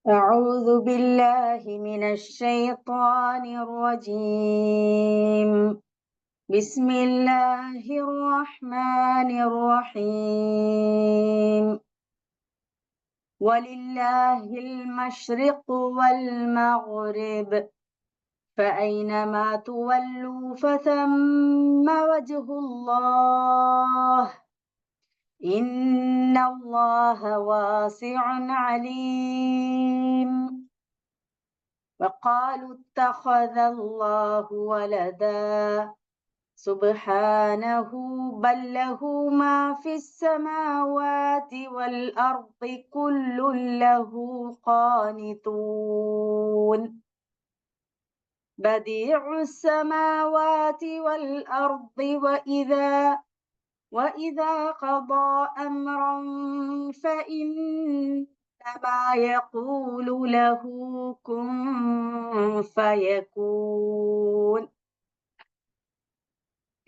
أعوذ بالله من الشيطان الرجيم. بسم الله الرحمن الرحيم. ولله المشرق والمغرب فأينما تولوا فثم وجه الله إن الله واسع عليم. وقالوا اتخذ الله ولدا سبحانه بل له ما في السماوات والأرض كل له قانتون. بديع السماوات والأرض وإذا قضى أمرا فإنما يقول له كن فيكون.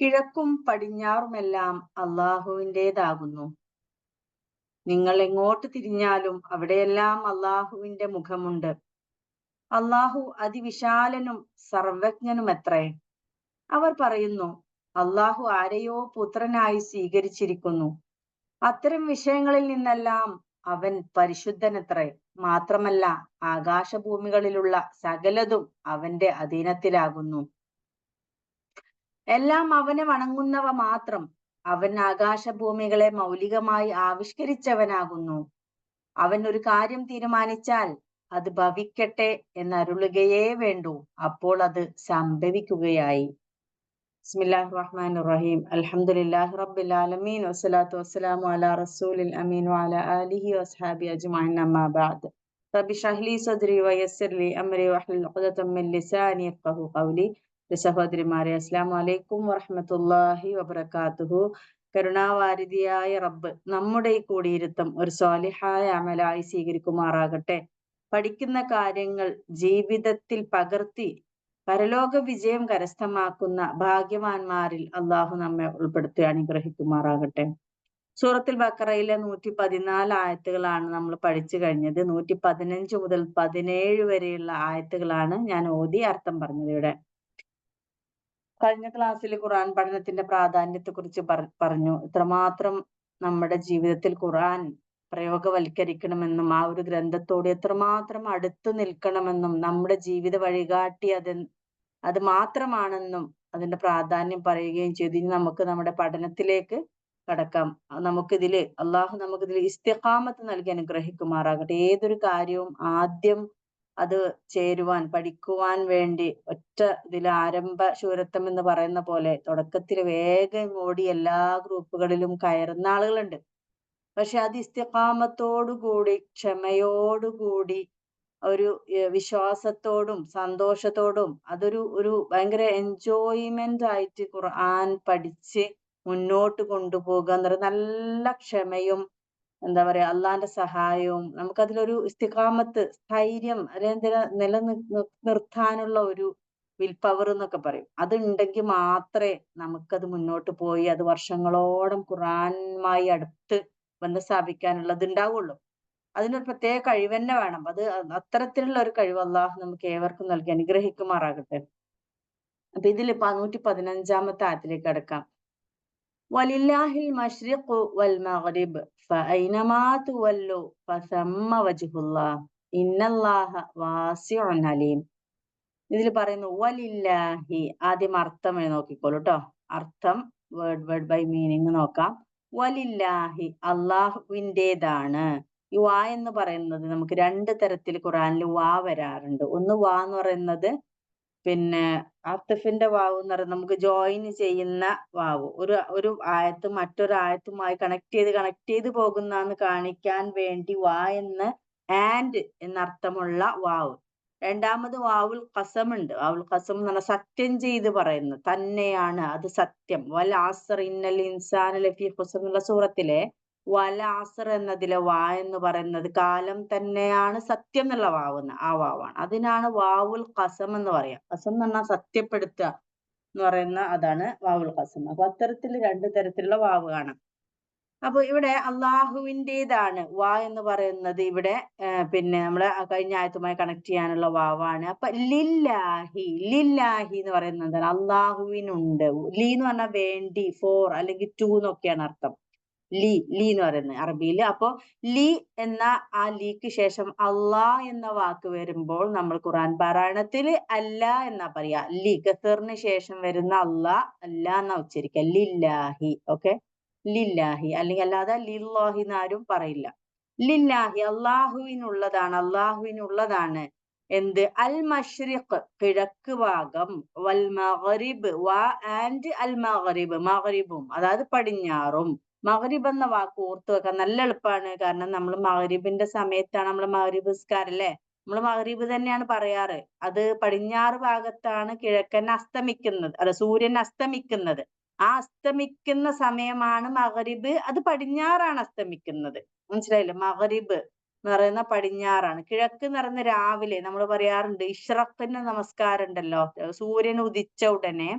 കിഴക്കും പടിഞ്ഞാറുമെല്ലാം അള്ളാഹുവിൻ്റെതാകുന്നു. നിങ്ങൾ എങ്ങോട്ട് തിരിഞ്ഞാലും അവിടെയെല്ലാം അള്ളാഹുവിന്റെ മുഖമുണ്ട്. അള്ളാഹു അതിവിശാലനും സർവജ്ഞനുമത്രേ. അവർ പറയുന്നു, അള്ളാഹു ആരെയോ പുത്രനായി സ്വീകരിച്ചിരിക്കുന്നു. അത്തരം വിഷയങ്ങളിൽ നിന്നെല്ലാം അവൻ പരിശുദ്ധനത്രേ. മാത്രമല്ല, ആകാശഭൂമികളിലുള്ള സകലതും അവന്റെ അധീനത്തിലാകുന്നു. എല്ലാം അവനെ വണങ്ങുന്നവ മാത്രം. അവൻ ആകാശഭൂമികളെ മൗലികമായി ആവിഷ്കരിച്ചവനാകുന്നു. അവൻ ഒരു കാര്യം തീരുമാനിച്ചാൽ അത് ഭവിക്കട്ടെ എന്നരുളുകയേ വേണ്ടൂ, അപ്പോൾ അത് സംഭവിക്കുകയായി. ബിസ്മില്ലാഹിർ റഹ്മാനിർ റഹീം. അൽഹംദുലില്ലാഹി റബ്ബിൽ ആലമീൻ വസ്സലാത്തു വസ്സലാമു അലാ റസൂലിൽ അമീൻ വഅലാ ആലിഹി വസ്ഹാബിഹി അജ്മഈൻ. അമ്മാ ബഅദ്. റബ്ബി ഇശ്റഹ് ലി സദ്രി വയസ്സിർ ലി അംരി വഹ്ലുൽ ഉഖ്ദതം മിൻ ലിസാനി യഫ്ഖഹു ഖൗലി. സഹോദരിമാരെ, അസ്സലാമു അലൈക്കും വറഹ്മത്തുള്ളാഹി വബറകാതുഹു. കരുണാവാരിധിയായ റബ്ബ് നമ്മുടെ ഈ കൂടിയിരുത്തം ഒരു സ്വാലിഹായ അമലായി സ്വീകരിക്കുമാറാകട്ടെ. പഠിക്കുന്ന കാര്യങ്ങൾ ജീവിതത്തിൽ പകർത്തി പരലോക വിജയം കരസ്ഥമാക്കുന്ന ഭാഗ്യവാന്മാരിൽ അള്ളാഹു നമ്മെ ഉൾപ്പെടുത്തി അനുഗ്രഹിക്കുമാറാകട്ടെ. സൂറത്തുൽ ബഖറയിലെ 114 ആയത്തുകളാണ് നമ്മൾ പഠിച്ചു കഴിഞ്ഞത്. 115 മുതൽ 17 വരെയുള്ള ആയത്തുകളാണ് ഞാൻ ഓതി അർത്ഥം പറഞ്ഞത്. ഇവിടെ കഴിഞ്ഞ ക്ലാസ്സിൽ ഖുർആൻ പഠനത്തിന്റെ പ്രാധാന്യത്തെ കുറിച്ച് പറഞ്ഞു. ഇത്രമാത്രം നമ്മുടെ ജീവിതത്തിൽ ഖുർആൻ പ്രയോഗവൽക്കരിക്കണമെന്നും ആ ഒരു ഗ്രന്ഥത്തോട് എത്രമാത്രം അടുത്തു നിൽക്കണമെന്നും നമ്മുടെ ജീവിത വഴികാട്ടി അത് മാത്രമാണെന്നും അതിന്റെ പ്രാധാന്യം പറയുകയും ചെയ്തു. ഇനി നമുക്ക് നമ്മുടെ പഠനത്തിലേക്ക് കടക്കാം. നമുക്കിതില് അള്ളാഹു നമുക്കിതിൽ ഇസ്തിഖാമത്ത് നൽകി അനുഗ്രഹിക്കുമാറാകട്ടെ. ഏതൊരു കാര്യവും ആദ്യം അത് ചേരുവാൻ പഠിക്കുവാൻ വേണ്ടി ഒറ്റ ഇതിൽ ആരംഭ ശൂരത്വം എന്ന് പറയുന്ന പോലെ തുടക്കത്തിൽ വേഗം ഓടി എല്ലാ ഗ്രൂപ്പുകളിലും കയറുന്ന ആളുകളുണ്ട്. പക്ഷെ അത് ഇസ്തിഖാമത്തോടുകൂടി ക്ഷമയോടുകൂടി ഒരു വിശ്വാസത്തോടും സന്തോഷത്തോടും അതൊരു ഭയങ്കര എൻജോയ്മെന്റ് ആയിട്ട് ഖുർആൻ പഠിച്ച് മുന്നോട്ട് കൊണ്ടുപോകുക എന്നൊരു നല്ല ക്ഷമയും പറയാ അള്ളാന്റെ സഹായവും നമുക്കതിലൊരു ഇസ്തിഖാമത്ത് സ്ഥൈര്യം നിർത്താനുള്ള ഒരു വിൽ പവർ എന്നൊക്കെ പറയും. അതുണ്ടെങ്കിൽ മാത്രമേ നമുക്കത് മുന്നോട്ട് പോയി അത് വർഷങ്ങളോളം ഖുർആനുമായി അടുത്ത് ബന്ധം സ്ഥാപിക്കാനുള്ളത് ഉണ്ടാവുള്ളൂ. അതിനൊരു പ്രത്യേക കഴിവ് തന്നെ വേണം. അത് അത്തരത്തിലുള്ള ഒരു കഴിവ് അള്ളാഹു നമുക്ക് ഏവർക്കും നൽകി അനുഗ്രഹിക്കുമാറാകട്ടെ. അപ്പൊ ഇതിൽ 115 ആയത്തിലേക്ക് കടക്കാം. വലില്ലാഹിൽ മശ്രിഖു വൽ മഗ്രിബ് ഫഅയ്നമാ തുവല്ലു ഫസമ്മ വജ്ഹുല്ലാഹ് ഇന്നല്ലാഹ വാസിഉൻ അലീം. ഇതിൽ പറയുന്നു വലില്ലാഹി. ആദ്യം അർത്ഥം നോക്കിക്കോളൂ കേട്ടോ. അർത്ഥം വേർഡ് ബൈ മീനിങ് നോക്കാം. വലില്ലാഹി, അള്ളാഹുവിൻ്റെതാണ്. ഈ വാ എന്ന് പറയുന്നത് നമുക്ക് രണ്ട് തരത്തിൽ ഖുറാനിൽ വാ വരാറുണ്ട്. ഒന്ന് വാ എന്ന് പറയുന്നത് അത്തഫിന്റെ വാവ് എന്ന് പറയുന്നത് നമുക്ക് ജോയിൻ ചെയ്യുന്ന വാവ്. ഒരു ആയത്ത് മറ്റൊരു ആയത്തുമായി കണക്ട് ചെയ്ത് പോകുന്നതെന്ന് കാണിക്കാൻ വേണ്ടി വാ എന്ന് ആൻഡ് എന്നർത്ഥമുള്ള വാവ്. രണ്ടാമത് വാവുൽ ഖസം ഉണ്ട്. വാവുൽ ഖസം എന്ന് പറഞ്ഞാൽ സത്യം ചെയ്ത് പറയുന്നത് തന്നെയാണ്, അത് സത്യം. വൽ ആസ്ർ ഇന്നൽ ഇൻസാന ലഫീ ഖുസ്ർ എന്നുള്ള സൂറത്തിലെ വൽ ആസ്ർ എന്നതിലെ വാ എന്ന് പറയുന്നത് കാലം തന്നെയാണ് സത്യം എന്നുള്ള വാവുന്ന ആ വാവാണ്. അതിനാണ് വാവുൽ ഖസം എന്ന് പറയാം. ഖസം എന്ന് പറഞ്ഞാൽ സത്യപ്പെടുത്തുക എന്ന് പറയുന്ന അതാണ് വാവുൽ ഖസം. അപ്പൊ അത്തരത്തിൽ രണ്ട് തരത്തിലുള്ള വാവ് കാണാം. അപ്പൊ ഇവിടെ അള്ളാഹുവിൻ്റെതാണ് വാ എന്ന് പറയുന്നത് ഇവിടെ പിന്നെ നമ്മള് കഴിഞ്ഞ ആയത്തുമായി കണക്ട് ചെയ്യാനുള്ള വാവാണ്. അപ്പൊ ലില്ലാഹി, ലില്ലാഹി എന്ന് പറയുന്നത് എന്താണ്? അള്ളാഹുവിനുണ്ട്. ലി എന്ന് പറഞ്ഞാൽ വേണ്ടി, ഫോർ അല്ലെങ്കിൽ ടു എന്നൊക്കെയാണ് അർത്ഥം. ലി, ലി എന്ന് പറയുന്നത് അറബിയിൽ. അപ്പോ ലി എന്ന ആ ലീക്ക് ശേഷം അള്ളാ എന്ന വാക്ക് വരുമ്പോൾ നമ്മൾ ഖുർആൻ പാരായണത്തിൽ അല്ല എന്നാ പറയാ. ലി ഗസറിന് ശേഷം വരുന്ന അല്ലാ അല്ല എന്നാ ഉച്ചരിക്കുക. ലില്ലാഹി. ഓക്കെ, ലില്ലാഹി. അല്ലെങ്കിൽ അല്ലാതെ ലില്ലാഹി എന്നാരും പറയില്ല. ലില്ലാഹി, അള്ളാഹുവിനുള്ളതാണ്, അള്ളാഹുവിനുള്ളതാണ്. എന്ത്? അൽ മഷ്രിഖ്, കിഴക്ക് ഭാഗം, വൽ മഗ്രിബ്, വാ ആൻഡ് അൽ മഗ്രിബ്, മഗ്രിബും അതായത് പടിഞ്ഞാറും. മഗ്രിബ് എന്ന വാക്ക് ഓർത്ത് വെക്കാൻ നല്ല എളുപ്പമാണ്. കാരണം നമ്മൾ മഗ്രിബിന്റെ സമയത്താണ് നമ്മൾ മഗ്രിബ് നിസ്കാരം അല്ലേ, നമ്മൾ മഗ്രിബ് തന്നെയാണ് പറയാറ്. അത് പടിഞ്ഞാറ് ഭാഗത്താണ് കിഴക്കൻ അസ്തമിക്കുന്നത്, അല്ല സൂര്യൻ അസ്തമിക്കുന്നത്. ആ അസ്തമിക്കുന്ന സമയമാണ് മഗ്രിബ്. അത് പടിഞ്ഞാറാണ് അസ്തമിക്കുന്നത്. മനസ്സിലായില്ലേ? മഗ്രിബ് എന്ന് പറയുന്ന പടിഞ്ഞാറാണ്. കിഴക്ക് എന്ന് പറയുന്ന രാവിലെ നമ്മൾ പറയാറുണ്ട്. ഇഷ്റഖിന് നമസ്കാരം ഉണ്ടല്ലോ, സൂര്യൻ ഉദിച്ച ഉടനെ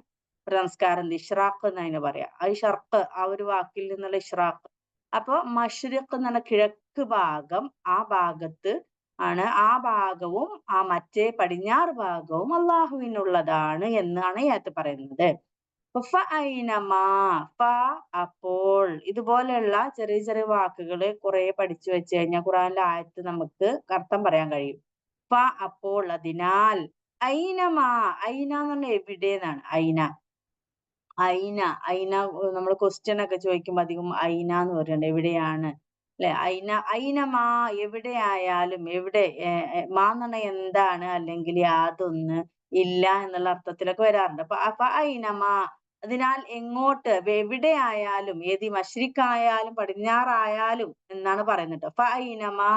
ഒരു നമസ്കാരം ഉണ്ട്, ഇഷ്റാഖ് എന്ന് അതിന് പറയാം. ആ ഷർക്ക്, ആ ഒരു വാക്കിൽ നിന്നുള്ള ഇഷ്റാഖ്. അപ്പൊ മഷ്രിഖ് എന്ന് പറഞ്ഞ കിഴക്ക് ഭാഗം, ആ ഭാഗത്ത് ആണ്, ആ ഭാഗവും ആ മറ്റേ പടിഞ്ഞാറ് ഭാഗവും അള്ളാഹുവിനുള്ളതാണ് എന്നാണ് ഈ ആയത്ത് പറയുന്നത്. ഫഅൈനമാ, ഫ അപ്പോൾ. ഇതുപോലെയുള്ള ചെറിയ ചെറിയ വാക്കുകൾ കുറെ പഠിച്ചു വെച്ച് കഴിഞ്ഞാൽ ഖുറാനിലെ ആയത്ത് നമുക്ക് അർത്ഥം പറയാൻ കഴിയും. ഫ അപ്പോൾ, അതിനാൽ. ഐനമാ, ഐന എന്ന് പറഞ്ഞാൽ എവിടെ എന്നാണ്. ഐന, ഐന, ഐന നമ്മൾ ക്വസ്റ്റ്യൻ ഒക്കെ ചോദിക്കുമ്പോൾ അധികം ഐന എന്ന് പറയുന്നുണ്ട്, എവിടെയാണ് അല്ലെ. ഐന, ഐനമാ, എവിടെയായാലും. എവിടെ, മാ എന്ന് പറഞ്ഞാൽ എന്താണ്, അല്ലെങ്കിൽ യാതൊന്ന്, ഇല്ല എന്നുള്ള അർത്ഥത്തിലൊക്കെ വരാറുണ്ട്. അപ്പൊ ഐനമാ, അതിനാൽ എങ്ങോട്ട്, എവിടെയായാലും, ഏത് മശ്രിക്കായാലും പടിഞ്ഞാറായാലും എന്നാണ് പറയുന്നത്. ഐനമാ,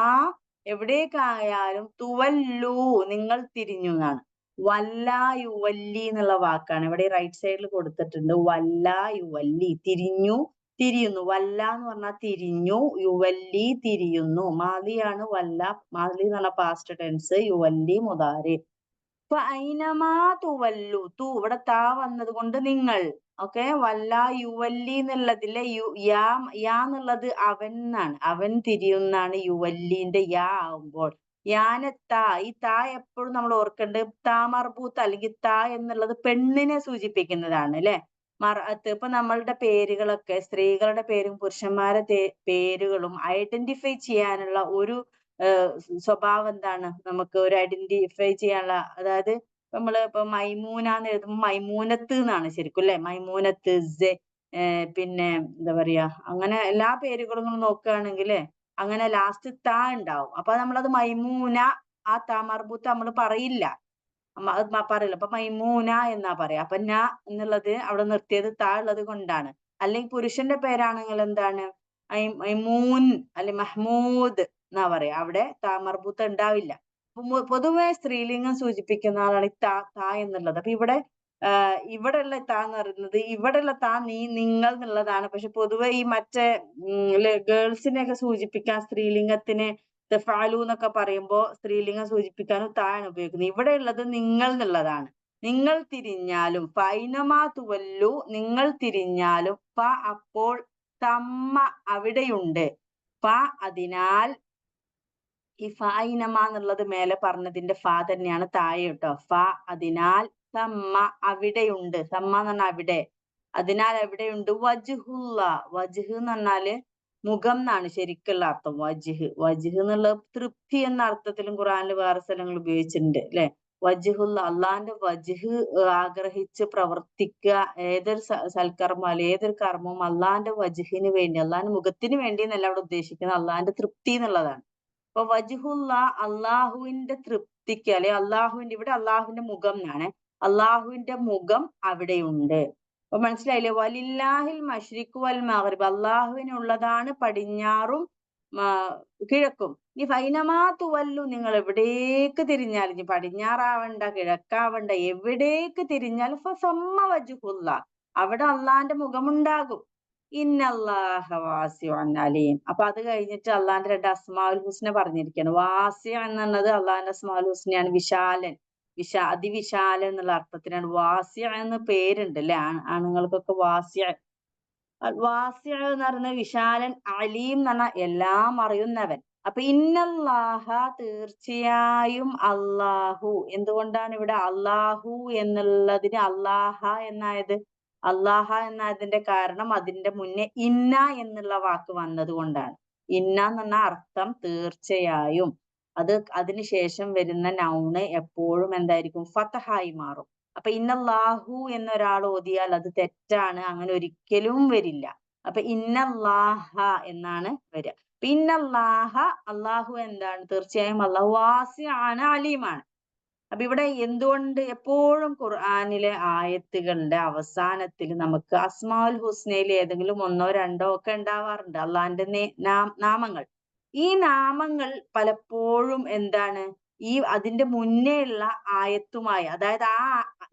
എവിടേക്കായാലും, തുവല്ലു, നിങ്ങൾ തിരിഞ്ഞു എന്നാണ്. വല്ലാ യുവല്ലി എന്നുള്ള വാക്കാണ് ഇവിടെ റൈറ്റ് സൈഡിൽ കൊടുത്തിട്ടുണ്ട്. വല്ലാ യുവല്ലി, തിരിഞ്ഞു, തിരിയുന്നു. വല്ല എന്ന് പറഞ്ഞാൽ തിരിഞ്ഞു, യുവല്ലി തിരിയുന്നു. മാലിയാണ് വല്ല, മാലി എന്ന് പറഞ്ഞ പാസ്റ്റ് ടെൻസ്, യുവല്ലി മുതാരി. ഇപ്പൊ ഐനമാ തുവല്ലു, തു ഇവിടെ താ വന്നത് കൊണ്ട് നിങ്ങൾ. ഓക്കെ, വല്ല യുവല്ലി എന്നുള്ളതിലെ യാ എന്നുള്ളത് അവൻ എന്നാണ്, അവൻ തിരിയുന്നാണ് യുവല്ലിന്റെ യാ ആവുമ്പോൾ. യാനത്താ, ഈ താ എപ്പോഴും നമ്മൾ ഓർക്കേണ്ടത് താ മർബൂത്ത് അല്ലെങ്കിൽ താ എന്നുള്ളത് പെണ്ണിനെ സൂചിപ്പിക്കുന്നതാണ് അല്ലെ. ഇപ്പൊ നമ്മളുടെ പേരുകളൊക്കെ, സ്ത്രീകളുടെ പേരും പുരുഷന്മാരുടെ പേരുകളും ഐഡന്റിഫൈ ചെയ്യാനുള്ള ഒരു സ്വഭാവം എന്താണ്? നമുക്ക് ഒരു ഐഡന്റിഫൈ ചെയ്യാനുള്ള, അതായത് നമ്മള് ഇപ്പൊ മൈമൂന എന്ന് എഴുതുമ്പോൾ മൈമൂനത്ത് എന്നാണ് ശരിക്കും അല്ലെ. മൈമൂനത്ത്, പിന്നെ എന്താ പറയാ, അങ്ങനെ എല്ലാ പേരുകളും നോക്കുകയാണെങ്കിൽ അങ്ങനെ ലാസ്റ്റ് താ ഉണ്ടാവും. അപ്പൊ നമ്മളത് മൈമൂന, ആ താ മർബൂത്ത് നമ്മൾ പറയില്ല, പറയില്ല. അപ്പൊ മൈമൂന എന്നാ പറയാ. അപ്പൊ ന എന്നുള്ളത് അവിടെ നിർത്തിയത് താ ഉള്ളത് കൊണ്ടാണ്. അല്ലെങ്കിൽ പുരുഷന്റെ പേരാണെങ്കിൽ എന്താണ്? മൈമൂൻ അല്ലെ മഹ്മൂദ് എന്നാ പറയാ. അവിടെ താ മർബൂത്ത് ഉണ്ടാവില്ല. പൊതുവെ സ്ത്രീലിംഗം സൂചിപ്പിക്കുന്ന ആളാണ് ഈ താ, താ എന്നുള്ളത്. അപ്പൊ ഇവിടെ ഇവിടെയുള്ള താ എന്ന് പറയുന്നത്, ഇവിടെയുള്ള താ നീ, നിങ്ങൾ എന്നുള്ളതാണ്. പക്ഷെ പൊതുവെ ഈ മറ്റേ ഗേൾസിനെയൊക്കെ സൂചിപ്പിക്കാൻ സ്ത്രീലിംഗത്തിന് തെഫാലു എന്നൊക്കെ പറയുമ്പോൾ സ്ത്രീലിംഗം സൂചിപ്പിക്കാനും താഴാണ് ഉപയോഗിക്കുന്നത്. ഇവിടെ ഉള്ളത് നിങ്ങൾ എന്നുള്ളതാണ്. നിങ്ങൾ തിരിഞ്ഞാലും, ഫൈനമാ തുവല്ലു, നിങ്ങൾ തിരിഞ്ഞാലും, ഫ അപ്പോൾ, തമ്മ അവിടെയുണ്ട്, ഫ അതിനാൽ. ഈ ഫൈനമ എന്നുള്ളത് മേലെ പറഞ്ഞതിന്റെ ഫ തന്നെയാണ് താഴെ കേട്ടോ. ഫ അതിനാൽ, തമ്മ അവിടെയുണ്ട്, തമ്മ എന്ന് പറഞ്ഞാൽ അവിടെ, അതിനാൽ എവിടെയുണ്ട്. വജ്ഹുല്ല, വജ്ഹ് എന്ന് പറഞ്ഞാല് മുഖം എന്നാണ് ശരിക്കുള്ള അർത്ഥം. വജ്ഹ്, വജ്ഹ് എന്നുള്ള തൃപ്തി എന്ന അർത്ഥത്തിലും ഖുറാനിൽ വേറെ സ്ഥലങ്ങൾ ഉപയോഗിച്ചിട്ടുണ്ട് അല്ലെ. വജ്ഹുല്ല, അള്ളാന്റെ വജ്ഹ് ആഗ്രഹിച്ച് പ്രവർത്തിക്കുക. ഏതൊരു സൽക്കർമ്മം അല്ലെ ഏതൊരു കർമ്മവും അള്ളാന്റെ വജ്ഹിന് വേണ്ടി, അള്ളാന്റെ മുഖത്തിന് വേണ്ടി എന്നല്ല അവിടെ ഉദ്ദേശിക്കുന്നത്, അള്ളാന്റെ തൃപ്തി എന്നുള്ളതാണ്. അപ്പൊ വജ്ഹുല്ല, അള്ളാഹുവിന്റെ തൃപ്തിക്ക്, അല്ലെ അള്ളാഹുവിന്റെ, ഇവിടെ അള്ളാഹുവിന്റെ മുഖം എന്നാണ്, അള്ളാഹുവിന്റെ മുഖം അവിടെയുണ്ട്. അപ്പൊ മനസ്സിലായില്ലേ? വലില്ലാഹിൽ മഷ്രിഖ് വൽ മഗ്രിബ്, അള്ളാഹുവിനുള്ളതാണ് പടിഞ്ഞാറും കിഴക്കും. ഈ ഫൈനമാ തുവല്ലു, നിങ്ങൾ എവിടേക്ക് തിരിഞ്ഞാലും, ഇനി പടിഞ്ഞാറാവണ്ട കിഴക്കാവണ്ട, എവിടേക്ക് തിരിഞ്ഞാലും ഫസമ്മ വജ്ഹുല്ല, അവിടെ അള്ളാന്റെ മുഖമുണ്ടാകും. ഇന്നല്ലാഹ വാസിഉൻ അലീം. അപ്പൊ അത് കഴിഞ്ഞിട്ട് അള്ളാന്റെ രണ്ട് അസ്മാഉൽ ഹുസ്ന പറഞ്ഞിരിക്കുകയാണ്. വാസി എന്നുള്ളത് അള്ളാന്റെ അസ്മാഉൽ ഹുസ്നയാണ്, വിശാലൻ, അതിവിശാലൻ എന്നുള്ള അർത്ഥത്തിനാണ്. വാസി എന്ന് പേരുണ്ട് അല്ലെ, ആണുങ്ങൾക്കൊക്കെ വാസി. വാസിഅ എന്ന് പറയുന്നത് വിശാലൻ, അലീം എന്ന് പറഞ്ഞാൽ എല്ലാം അറിയുന്നവൻ. അപ്പൊ ഇന്നല്ലാഹ തീർച്ചയായും അല്ലാഹു, എന്തുകൊണ്ടാണ് ഇവിടെ അല്ലാഹു എന്നുള്ളതിന് അല്ലാഹ എന്നായത്? അല്ലാഹ എന്നതിന്റെ കാരണം അതിന്റെ മുന്നേ ഇന്ന എന്നുള്ള വാക്ക് വന്നത് കൊണ്ടാണ്. ഇന്ന എന്ന് പറഞ്ഞ അർത്ഥം തീർച്ചയായും. അതിന് ശേഷം വരുന്ന നൗണ് എപ്പോഴും എന്തായിരിക്കും? ഫതഹായി മാറും. അപ്പൊ ഇന്നല്ലാഹു എന്നൊരാൾ ഓതിയാൽ അത് തെറ്റാണ്, അങ്ങനെ ഒരിക്കലും വരില്ല. അപ്പൊ ഇന്നല്ലാഹ എന്നാണ് വരിക. ഇന്നല്ലാഹ, അല്ലാഹു എന്താണ്? തീർച്ചയായും അല്ലാഹു വാസിഅണ്, അലീമാണ്. അപ്പൊ ഇവിടെ എന്തുകൊണ്ട് എപ്പോഴും ഖുർആനിലെ ആയത്തുകളുടെ അവസാനത്തിൽ നമുക്ക് അസ്മാഉൽ ഹുസ്നയിൽ ഏതെങ്കിലും ഒന്നോ രണ്ടോ ഒക്കെ ഉണ്ടാവാറുണ്ട്, അള്ളാഹിന്റെ നാമങ്ങൾ. ഈ നാമങ്ങൾ പലപ്പോഴും എന്താണ്, ഈ അതിന്റെ മുന്നേ ഉള്ള ആയത്തുമായി, അതായത് ആ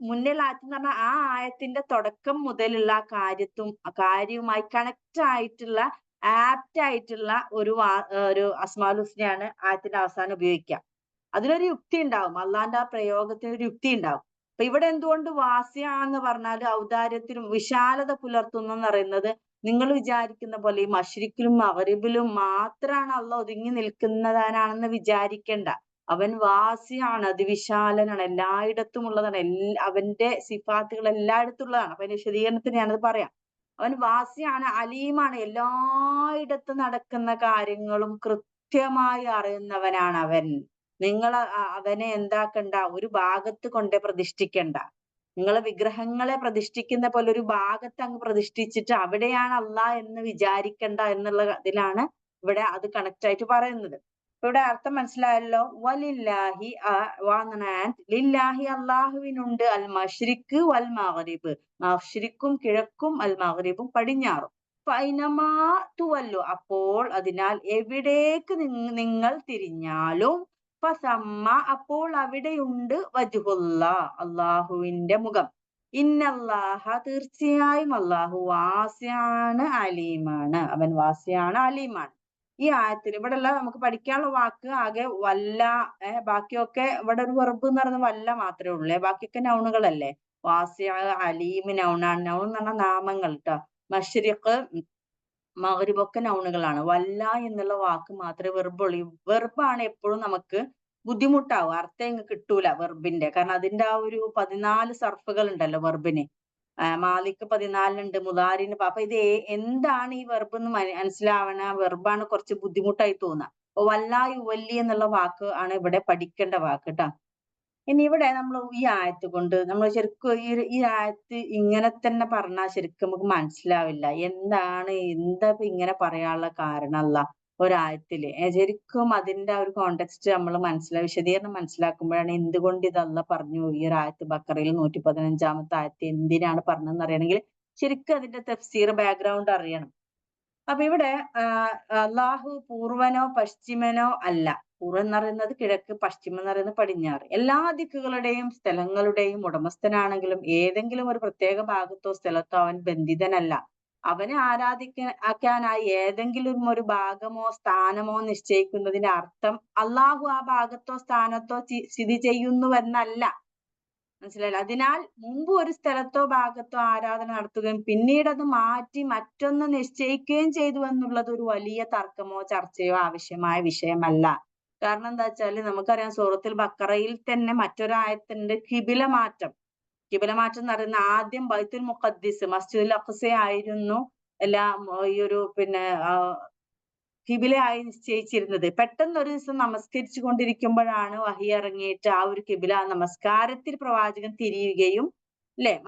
മുന്നേയുള്ള ആയത്ത് എന്ന് പറഞ്ഞാൽ ആ ആയത്തിന്റെ തുടക്കം മുതലുള്ള കാര്യവുമായി കണക്ട് ആയിട്ടുള്ള, ആപ്റ്റ് ആയിട്ടുള്ള ഒരു അസ്മാഉൽ ഹുസ്നയാണ് ആയത്തിന്റെ അവസാനം ഉപയോഗിക്കുക. അതിനൊരു യുക്തി ഉണ്ടാവും, അള്ളാന്റെ ആ പ്രയോഗത്തിന് ഒരു യുക്തി ഉണ്ടാവും. അപ്പൊ ഇവിടെ എന്തുകൊണ്ട് വാസിഅ എന്ന് പറഞ്ഞാൽ ഔദാര്യത്തിലും വിശാലത പുലർത്തുന്നു എന്ന് പറയുന്നത്, നിങ്ങൾ വിചാരിക്കുന്ന പോലെ ഈ മശ്രിക്കിലും മഗ്രിബിലും മാത്രമാണ് അള്ളാഹ് ഒതുങ്ങി നിൽക്കുന്നതാണെന്ന് വിചാരിക്കേണ്ട. അവൻ വാസിയാണ്, അതിവിശാലനാണ്, എല്ലായിടത്തും ഉള്ളതാണ്. അവന്റെ സിഫാത്തുകൾ എല്ലായിടത്തും ഉള്ളതാണ്. അപ്പൊ അതിന്റെ വിശദീകരണത്തിന് ഞാനത് പറയാം. അവൻ വാസിയാണ്, അലീമാണ്, എല്ലായിടത്തും നടക്കുന്ന കാര്യങ്ങളും കൃത്യമായി അറിയുന്നവനാണ് അവൻ. നിങ്ങൾ അവനെ എന്താക്കണ്ട, ഒരു ഭാഗത്ത് കൊണ്ട് പ്രതിഷ്ഠിക്കണ്ട. നിങ്ങളെ വിഗ്രഹങ്ങളെ പ്രതിഷ്ഠിക്കുന്ന പോലെ ഒരു ഭാഗത്ത് അങ്ങ് പ്രതിഷ്ഠിച്ചിട്ട് അവിടെയാണ് അള്ളാഹ് എന്ന് വിചാരിക്കണ്ട എന്നുള്ള ഇതിലാണ് ഇവിടെ അത് കണക്ട് ആയിട്ട് പറയുന്നത്. ഇപ്പൊ ഇവിടെ അർത്ഥം മനസ്സിലായല്ലോ. വലില്ലാഹി ലില്ലാഹി, അള്ളാഹുവിനുണ്ട്, അൽ മശ്രിഖ് വൽ മഗ്രിബ്, മശ്രിക്കും കിഴക്കും, അൽ മഗ്രിബും പടിഞ്ഞാറും. ഫൈനമാ തുവല്ലു, അപ്പോൾ അതിനാൽ എവിടേക്ക് നിങ്ങൾ തിരിഞ്ഞാലും, ഫസമ്മ, അപ്പോൾ അവിടെയുണ്ട്, വജ്ഹുല്ല, അള്ളാഹുവിന്റെ മുഖം. ഇന്നല്ലാഹ, തീർച്ചയായും അള്ളാഹു വാസിയാണ്, അലീമാണ്. അവൻ വാസിയാണ്, അലീമാണ്. ഈ ആയത്തിൽ ഇവിടെ ഉള്ള നമുക്ക് പഠിക്കാനുള്ള വാക്ക് ആകെ വല്ല, ബാക്കിയൊക്കെ ഇവിടെ ഒരു വെർബ് എന്ന് പറയുന്നത് വല്ല മാത്രമേ ഉള്ളൂ. ബാക്കിയൊക്കെ നൗണുകളല്ലേ. വാസിയ, അലീം നൗണാണ്. നൗൺ എന്ന് പറഞ്ഞാൽ നാമങ്ങൾ ട്ടോ. മശ്രിഖ്, മഗ്രിബൊക്കെ നൗണുകളാണ്. വല്ല എന്നുള്ള വാക്ക് മാത്രമേ വെർബുള്ളൂ. വെർബാണ് എപ്പോഴും നമുക്ക് ബുദ്ധിമുട്ടാവും, അർത്ഥം ഇങ്ങ് കിട്ടൂല വെർബിന്റെ. കാരണം അതിന്റെ ആ ഒരു 14 സർഫുകൾ ഉണ്ടല്ലോ വെർബിന്. മാലിക്ക് 14 മുദാരിന്. അപ്പൊ ഇത് എന്താണ് ഈ വെർബ് എന്ന് മനസ്സിലാവണ വെർബാണ് കുറച്ച് ബുദ്ധിമുട്ടായി തോന്നുക. അപ്പൊ വല്ല യുവല്ലി എന്നുള്ള വാക്ക് ആണ് ഇവിടെ പഠിക്കേണ്ട വാക്ക് ട്ടാ. ഇനി ഇവിടെ നമ്മൾ ഈ ആയത്ത് കൊണ്ട് നമ്മൾ ശരിക്കും ഈ ആയത്ത് ഇങ്ങനെ തന്നെ പറഞ്ഞാൽ ശരിക്കും നമുക്ക് മനസ്സിലാവില്ല. എന്താ ഇപ്പൊ ഇങ്ങനെ പറയാനുള്ള കാരണം അല്ല ഒരായത്തില്. ശരിക്കും അതിന്റെ ആ ഒരു കോണ്ടെക്സ്റ്റ് നമ്മൾ വിശദീകരണം മനസ്സിലാക്കുമ്പോഴാണ് എന്തുകൊണ്ട് ഇത് അള്ളാഹ് പറഞ്ഞു. ഈ ഒരു ആയത്ത് ബക്കറയിൽ 115-ാമത്തെ ആയത്ത് എന്തിനാണ് പറഞ്ഞതെന്ന് അറിയണമെങ്കിൽ ശരിക്കും അതിന്റെ തഫ്സീർ ബാക്ക്ഗ്രൗണ്ട് അറിയണം. അപ്പൊ ഇവിടെ അള്ളാഹു പൂർവനോ പശ്ചിമനോ അല്ല. പൂർവ്വം എന്ന് പറയുന്നത് കിഴക്ക്, പശ്ചിമം എന്ന് പറയുന്നത് പടിഞ്ഞാറ്. എല്ലാ ദിക്കുകളുടെയും സ്ഥലങ്ങളുടെയും ഉടമസ്ഥനാണെങ്കിലും ഏതെങ്കിലും ഒരു പ്രത്യേക ഭാഗത്തോ സ്ഥലത്തോ അവൻ ബന്ധിതനല്ല. അവനെ ആരാധിക്കാനായി ഏതെങ്കിലും ഒരു ഭാഗമോ സ്ഥാനമോ നിശ്ചയിക്കുന്നതിന്റെ അർത്ഥം അള്ളാഹു ആ ഭാഗത്തോ സ്ഥാനത്തോ സ്ഥിതി ചെയ്യുന്നുവെന്നല്ല. മനസ്സിലായില്ല. അതിനാൽ മുമ്പ് ഒരു സ്ഥലത്തോ ഭാഗത്തോ ആരാധന നടത്തുകയും പിന്നീട് അത് മാറ്റി മറ്റൊന്ന് നിശ്ചയിക്കുകയും ചെയ്തു എന്നുള്ളത് ഒരു വലിയ തർക്കമോ ചർച്ചയോ ആവശ്യമായ വിഷയമല്ല. കാരണം എന്താ വെച്ചാല് നമുക്കറിയാം, സൂറത്തുൽ ബക്കറയിൽ തന്നെ മറ്റൊരായത്തുണ്ട്, കിബില മാറ്റം. കിബില മാറ്റം എന്ന് പറയുന്ന ആദ്യം ബൈത്തുൽ മുഖദ്ദിസ്, മസ്ജിദുൽ അഖ്സ ആയിരുന്നു എല്ലാം ഈ ഒരു കിബിലയായി നിശ്ചയിച്ചിരുന്നത്. പെട്ടെന്ന് ഒരു ദിവസം നമസ്കരിച്ചു കൊണ്ടിരിക്കുമ്പോഴാണ് വഹി ഇറങ്ങിയിട്ട് ആ ഒരു കിബില നമസ്കാരത്തിൽ പ്രവാചകൻ തിരിയുകയും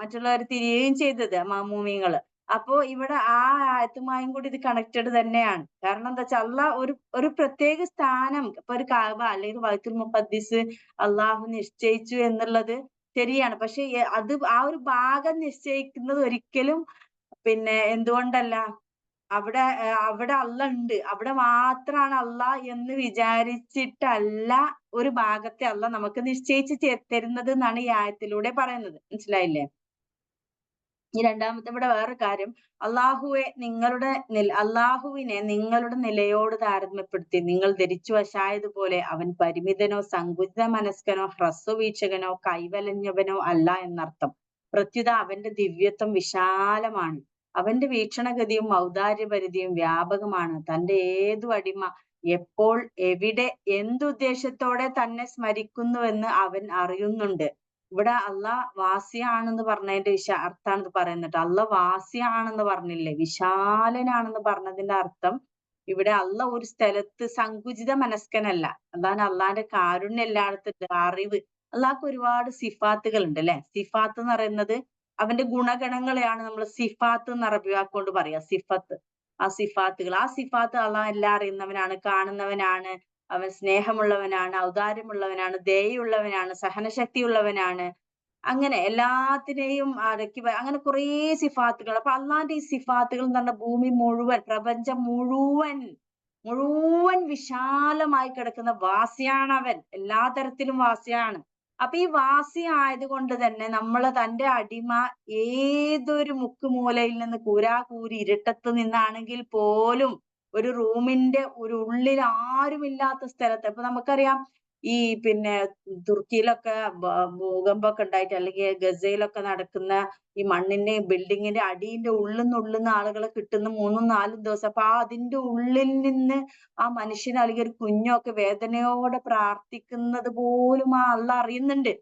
മറ്റുള്ളവർ തിരിയുകയും ചെയ്തത്, മഅ്മൂമീങ്ങള്. അപ്പോ ഇവിടെ ആ ആയത്തുമായും കൂടി ഇത് കണക്റ്റഡ് തന്നെയാണ്. കാരണം എന്താ വെച്ചാൽ അള്ളാഹ് ഒരു പ്രത്യേക സ്ഥാനം, ഇപ്പൊ ഒരു കഅബ അല്ലെങ്കിൽ ബൈത്തുൽ മുഖദ്ദിസ് അള്ളാഹു നിശ്ചയിച്ചു എന്നുള്ളത് ശരിയാണ്. പക്ഷെ അത് ആ ഒരു ഭാഗം നിശ്ചയിക്കുന്നത് ഒരിക്കലും എന്തുകൊണ്ടല്ല, അവിടെ അള്ളാഹ് ഉണ്ട്, അവിടെ മാത്രാണ് അള്ളാഹ് എന്ന് വിചാരിച്ചിട്ടല്ല ഒരു ഭാഗത്തെ അള്ളാഹ് നമുക്ക് നിശ്ചയിച്ച് തരുന്നത് എന്നാണ് ഈ ആയത്തിലൂടെ പറയുന്നത്. മനസ്സിലായില്ലേ? ഈ രണ്ടാമത്തെ ഇവിടെ വേറൊരു കാര്യം, അള്ളാഹുവിനെ നിങ്ങളുടെ നിലയോട് താരതമ്യപ്പെടുത്തി നിങ്ങൾ ധരിച്ചു വശായതുപോലെ അവൻ പരിമിതനോ സങ്കുചിത മനസ്കനോ ഹ്രസ്വവീക്ഷകനോ കൈവലഞ്ഞവനോ അല്ല എന്നർത്ഥം. പ്രത്യുത അവന്റെ ദിവ്യത്വം വിശാലമാണ്. അവന്റെ വീക്ഷണഗതിയും ഔദാര്യപരിധിയും വ്യാപകമാണ്. തന്റെ ഏതു അടിമ എപ്പോൾ എവിടെ എന്തുദ്ദേശത്തോടെ തന്നെ സ്മരിക്കുന്നുവെന്ന് അവൻ അറിയുന്നുണ്ട്. ഇവിടെ അള്ളാഹ് വാസിയാണെന്ന് പറഞ്ഞതിന്റെ അർത്ഥാണ് പറയുന്നത്. അള്ളാഹ് വാസിയാണെന്ന് പറഞ്ഞില്ലേ, വിശാലനാണെന്ന് പറഞ്ഞതിന്റെ അർത്ഥം ഇവിടെ അള്ളാഹ് ഒരു സ്ഥലത്ത് സങ്കുചിത മനസ്കനല്ല. അതാണ് അള്ളാന്റെ കാരുണ്യം എല്ലായിടത്തും ഉണ്ട്. അറിവ്, അള്ളാഹ്ക്ക് ഒരുപാട് സിഫാത്തുകൾ ഉണ്ട് അല്ലെ. സിഫാത്ത് എന്ന് പറയുന്നത് അവന്റെ ഗുണഗണങ്ങളെയാണ് നമ്മൾ സിഫാത്ത് എന്ന് അറബി വാക്കുകൊണ്ട് പറയാ. സിഫത്ത്, ആ സിഫാത്തുകൾ, ആ സിഫാത്ത് അള്ളാഹ് എല്ലാം അറിയുന്നവനാണ്, കാണുന്നവനാണ്, അവൻ സ്നേഹമുള്ളവനാണ്, ഔദാര്യമുള്ളവനാണ്, ദയയുള്ളവനാണ്, സഹനശക്തിയുള്ളവനാണ്. അങ്ങനെ എല്ലാത്തിനെയും അടക്കി അങ്ങനെ കുറേ സിഫാത്തുകൾ. അപ്പൊ അള്ളാന്റെ ഈ സിഫാത്തുകൾ എന്ന് പറഞ്ഞ ഭൂമി മുഴുവൻ, പ്രപഞ്ചം മുഴുവൻ മുഴുവൻ വിശാലമായി കിടക്കുന്ന വാസിയാണ് അവൻ. എല്ലാ തരത്തിലും വാസിയാണ്. അപ്പൊ ഈ വാസി ആയതുകൊണ്ട് തന്നെ നമ്മള് തന്റെ അടിമ ഏതൊരു മുക്കുമൂലയിൽ നിന്ന് കൂരാകൂരി ഇരുട്ടത്ത് നിന്നാണെങ്കിൽ പോലും ഒരു റൂമിന്റെ ഒരു ഉള്ളിൽ ആരുമില്ലാത്ത സ്ഥലത്ത്, ഇപ്പൊ നമുക്കറിയാം ഈ പിന്നെ തുർക്കിയിലൊക്കെ ഭൂകമ്പമൊക്കെ ഉണ്ടായിട്ട്, അല്ലെങ്കിൽ ഗസയിലൊക്കെ നടക്കുന്ന ഈ മണ്ണിന്റെ ബിൽഡിങ്ങിന്റെ അടിയിന്റെ ഉള്ളിന്ന് ആളുകളെ കിട്ടുന്ന 3-4 ദിവസം. അപ്പൊ അതിന്റെ ഉള്ളിൽ നിന്ന് ആ മനുഷ്യന് അല്ലെങ്കിൽ ഒരു കുഞ്ഞൊക്കെ വേദനയോടെ പ്രാർത്ഥിക്കുന്നത് പോലും ആ അള്ളാഹ് അറിയുന്നുണ്ട്.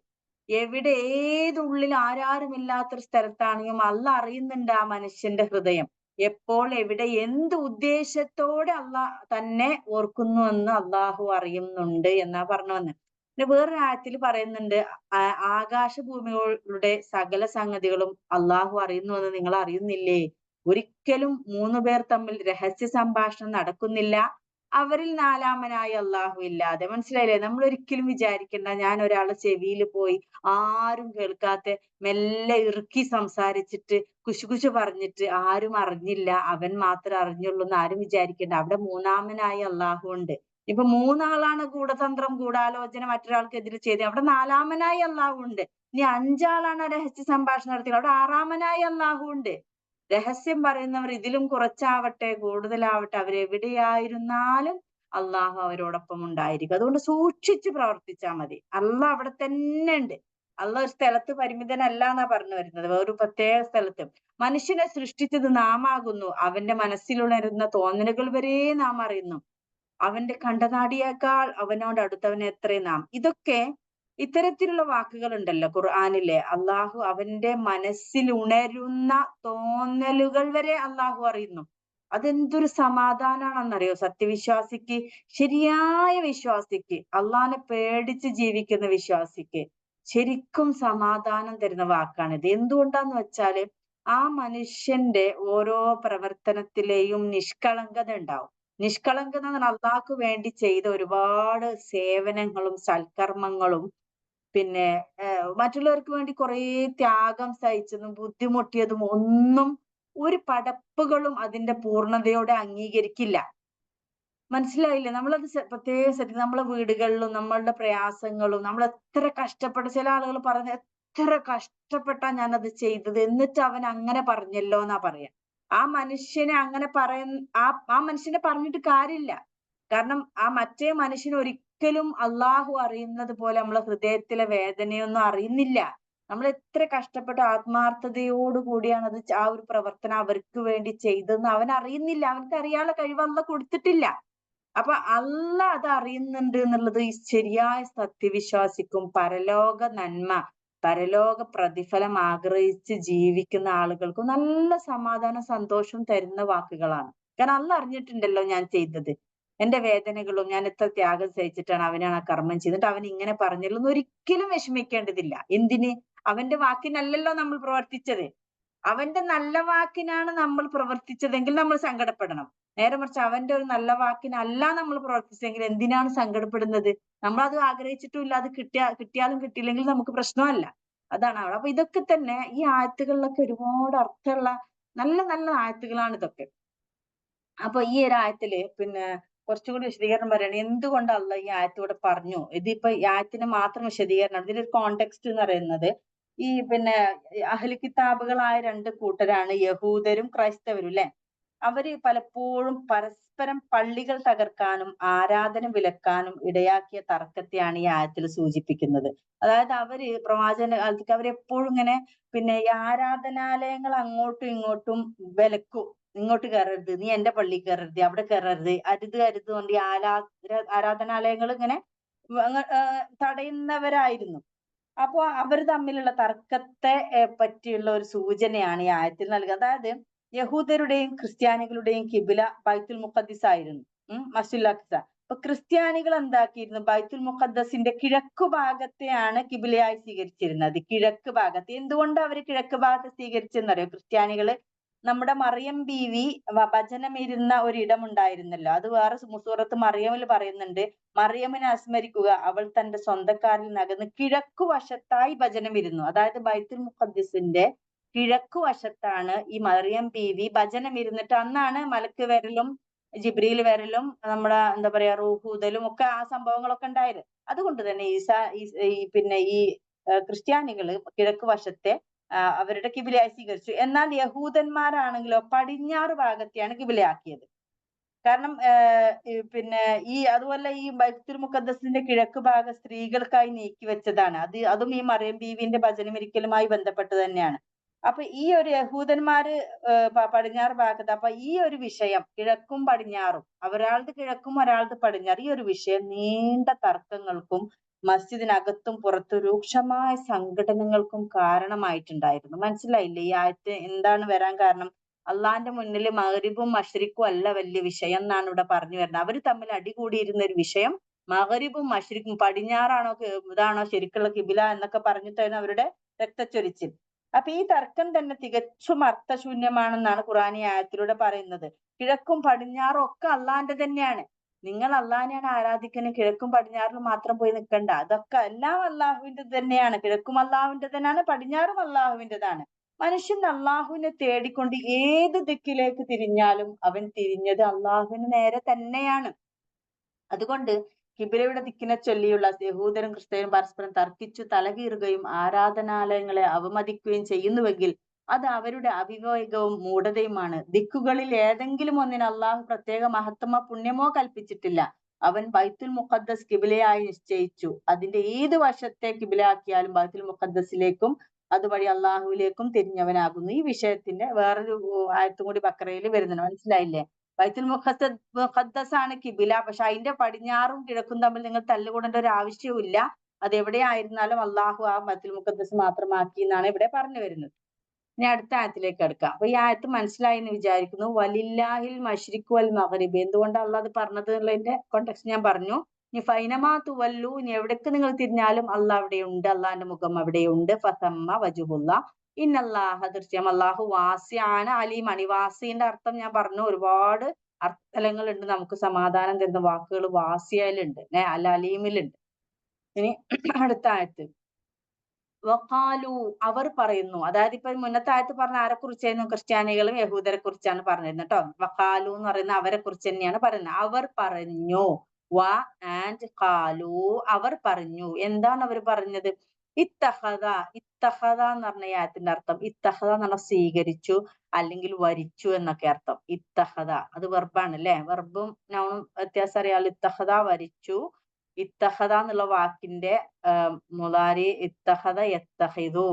എവിടെ ഏതുള്ളിൽ ആരാരുമില്ലാത്തൊരു സ്ഥലത്താണെങ്കിലും അള്ളാഹ് അറിയുന്നുണ്ട് ആ മനുഷ്യന്റെ ഹൃദയം. എപ്പോൾ എവിടെ എന്ത് ഉദ്ദേശത്തോടെ അള്ളാഹ് തന്നെ ഓർക്കുന്നു എന്ന് അള്ളാഹു അറിയുന്നുണ്ട് എന്നാ പറഞ്ഞു വന്നത്. പിന്നെ വേറൊരു ആയത്തിൽ പറയുന്നുണ്ട്, ആകാശഭൂമികളുടെ സകല സംഗതികളും അള്ളാഹു അറിയുന്നു എന്ന് നിങ്ങൾ അറിയുന്നില്ലേ? ഒരിക്കലും 3 പേർ തമ്മിൽ രഹസ്യ സംഭാഷണം നടക്കുന്നില്ല അവരിൽ നാലാമനായി അള്ളാഹു ഇല്ലാതെ. മനസ്സിലായില്ലേ? നമ്മൾ ഒരിക്കലും വിചാരിക്കണ്ട ഞാൻ ഒരാളെ ചെവിയിൽ പോയി ആരും കേൾക്കാത്ത മെല്ലെ ഇറുക്കി സംസാരിച്ചിട്ട് കുശുകുശു പറഞ്ഞിട്ട് ആരും അറിഞ്ഞില്ല, അവൻ മാത്രമേ അറിഞ്ഞുള്ളൂ എന്ന് ആരും വിചാരിക്കണ്ട. അവിടെ മൂന്നാമനായി അള്ളാഹു ഉണ്ട്. ഇപ്പൊ 3 ആളാണ് ഗൂഢതന്ത്രം ഗൂഢാലോചന മറ്റൊരാൾക്കെതിരെ ചെയ്ത്, അവിടെ നാലാമനായി അള്ളാഹു ഉണ്ട്. ഇനി 5 ആളാണ് രഹസ്യ സംഭാഷണം നടത്തിയത്, അവിടെ ആറാമനായി അള്ളാഹു ഉണ്ട്. രഹസ്യം പറയുന്നവർ ഇതിലും കുറച്ചാവട്ടെ കൂടുതലാവട്ടെ അവരെവിടെയായിരുന്നാലും അള്ളാഹു അവരോടൊപ്പം ഉണ്ടായിരിക്കും. അതുകൊണ്ട് സൂക്ഷിച്ച് പ്രവർത്തിച്ചാൽ മതി. അള്ളാഹ് അവിടെ തന്നെ ഉണ്ട്. അള്ളാഹ് ഒരു സ്ഥലത്ത് പരിമിതനല്ല എന്നാ പറഞ്ഞു വരുന്നത്, വേറൊരു പ്രത്യേക സ്ഥലത്ത്. മനുഷ്യനെ സൃഷ്ടിച്ചത് നാം ആകുന്നു. അവന്റെ മനസ്സിലുണരുന്ന തോന്നലുകൾ വരെ നാം അറിയുന്നു. അവന്റെ കണ്ടനാടിയേക്കാൾ അവനോട് അടുത്തവൻ എത്രയും നാം. ഇതൊക്കെ ഇത്തരത്തിലുള്ള വാക്കുകൾ ഉണ്ടല്ലോ ഖുർആനിലെ. അള്ളാഹു അവന്റെ മനസ്സിൽ ഉണരുന്ന തോന്നലുകൾ വരെ അള്ളാഹു അറിയുന്നു. അതെന്തൊരു സമാധാനാണെന്നറിയോ സത്യവിശ്വാസിക്ക്, ശരിയായ വിശ്വാസിക്ക്, അള്ളാഹിനെ പേടിച്ച് ജീവിക്കുന്ന വിശ്വാസിക്ക് ശരിക്കും സമാധാനം തരുന്ന വാക്കാണിത്. എന്തുകൊണ്ടാന്ന് വെച്ചാല് ആ മനുഷ്യന്റെ ഓരോ പ്രവർത്തനത്തിലെയും നിഷ്കളങ്കത ഉണ്ടാവും. നിഷ്കളങ്കത എന്ന് പറഞ്ഞാൽ അള്ളാഹ്ക്ക് വേണ്ടി ചെയ്ത ഒരുപാട് സേവനങ്ങളും സൽക്കർമ്മങ്ങളും, പിന്നെ മറ്റുള്ളവർക്ക് വേണ്ടി കുറേ ത്യാഗം സഹിച്ചതും ബുദ്ധിമുട്ടിയതും ഒന്നും ഒരു പടപ്പുകളും അതിന്റെ പൂർണ്ണതയോടെ അംഗീകരിക്കില്ല. മനസ്സിലായില്ലേ? നമ്മളത് പ്രത്യേകം ശ്രദ്ധിക്കണം. നമ്മളെ വീടുകളിലും നമ്മളുടെ പ്രയാസങ്ങളും നമ്മൾ എത്ര കഷ്ടപ്പെട്ട, ചില ആളുകൾ പറഞ്ഞ എത്ര കഷ്ടപ്പെട്ടാ ഞാനത് ചെയ്തത് എന്നിട്ട് അവൻ അങ്ങനെ പറഞ്ഞല്ലോ എന്നാ പറയാ. ആ മനുഷ്യനെ അങ്ങനെ ആ ആ മനുഷ്യനെ പറഞ്ഞിട്ട് കാര്യമില്ല. കാരണം ആ മറ്റേ മനുഷ്യന് ഒരിക്കലും അള്ളാഹു അറിയുന്നത് പോലെ നമ്മളെ ഹൃദയത്തിലെ വേദനയൊന്നും അറിയുന്നില്ല. നമ്മൾ എത്ര കഷ്ടപ്പെട്ട് ആത്മാർത്ഥതയോട് കൂടിയാണ് അത് ആ ഒരു പ്രവർത്തനം അവർക്ക് വേണ്ടി ചെയ്തതെന്ന് അവൻ അറിയുന്നില്ല. അവനക്ക് അറിയാനുള്ള കഴിവ് അള്ളാഹ് കൊടുത്തിട്ടില്ല. അപ്പൊ അള്ളാഹ് അത് അറിയുന്നുണ്ട് എന്നുള്ളത് ഈ ശരിയായ സത്യവിശ്വാസിക്കും പരലോക നന്മ, പരലോക പ്രതിഫലം ആഗ്രഹിച്ച് ജീവിക്കുന്ന ആളുകൾക്കും നല്ല സമാധാനം സന്തോഷവും തരുന്ന വാക്കുകളാണ്. കാരണം അള്ളാഹ് അറിഞ്ഞിട്ടുണ്ടല്ലോ ഞാൻ ചെയ്തത്, എന്റെ വേദനകളും ഞാൻ എത്ര ത്യാഗം സഹിച്ചിട്ടാണ് അവനാണ് ആ കർമ്മം ചെയ്തിട്ട് അവൻ ഇങ്ങനെ പറഞ്ഞല്ലോ എന്ന് ഒരിക്കലും വിഷമിക്കേണ്ടതില്ല. എന്തിന്? അവന്റെ വാക്കിനല്ലല്ലോ നമ്മൾ പ്രവർത്തിച്ചത്. അവന്റെ നല്ല വാക്കിനാണ് നമ്മൾ പ്രവർത്തിച്ചതെങ്കിൽ നമ്മൾ സങ്കടപ്പെടണം. നേരെ മറിച്ച് അവന്റെ ഒരു നല്ല വാക്കിനല്ല നമ്മൾ പ്രവർത്തിച്ചെങ്കിൽ എന്തിനാണ് സങ്കടപ്പെടുന്നത്? നമ്മൾ അത് ആഗ്രഹിച്ചിട്ടുമില്ല. അത് കിട്ടിയാലും കിട്ടിയില്ലെങ്കിൽ നമുക്ക് പ്രശ്നമല്ല. അതാണ് അവിടെ. അപ്പൊ ഇതൊക്കെ തന്നെ ഈ ആയത്തുകളിലൊക്കെ ഒരുപാട് അർത്ഥമുള്ള നല്ല നല്ല ആയത്തുകളാണ് ഇതൊക്കെ. അപ്പൊ ഈ ഒരു ആയത്തില് പിന്നെ കുറച്ചുകൂടി വിശദീകരണം പറയണം. എന്തുകൊണ്ട് അള്ളാഹ് ഈ ആയത്തൂടെ പറഞ്ഞു? ഇതിപ്പോ ഈ ആയത്തിന് മാത്രം വിശദീകരണം. ഇതിലൊരു കോണ്ടെക്സ്റ്റ് എന്ന് പറയുന്നത് ഈ പിന്നെ അഹ്ലു കിതാബുകളായ 2 കൂട്ടരാണ് യഹൂദരും ക്രൈസ്തവരും, ല്ലേ? അവര് പലപ്പോഴും പരസ്പരം പള്ളികൾ തകർക്കാനും ആരാധന വിലക്കാനും ഇടയാക്കിയ തർക്കത്തെയാണ് ഈ ആയത്തിൽ സൂചിപ്പിക്കുന്നത്. അതായത് അവര് പ്രവാചകന്റെ കാലത്തേക്ക് അവരെപ്പോഴും ഇങ്ങനെ പിന്നെ ഈ ആരാധനാലയങ്ങൾ അങ്ങോട്ടും ഇങ്ങോട്ടും വിലക്കും. ഇങ്ങോട്ട് കയറരുത്, നീ എന്റെ പള്ളി കയറരുത്, അവിടെ കയറരുത്, അരുത് അരുത് കൊണ്ട് ഈ ആരാധനാലയങ്ങൾ ഇങ്ങനെ തടയുന്നവരായിരുന്നു. അപ്പൊ അവർ തമ്മിലുള്ള തർക്കത്തെ പറ്റിയുള്ള ഒരു സൂചനയാണ് ഈ ആയത്തിൽ നൽകുന്നത്. അതായത് യഹൂദരുടെയും ക്രിസ്ത്യാനികളുടെയും കിബില ബൈത്തുൽ മുഖദ്ദിസ് ആയിരുന്നു. മസ്ജിദുൽ അഖ്സ. അപ്പൊ ക്രിസ്ത്യാനികൾ എന്താക്കിയിരുന്നു? ബൈത്തുൽ മുഖദ്ദസിന്റെ കിഴക്കു ഭാഗത്തെയാണ് കിബിലയായി സ്വീകരിച്ചിരുന്നത്. കിഴക്ക് ഭാഗത്ത്. എന്തുകൊണ്ട് അവർ കിഴക്ക് ഭാഗത്ത് സ്വീകരിച്ചെന്നറിയോ ക്രിസ്ത്യാനികള്? നമ്മുടെ മറിയം ബീവി ഭജനമിരുന്ന ഒരിടം ഉണ്ടായിരുന്നല്ലോ. അത് വേറെ സൂറത്ത് മറിയമിൽ പറയുന്നുണ്ട്. മറിയമിനെ അനുസ്മരിക്കുക, അവൾ തന്റെ സ്വന്തക്കാരിൽ നകന്ന് കിഴക്കു വശത്തായി ഭജനമിരുന്നു. അതായത് ബൈത്തുൽ മുഖദ്ദിസിന്റെ കിഴക്കു വശത്താണ് ഈ മറിയം ബീവി ഭജനമിരുന്നിട്ട് അന്നാണ് മലക്ക് വരലും ജിബ്രീൽ വരലും നമ്മുടെ എന്താ പറയാ റൂഹൂദലും ഒക്കെ ആ സംഭവങ്ങളൊക്കെ ഉണ്ടായത്. അതുകൊണ്ട് തന്നെ പിന്നെ ഈ ക്രിസ്ത്യാനികള് കിഴക്ക് വശത്തെ അവരുടെ കിബിലയായി സ്വീകരിച്ചു. എന്നാൽ യഹൂദന്മാരാണെങ്കിലോ പടിഞ്ഞാറ് ഭാഗത്തെയാണ് കിബിലയാക്കിയത്. കാരണം പിന്നെ അതുപോലെ ഈ ബൈത്തുൽ മുഖദ്ദസിന്റെ കിഴക്ക് ഭാഗം സ്ത്രീകൾക്കായി നീക്കി വെച്ചതാണ്. അതും ഈ മറിയം ബീവിന്റെ ഭജനമിരിക്കലുമായി ബന്ധപ്പെട്ട് തന്നെയാണ്. അപ്പൊ ഈ ഒരു യഹൂദന്മാര് പടിഞ്ഞാറ് ഭാഗത്ത്, അപ്പൊ ഈ ഒരു വിഷയം കിഴക്കും പടിഞ്ഞാറും, ഒരാളത് കിഴക്കും ഒരാളത് പടിഞ്ഞാറ്, ഈ ഒരു വിഷയം നീണ്ട തർക്കങ്ങൾക്കും മസ്ജിദിനകത്തും പുറത്തും രൂക്ഷമായ സംഘടനകൾക്കും കാരണമായിട്ടുണ്ടായിരുന്നു. മനസ്സിലായില്ലേ ഈ ആയത്ത് എന്താണ് വരാൻ കാരണം? അള്ളാന്റെ മുന്നിൽ മഗ്‌രിബും മശ്രിക്കും അല്ല വലിയ വിഷയം എന്നാണ് ഇവിടെ പറഞ്ഞു വരുന്നത്. അവര് തമ്മിൽ അടികൂടിയിരുന്ന ഒരു വിഷയം മഗ്‌രിബും മശ്രിക്കും, പടിഞ്ഞാറാണോ ഇതാണോ ശരിക്കുള്ള കിബില എന്നൊക്കെ പറഞ്ഞിട്ടായിരുന്നു അവരുടെ രക്തച്ചൊരിച്ചിൽ. അപ്പൊ ഈ തർക്കം തന്നെ തികച്ചും അർത്ഥശൂന്യമാണെന്നാണ് ഖുർആൻ ഈ ആയത്തിലൂടെ പറയുന്നത്. കിഴക്കും പടിഞ്ഞാറും ഒക്കെ അള്ളാന്റെ തന്നെയാണ്. നിങ്ങൾ അള്ളാഹിനെയാണ് ആരാധിക്കുന്നത്, കിഴക്കും പടിഞ്ഞാറിലും മാത്രം പോയി നിൽക്കണ്ട. അതൊക്കെ എല്ലാം അള്ളാഹുവിന്റെ തന്നെയാണ്. കിഴക്കും അള്ളാഹുവിന്റെ തന്നെയാണ്, പടിഞ്ഞാറും അള്ളാഹുവിന്റേതാണ്. മനുഷ്യൻ അള്ളാഹുവിനെ തേടിക്കൊണ്ട് ഏത് ദിക്കിലേക്ക് തിരിഞ്ഞാലും അവൻ തിരിഞ്ഞത് അള്ളാഹുവിന് നേരെ തന്നെയാണ്. അതുകൊണ്ട് കിബിലയുടെ ദിക്കിനെ ചൊല്ലിയുള്ള യഹൂദരും ക്രിസ്ത്യനും പരസ്പരം തർക്കിച്ചു തലകീറുകയും ആരാധനാലയങ്ങളെ അവമതിക്കുകയും ചെയ്യുന്നുവെങ്കിൽ അത് അവരുടെ അവിവേകവും മൂഢതയുമാണ്. ദിക്കുകളിൽ ഏതെങ്കിലും ഒന്നിന് അള്ളാഹു പ്രത്യേക മഹത്വമോ പുണ്യമോ കൽപ്പിച്ചിട്ടില്ല. അവൻ ബൈത്തുൽ മുഖദ്ദസ് കിബിലയായി നിശ്ചയിച്ചു. അതിന്റെ ഏത് വശത്തെ കിബിലയാക്കിയാലും ബൈത്തുൽ മുഖദ്ദസിലേക്കും അതുവഴി അള്ളാഹുവിലേക്കും തിരിഞ്ഞവനാകുന്നു. ഈ വിഷയത്തിന്റെ വേറൊരു ആയത്തും കൂടി ബക്കറയിൽ വരുന്നുണ്ട്. മനസ്സിലായില്ലേ? ബൈത്തുൽ മുഖദ്ദസ് ആണ് കിബില. പക്ഷെ അതിന്റെ പടിഞ്ഞാറും കിഴക്കും തമ്മിൽ നിങ്ങൾ തല്ലുകൂടേണ്ട ഒരു ആവശ്യവും ഇല്ല. അത് എവിടെയായിരുന്നാലും അള്ളാഹു ആ ബൈത്തുൽ മുഖദ്ദസ് മാത്രമാക്കി എന്നാണ് ഇവിടെ പറഞ്ഞു വരുന്നത്. ഇനി അടുത്ത ആയത്തിലേക്ക് എടുക്കാം. അപ്പൊ ഈ ആയത്ത് മനസ്സിലായി എന്ന് വിചാരിക്കുന്നു. വലില്ലാഹിൽ മശ്രിഖ് വൽ മഗ്രിബ്, എന്തുകൊണ്ടാണ് അള്ളാഹ് അത് പറഞ്ഞത് എന്നുള്ളതിന്റെ കോണ്ടെക്സ്റ്റ് ഞാൻ പറഞ്ഞു. ഇനി ഫൈനമാ തുവല്ലു, ഇനി എവിടേക്ക് നിങ്ങൾ തിരിഞ്ഞാലും അള്ളാഹ് അവിടെയുണ്ട്, അള്ളാഹിന്റെ മുഖം അവിടെയുണ്ട്. ഫസമ്മ വജുഹുല്ല, ഇന്നല്ലാഹ, തീർച്ചയായും അള്ളാഹു വാസിയാണ് അലീമാണ്. ഈ വാസിന്റെ അർത്ഥം ഞാൻ പറഞ്ഞു, ഒരുപാട് അർത്ഥങ്ങളുണ്ട്. നമുക്ക് സമാധാനം തരുന്ന വാക്കുകൾ വാസിയയിലുണ്ട്, അൽ അലീമിലുണ്ട്. ഇനി അടുത്ത ആയത്ത് വഖാലു, അവർ പറയുന്നു. അതായത് ഇപ്പൊ മുന്നത്തെ ആയത്ത് പറഞ്ഞ ആരെ കുറിച്ചായിരുന്നു? ക്രിസ്ത്യാനികളും യഹൂദരെ കുറിച്ചാണ് പറഞ്ഞിരുന്നത് കേട്ടോ. വഖാലു എന്ന് പറയുന്ന അവരെ കുറിച്ച് തന്നെയാണ് പറയുന്നത്. അവർ പറഞ്ഞു. വ ആൻഡ് ഖാലു, അവർ പറഞ്ഞു. എന്താണ് അവർ പറഞ്ഞത്? ഇത്തഹദ, ഇത്തഹദ എന്ന് പറഞ്ഞ ഈ ആയത്തിന്റെ അർത്ഥം, ഇത്തഹദ എന്ന് പറഞ്ഞാൽ സ്വീകരിച്ചു അല്ലെങ്കിൽ വരിച്ചു എന്നൊക്കെ അർത്ഥം. ഇത്തഹദ അത് വെർബാണ് അല്ലെ? വെർബും നൗണും വ്യത്യാസം അറിയാലോ. ഇത്തഹദ വരിച്ചു. ഇത്തഹദ എന്നുള്ള വാക്കിന്റെ മുളാരി ഇത്തഹദ യത്തഹിദു,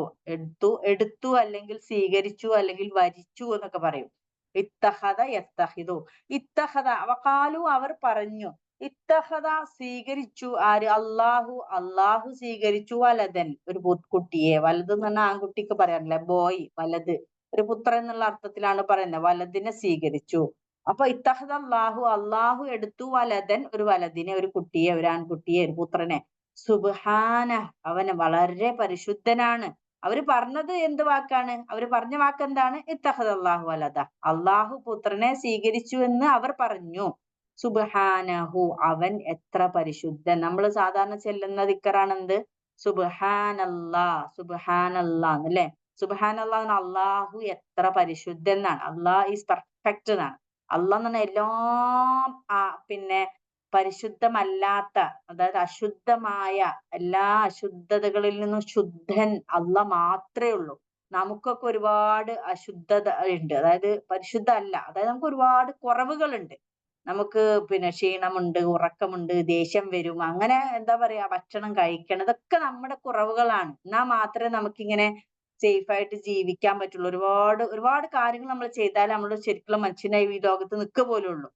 എടുത്തു അല്ലെങ്കിൽ സ്വീകരിച്ചു അല്ലെങ്കിൽ വരിച്ചു എന്നൊക്കെ പറയും. ഇത്തഹദ യത്തഹിദു. ഇത്തഹദ വഖാലു, അവർ പറഞ്ഞു. ഇത്തഹദ സ്വീകരിച്ചു. ആര്? അള്ളാഹു. അള്ളാഹു സ്വീകരിച്ചു വലദൻ, ഒരു കുട്ടിയെ. വലത് എന്ന് പറഞ്ഞാൽ ആൺകുട്ടിക്ക് പറയാറില്ല, ബോയ്, വലത്. ഒരു പുത്രൻ എന്നുള്ള അർത്ഥത്തിലാണ് പറയുന്നത്. വലദിനെ സ്വീകരിച്ചു. അപ്പൊ ഇത്തഹദ അള്ളാഹു, അള്ളാഹു എടുത്തു വലദൻ, ഒരു വലദിനെ, ഒരു കുട്ടിയെ, ഒരു ആൺകുട്ടിയെ, ഒരു പുത്രനെ. സുബ്ഹാന, അവന് വളരെ പരിശുദ്ധനാണ്. അവര് പറഞ്ഞത് എന്ത് വാക്കാണ്? അവര് പറഞ്ഞ വാക്ക് എന്താണ്? ഇത്തഹദ അള്ളാഹു വലദ, അള്ളാഹു പുത്രനെ സ്വീകരിച്ചു എന്ന് അവർ പറഞ്ഞു. സുബ്ഹാനഹു, അവൻ എത്ര പരിശുദ്ധൻ. നമ്മൾ സാധാരണ ചെല്ലുന്ന ദിക്റാണ് എന്ത്? സുബ്ഹാനല്ലാ, സുബ്ഹാനല്ലാ എന്നല്ലേ? സുബ്ഹാനല്ലാ, അള്ളാഹു എത്ര പരിശുദ്ധൻ എന്നാണ്. അള്ളാഹ് ഈസ് പെർഫെക്റ്റ് എന്നാണ്. അള്ളാഹ് എന്ന് പറഞ്ഞാൽ എല്ലാം പിന്നെ പരിശുദ്ധമല്ലാത്ത, അതായത് അശുദ്ധമായ എല്ലാ അശുദ്ധതകളിൽ നിന്നും ശുദ്ധൻ അള്ളാഹ് മാത്രമേ ഉള്ളൂ. നമുക്കൊക്കെ ഒരുപാട് അശുദ്ധത ഉണ്ട്, അതായത് പരിശുദ്ധ അല്ല, അതായത് നമുക്ക് ഒരുപാട് കുറവുകളുണ്ട്. നമുക്ക് പിന്നെ ക്ഷീണമുണ്ട്, ഉറക്കമുണ്ട്, ദേഷ്യം വരും, അങ്ങനെ എന്താ പറയാ, ഭക്ഷണം കഴിക്കണം, ഇതൊക്കെ നമ്മുടെ കുറവുകളാണ്. എന്നാ മാത്രമേ നമുക്കിങ്ങനെ സേഫ് ആയിട്ട് ജീവിക്കാൻ പറ്റുള്ളൂ. ഒരുപാട് ഒരുപാട് കാര്യങ്ങൾ നമ്മൾ ചെയ്താൽ നമ്മൾ ശരിക്കുള്ള മനുഷ്യനായി ഈ ലോകത്ത് നിൽക്കുക പോലും ഉള്ളൂ.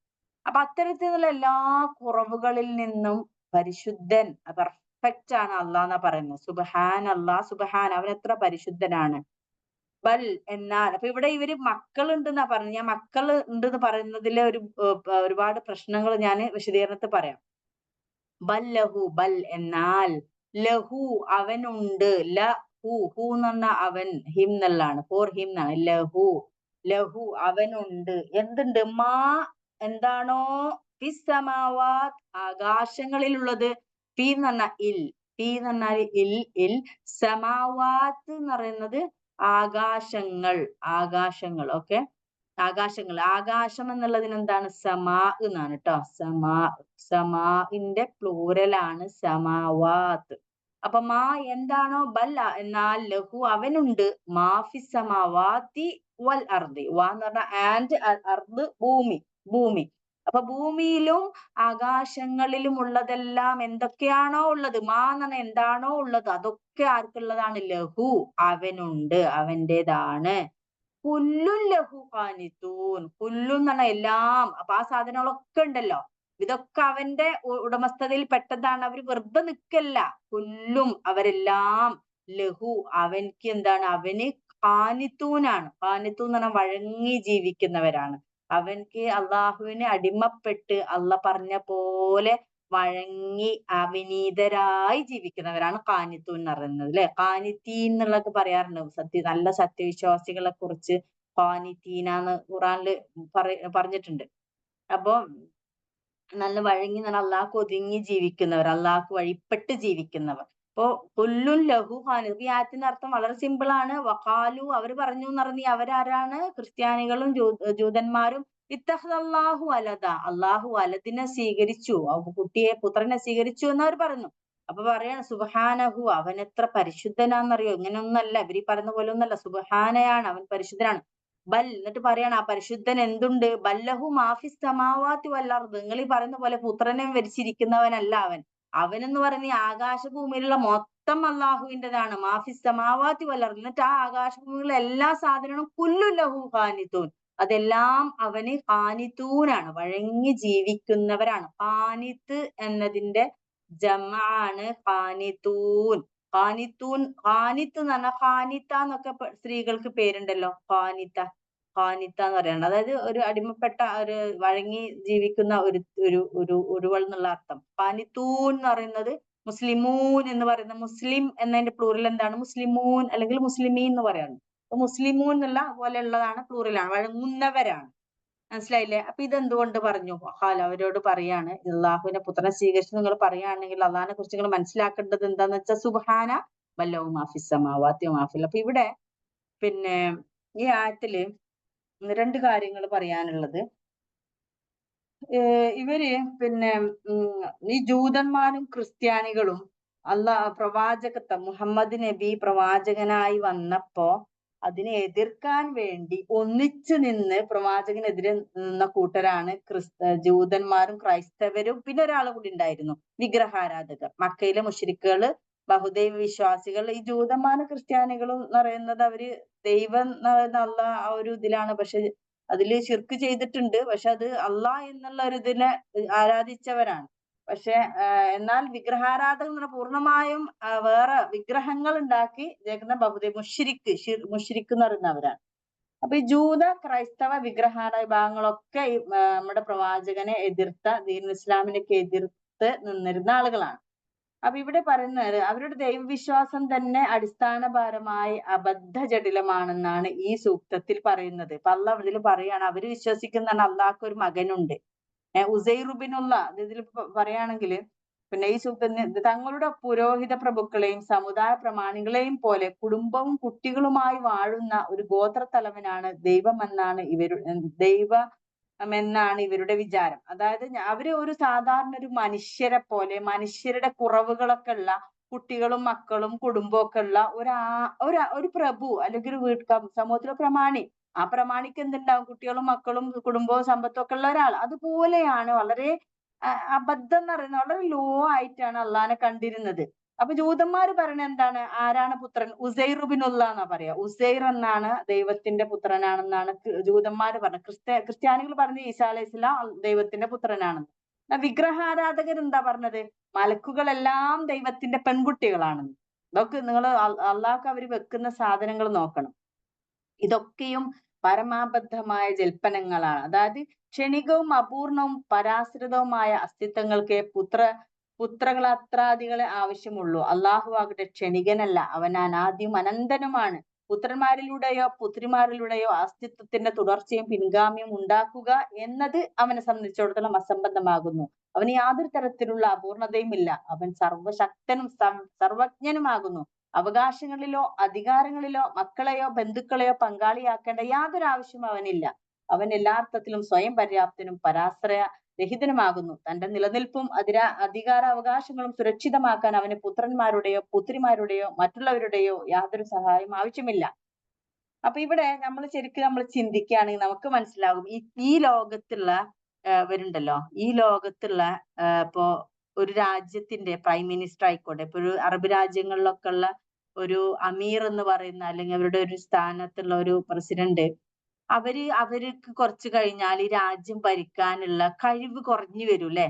അപ്പൊ അത്തരത്തിലുള്ള എല്ലാ കുറവുകളിൽ നിന്നും പരിശുദ്ധൻ, പെർഫെക്റ്റ് ആണ് അള്ളാഹ് എന്നാ പറയുന്നത്. സുബ്ഹാൻ അല്ലാഹ്, സുബ്ഹാൻ, അവൻ എത്ര പരിശുദ്ധനാണ്. ബൽ, എന്നാൽ, അപ്പൊ ഇവിടെ ഇവര് മക്കൾ ഉണ്ടെന്നാ പറഞ്ഞു. ഞാൻ മക്കൾ ഉണ്ടെന്ന് പറയുന്നതിലെ ഒരുപാട് പ്രശ്നങ്ങൾ ഞാൻ വിശദീകരണത്തിൽ പറയാം. ബൽ ലഹു, ബൽ, എന്നാൽ, ലഹു, അവനുണ്ട്, ഹു എന്ന് പറഞ്ഞാൽ അവൻ, ഹിം എന്നുള്ളതാണ്, ഫോർ ഹിം എന്നാണ്. ലഹു, ലഹു, അവനുണ്ട്, എന്തുണ്ട്, മാ, എന്താണോ, ഫിസ്സമാവാത്ത്, ആകാശങ്ങളിലുള്ളത്, ഫി എന്ന് പറഞ്ഞാൽ ഇൽ, ഫി എന്ന് പറഞ്ഞാൽ ഇൽ, ഇൽ, സമാവാത്ത് എന്ന് പറയുന്നത് ആകാശങ്ങൾ, ആകാശങ്ങൾ, ഓക്കെ, ആകാശങ്ങൾ. ആകാശം എന്നുള്ളതിന് എന്താണ്, സമാ എന്നാണ് ട്ടോ, സമാ, സമാഇന്റെ പ്ലൂരലാണ് സമാവാത്ത്. അപ്പൊ മാ എന്താണോ, ബൽ, എന്നാൽ, ലഹു, അവനുണ്ട്, മാഫി സമാവാത്തി വൽ അർദി, വാ എന്ന് പറഞ്ഞ ആൻഡ്, അർദ്, ഭൂമി, ഭൂമി. അപ്പൊ ഭൂമിയിലും ആകാശങ്ങളിലും ഉള്ളതെല്ലാം എന്തൊക്കെയാണോ ഉള്ളത്, മാ എന്ന് പറഞ്ഞാൽ എന്താണോ ഉള്ളത്, അതൊക്കെ ആർക്കുള്ളതാണ്, ലഹു, അവനുണ്ട്, അവന്റേതാണ്. കുല്ലുൻ ലഹു ഖാനിത്തൂൻ, കുല്ലും എന്ന് പറഞ്ഞാൽ എല്ലാം. അപ്പൊ ആ സാധനങ്ങളൊക്കെ ഉണ്ടല്ലോ, ഇതൊക്കെ അവന്റെ ഉടമസ്ഥതയിൽ പെട്ടതാണ്. അവർ വെറുതെ നിൽക്കല്ല. കുല്ലും, അവരെല്ലാം, ലഹു, അവൻക്ക് എന്താണ്, അവന് ഖാനിത്തൂനാണ്. ഖാനിത്തൂൻ എന്ന് പറഞ്ഞാൽ വഴങ്ങി ജീവിക്കുന്നവരാണ്. അവൻക്ക് അള്ളാഹുവിന് അടിമപ്പെട്ട് അള്ള പറഞ്ഞ പോലെ വഴങ്ങി അവിനീതരായി ജീവിക്കുന്നവരാണ് ഖാനിത്തൂൻ എന്ന് പറയുന്നത്, അല്ലെ. ഖാനിത്തീൻ എന്നുള്ളതൊക്കെ പറയാറുണ്ട്, നല്ല സത്യവിശ്വാസികളെ കുറിച്ച് ഖാനിത്തീനാന്ന് ഖുറാനില് പറഞ്ഞിട്ടുണ്ട്. അപ്പൊ നല്ല വഴങ്ങി എന്ന് പറഞ്ഞാൽ അള്ളാഹ്ക്ക് ഒതുങ്ങി ജീവിക്കുന്നവർ, അള്ളാഹ്ക്ക് വഴിപ്പെട്ട് ജീവിക്കുന്നവർ. അപ്പൊ കുല്ലുൻ ലഹു ഖാനി, ഈ ആയത്തിന്റെ അർത്ഥം വളരെ സിമ്പിൾ ആണ്. വഖാലു, അവർ പറഞ്ഞു എന്ന് പറഞ്ഞ അവരാരാണ്, ക്രിസ്ത്യാനികളും ജൂതന്മാരും. ഇത്തഖദല്ലാഹു വലദ, അള്ളാഹു വലദിനെ സ്വീകരിച്ചു, കുട്ടിയെ, പുത്രനെ സ്വീകരിച്ചു എന്ന് അവർ പറഞ്ഞു. അപ്പൊ പറയാണ്, സുബ്ഹാനഹു, അവൻ എത്ര പരിശുദ്ധനാന്നറിയോ. ഇങ്ങനെയൊന്നല്ല, ഇവര് പറയുന്ന പോലെ ഒന്നല്ല, സുബ്ഹാനയാണ്, അവൻ പരിശുദ്ധനാണ്. ബൽ, എന്നിട്ട് പറയാണ്, ആ പരിശുദ്ധൻ എന്തുണ്ട്, ബല്ലഹു മാഫിസ് സമാവാത്തി വൽ അർദ്, നിങ്ങൾ ഈ പറയുന്ന പോലെ പുത്രനെ വരിച്ചിരിക്കുന്നവനല്ല അവൻ. അവനെന്ന് പറയുന്ന ഈ ആകാശഭൂമിയിലുള്ള മൊത്തം അള്ളാഹുവിൻ്റെതാണ്. മാഫിസ് സമാവാത്തി വൽ അർദ്, എന്നിട്ട് ആ ആകാശഭൂമിയിലുള്ള എല്ലാ സാധനങ്ങളും കുല്ലു ലഹു ഖാനിത്തൂൻ, അതെല്ലാം അവന് ഖാനിത്തൂനാണ്, വഴങ്ങി ജീവിക്കുന്നവരാണ്. ഖാനിത്ത് എന്നതിന്റെ ജമാണ് ഖാനിത്തൂൻ. ഖാനിത്തൂൻ, ഖാനിത്ത് എന്ന് പറഞ്ഞാൽ ഖാനിത്ത എന്നൊക്കെ സ്ത്രീകൾക്ക് പേരുണ്ടല്ലോ, ഖാനിത്ത, ഖാനിത്ത എന്ന് പറയുന്നത്, അതായത് ഒരു അടിമപ്പെട്ട, ഒരു വഴങ്ങി ജീവിക്കുന്ന ഒരു ഒരു ഒരു ഒരുവൾ എന്നുള്ള അർത്ഥം. ഖാനിത്തൂൻ എന്ന് പറയുന്നത് മുസ്ലിമൂൻ എന്ന് പറയുന്ന, മുസ്ലിം എന്നതിന്റെ പ്ലൂറൽ എന്താണ്, മുസ്ലിമൂൻ, അല്ലെങ്കിൽ മുസ്ലിമീൻ എന്ന് പറയുന്നത്. അപ്പൊ മുസ്ലിമൂൻ എന്നുള്ള പോലെയുള്ളതാണ്, പ്ലൂറലാണ്, വഴങ്ങുന്നവരാണ്. മനസ്സിലായില്ലേ. അപ്പൊ ഇതെന്തുകൊണ്ട് പറഞ്ഞു, അവരോട് പറയാണ്, അള്ളാഹുവിന്റെ പുത്രനെ സ്വീകരിച്ച് നിങ്ങൾ പറയുകയാണെങ്കിൽ അള്ളാഹിനെ കുറിച്ച് നിങ്ങൾ മനസ്സിലാക്കേണ്ടത് എന്താന്ന് വെച്ചാൽ, സുബ്ഹാന വല്ലഹു മാഫിസ് സമാവാത്തി വമാഫിൽ. അപ്പൊ ഇവിടെ പിന്നെ ഈ ആയത്തില് രണ്ട് കാര്യങ്ങൾ പറയാനുള്ളത്. ഇവര് പിന്നെ ഈ ജൂതന്മാരും ക്രിസ്ത്യാനികളും പ്രവാചകത്വം, മുഹമ്മദ് നബി പ്രവാചകനായി വന്നപ്പോ അതിനെ എതിർക്കാൻ വേണ്ടി ഒന്നിച്ചു നിന്ന് പ്രവാചകനെതിരെ നിന്ന കൂട്ടരാണ് ജൂതന്മാരും ക്രൈസ്തവരും. പിന്നെ ഒരാൾ കൂടി ഉണ്ടായിരുന്നു, വിഗ്രഹാരാധകർ, മക്കയിലെ മുശ്രിക്കുകള്, ബഹുദൈവ വിശ്വാസികൾ. ഈ ജൂതന്മാരും ക്രിസ്ത്യാനികളും എന്ന് പറയുന്നത് അവര് ദൈവം എന്ന് പറയുന്ന അള്ളാഹ് ആ ഒരു ഇതിലാണ്, പക്ഷെ അതില് ശിർക്ക് ചെയ്തിട്ടുണ്ട്. പക്ഷെ അത് അള്ളാഹ് എന്നുള്ള ഒരു ഇതിനെ ആരാധിച്ചവരാണ്. പക്ഷെ എന്നാൽ വിഗ്രഹാരാധന എന്ന് പറഞ്ഞാൽ പൂർണ്ണമായും വേറെ വിഗ്രഹങ്ങൾ ഉണ്ടാക്കി ജയിക്കുന്ന ബഹുദൈവ മുശ്രിക്ക് എന്ന് പറയുന്നവരാണ്. അപ്പൊ ഈ ജൂത ക്രൈസ്തവ വിഗ്രഹാരാധന വിഭാഗങ്ങളൊക്കെ നമ്മുടെ പ്രവാചകനെ എതിർത്ത, ദീനുൽ ഇസ്ലാമിനൊക്കെ എതിർത്ത് നിന്നിരുന്ന ആളുകളാണ്. അപ്പൊ ഇവിടെ പറയുന്നത് അവരുടെ ദൈവവിശ്വാസം തന്നെ അടിസ്ഥാനപരമായി അബദ്ധജടിലമാണെന്നാണ് ഈ സൂക്തത്തിൽ പറയുന്നത്. ഇപ്പൊ അള്ളാഹ് ഇതിൽ പറയാണ്, അവര് വിശ്വസിക്കുന്നതാണ് അള്ളാഹ്ക്ക് ഒരു മകനുണ്ട്, ഉസൈറുബിനുള്ള, ഇതിൽ പറയുകയാണെങ്കിൽ പിന്നെ ഈ സൂക്തത്തിന് തങ്ങളുടെ പുരോഹിത പ്രഭുക്കളെയും സമുദായ പ്രമാണികളെയും പോലെ കുടുംബവും കുട്ടികളുമായി വാഴുന്ന ഒരു ഗോത്രത്തലവനാണ് ദൈവമെന്നാണ് ഇവരുടെ വിചാരം. അതായത് അവര് ഒരു സാധാരണ ഒരു മനുഷ്യരെ പോലെ, മനുഷ്യരുടെ കുറവുകളൊക്കെ ഉള്ള കുട്ടികളും മക്കളും കുടുംബവും ഒക്കെ ഉള്ള ഒരു പ്രഭു അല്ലെങ്കിൽ ഒരു സമൂഹത്തിലെ പ്രമാണി. ആ പ്രമാണിക്ക് എന്തുണ്ടാവും? കുട്ടികളും മക്കളും കുടുംബവും സമ്പത്തും ഒക്കെ ഉള്ള ഒരാൾ. അതുപോലെയാണ് വളരെ അബദ്ധം എന്ന് പറയുന്നത് വളരെ ലോ ആയിട്ടാണ് അള്ളാനെ കണ്ടിരുന്നത്. അപ്പൊ ജൂതന്മാര് പറയുന്നത് എന്താണ്? ആരാണ് പുത്രൻ? ഉസൈർ ബിനുള്ള എന്നാ പറയാ. ഉസൈർ എന്നാണ് ദൈവത്തിന്റെ പുത്രനാണെന്നാണ് ജൂതന്മാര് പറഞ്ഞത്. ക്രിസ്ത്യാനികൾ പറഞ്ഞ ഈസാ അലൈഹി സ്വലാം ദൈവത്തിന്റെ പുത്രനാണെന്ന്. വിഗ്രഹാരാധകർ എന്താ പറഞ്ഞത്? മലക്കുകളെല്ലാം ദൈവത്തിന്റെ പെൺകുട്ടികളാണെന്ന്. ഇതൊക്കെ നിങ്ങൾ അള്ളാഹ്ക്ക് അവര് വെക്കുന്ന സാധനങ്ങൾ നോക്കണം. ഇതൊക്കെയും പരമാബദ്ധമായ ജൽപ്പനങ്ങളാണ്. അതായത് ക്ഷണികവും അപൂർണവും പരാശ്രിതവുമായ അസ്തിത്വങ്ങൾക്ക് പുത്രകളത്രാദികളെ ആവശ്യമുള്ളൂ. അള്ളാഹു ആകട്ടെ ക്ഷണികനല്ല, അവൻ അനാദ്യവും അനന്തനുമാണ്. പുത്രന്മാരിലൂടെയോ പുത്രിമാരിലൂടെയോ അസ്തിത്വത്തിന്റെ തുടർച്ചയും പിൻഗാമിയും ഉണ്ടാക്കുക എന്നത് അവനെ സംബന്ധിച്ചിടത്തോളം അസംബന്ധമാകുന്നു. അവന് യാതൊരു തരത്തിലുള്ള അപൂർണതയും ഇല്ല. അവൻ സർവശക്തനും സർവജ്ഞനുമാകുന്നു. അവകാശങ്ങളിലോ അധികാരങ്ങളിലോ മക്കളെയോ ബന്ധുക്കളെയോ പങ്കാളിയാക്കേണ്ട യാതൊരു ആവശ്യവും അവനില്ല. അവൻ എല്ലാർത്ഥത്തിലും സ്വയം പര്യാപ്തനും പരാശ്രയ രഹിതനുമാകുന്നു. തന്റെ നിലനിൽപ്പും അധികാരാവകാശങ്ങളും സുരക്ഷിതമാക്കാൻ അവന് പുത്രന്മാരുടെയോ പുത്രിമാരുടെയോ മറ്റുള്ളവരുടെയോ യാതൊരു സഹായം ആവശ്യമില്ല. അപ്പൊ ഇവിടെ ശരിക്കും നമ്മൾ ചിന്തിക്കുകയാണെങ്കിൽ നമുക്ക് മനസ്സിലാകും ഈ ലോകത്തുള്ള വരുണ്ടല്ലോ, ഈ ലോകത്തുള്ള ഇപ്പോ ഒരു രാജ്യത്തിന്റെ പ്രൈം മിനിസ്റ്റർ ആയിക്കോട്ടെ, ഇപ്പൊ ഒരു അറബ് രാജ്യങ്ങളിലൊക്കെ ഉള്ള ഒരു അമീർ എന്ന് പറയുന്ന അല്ലെങ്കിൽ അവരുടെ ഒരു സ്ഥാനത്തുള്ള ഒരു പ്രസിഡന്റ്, അവർക്ക് കുറച്ച് കഴിഞ്ഞാൽ ഈ രാജ്യം ഭരിക്കാനുള്ള കഴിവ് കുറഞ്ഞു വരും അല്ലെ.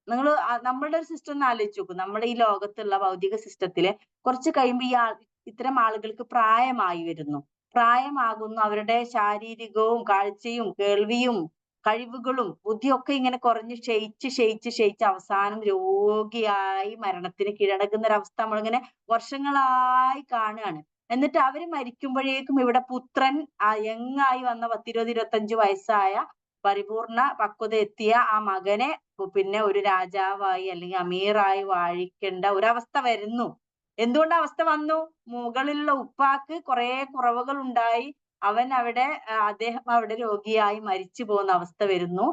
നിങ്ങൾ നമ്മളുടെ ഒരു സിസ്റ്റം ഒന്ന് ആലോചിച്ച് നോക്കൂ. നമ്മുടെ ഈ ലോകത്തുള്ള ഭൗതിക സിസ്റ്റത്തില് കുറച്ച് കഴിയുമ്പോൾ ഇത്തരം ആളുകൾക്ക് പ്രായമായി വരുന്നു. പ്രായമാകുന്നു. അവരുടെ ശാരീരികവും കാഴ്ചയും കേൾവിയും കഴിവുകളും ബുദ്ധിയൊക്കെ ഇങ്ങനെ കുറഞ്ഞ് ക്ഷയിച്ച് അവസാനം രോഗിയായി മരണത്തിന് കീഴടങ്ങുന്ന ഒരവസ്ഥ നമ്മളിങ്ങനെ വർഷങ്ങളായി കാണുകയാണ്. എന്നിട്ട് അവര് മരിക്കുമ്പോഴേക്കും ഇവിടെ പുത്രൻ യങ്ങായി വന്ന 10-20-25 വയസ്സായ പരിപൂർണ പക്വത എത്തിയ ആ മകനെ പിന്നെ ഒരു രാജാവായി അല്ലെങ്കിൽ അമീറായി വാഴിക്കേണ്ട ഒരവസ്ഥ വരുന്നു. എന്തുകൊണ്ട് അവസ്ഥ വന്നു? മുകളിലുള്ള ഉപ്പാക്ക് കുറെ കുറവുകൾ ഉണ്ടായി. അദ്ദേഹം അവിടെ രോഗിയായി മരിച്ചു പോകുന്ന അവസ്ഥ വരുന്നു.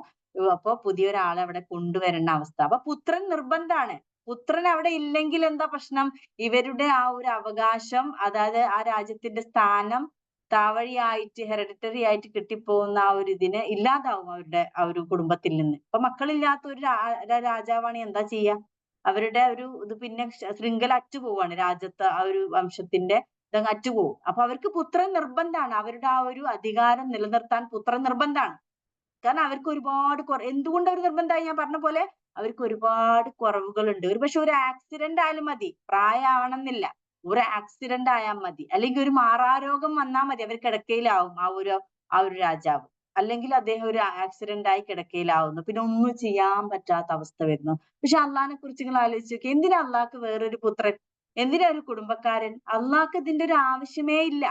അപ്പൊ പുതിയൊരാളെ അവിടെ കൊണ്ടുവരേണ്ട അവസ്ഥ. അപ്പൊ പുത്രൻ നിർബന്ധാണ്. പുത്രൻ അവിടെ ഇല്ലെങ്കിൽ എന്താ പ്രശ്നം? ഇവരുടെ ആ ഒരു അവകാശം, അതായത് ആ രാജ്യത്തിന്റെ സ്ഥാനം താവഴിയായിട്ട് ഹെറിഡിറ്ററി ആയിട്ട് കിട്ടിപ്പോകുന്ന ആ ഒരു ഇതിന് ഇല്ലാതാവും അവരുടെ ആ ഒരു കുടുംബത്തിൽ നിന്ന്. അപ്പൊ മക്കളില്ലാത്ത ഒരു രാജാവാണ് എന്താ ചെയ്യാ? അവരുടെ ഒരു ഇത് പിന്നെ ശൃംഖല അറ്റുപോവാണ്. രാജ്യത്ത് ആ ഒരു വംശത്തിന്റെ ഇതങ്ങ് അറ്റുപോകും. അപ്പൊ അവർക്ക് പുത്രൻ നിർബന്ധാണ്. അവരുടെ ആ ഒരു അധികാരം നിലനിർത്താൻ പുത്രൻ നിർബന്ധാണ്. കാരണം അവർക്ക് ഒരുപാട് എന്തുകൊണ്ട് അവർ നിർബന്ധമായി? ഞാൻ പറഞ്ഞ പോലെ അവർക്ക് ഒരുപാട് കുറവുകളുണ്ട്. ഒരുപക്ഷെ ഒരു ആക്സിഡന്റ് ആയാലും മതി, പ്രായമാവണമെന്നില്ല. ഒരു ആക്സിഡന്റ് ആയാൽ മതി, അല്ലെങ്കിൽ ഒരു മാറാരോഗം വന്നാൽ മതി, അവർ കിടക്കയിലാവും ആ ഒരു രാജാവ്. അല്ലെങ്കിൽ അദ്ദേഹം ഒരു ആക്സിഡന്റ് ആയി കിടക്കയിലാവുന്നു. പിന്നെ ഒന്നും ചെയ്യാൻ പറ്റാത്ത അവസ്ഥ വരുന്നു. പക്ഷെ അള്ളാഹിനെ കുറിച്ച് നിങ്ങൾ ആലോചിച്ച് നോക്കി. എന്തിനാ അള്ളാഹ്ക്ക് വേറൊരു പുത്രൻ? എന്തിനാ ഒരു കുടുംബക്കാരൻ? അള്ളാഹ്ക്ക് ഇതിന്റെ ഒരു ആവശ്യമേ ഇല്ല.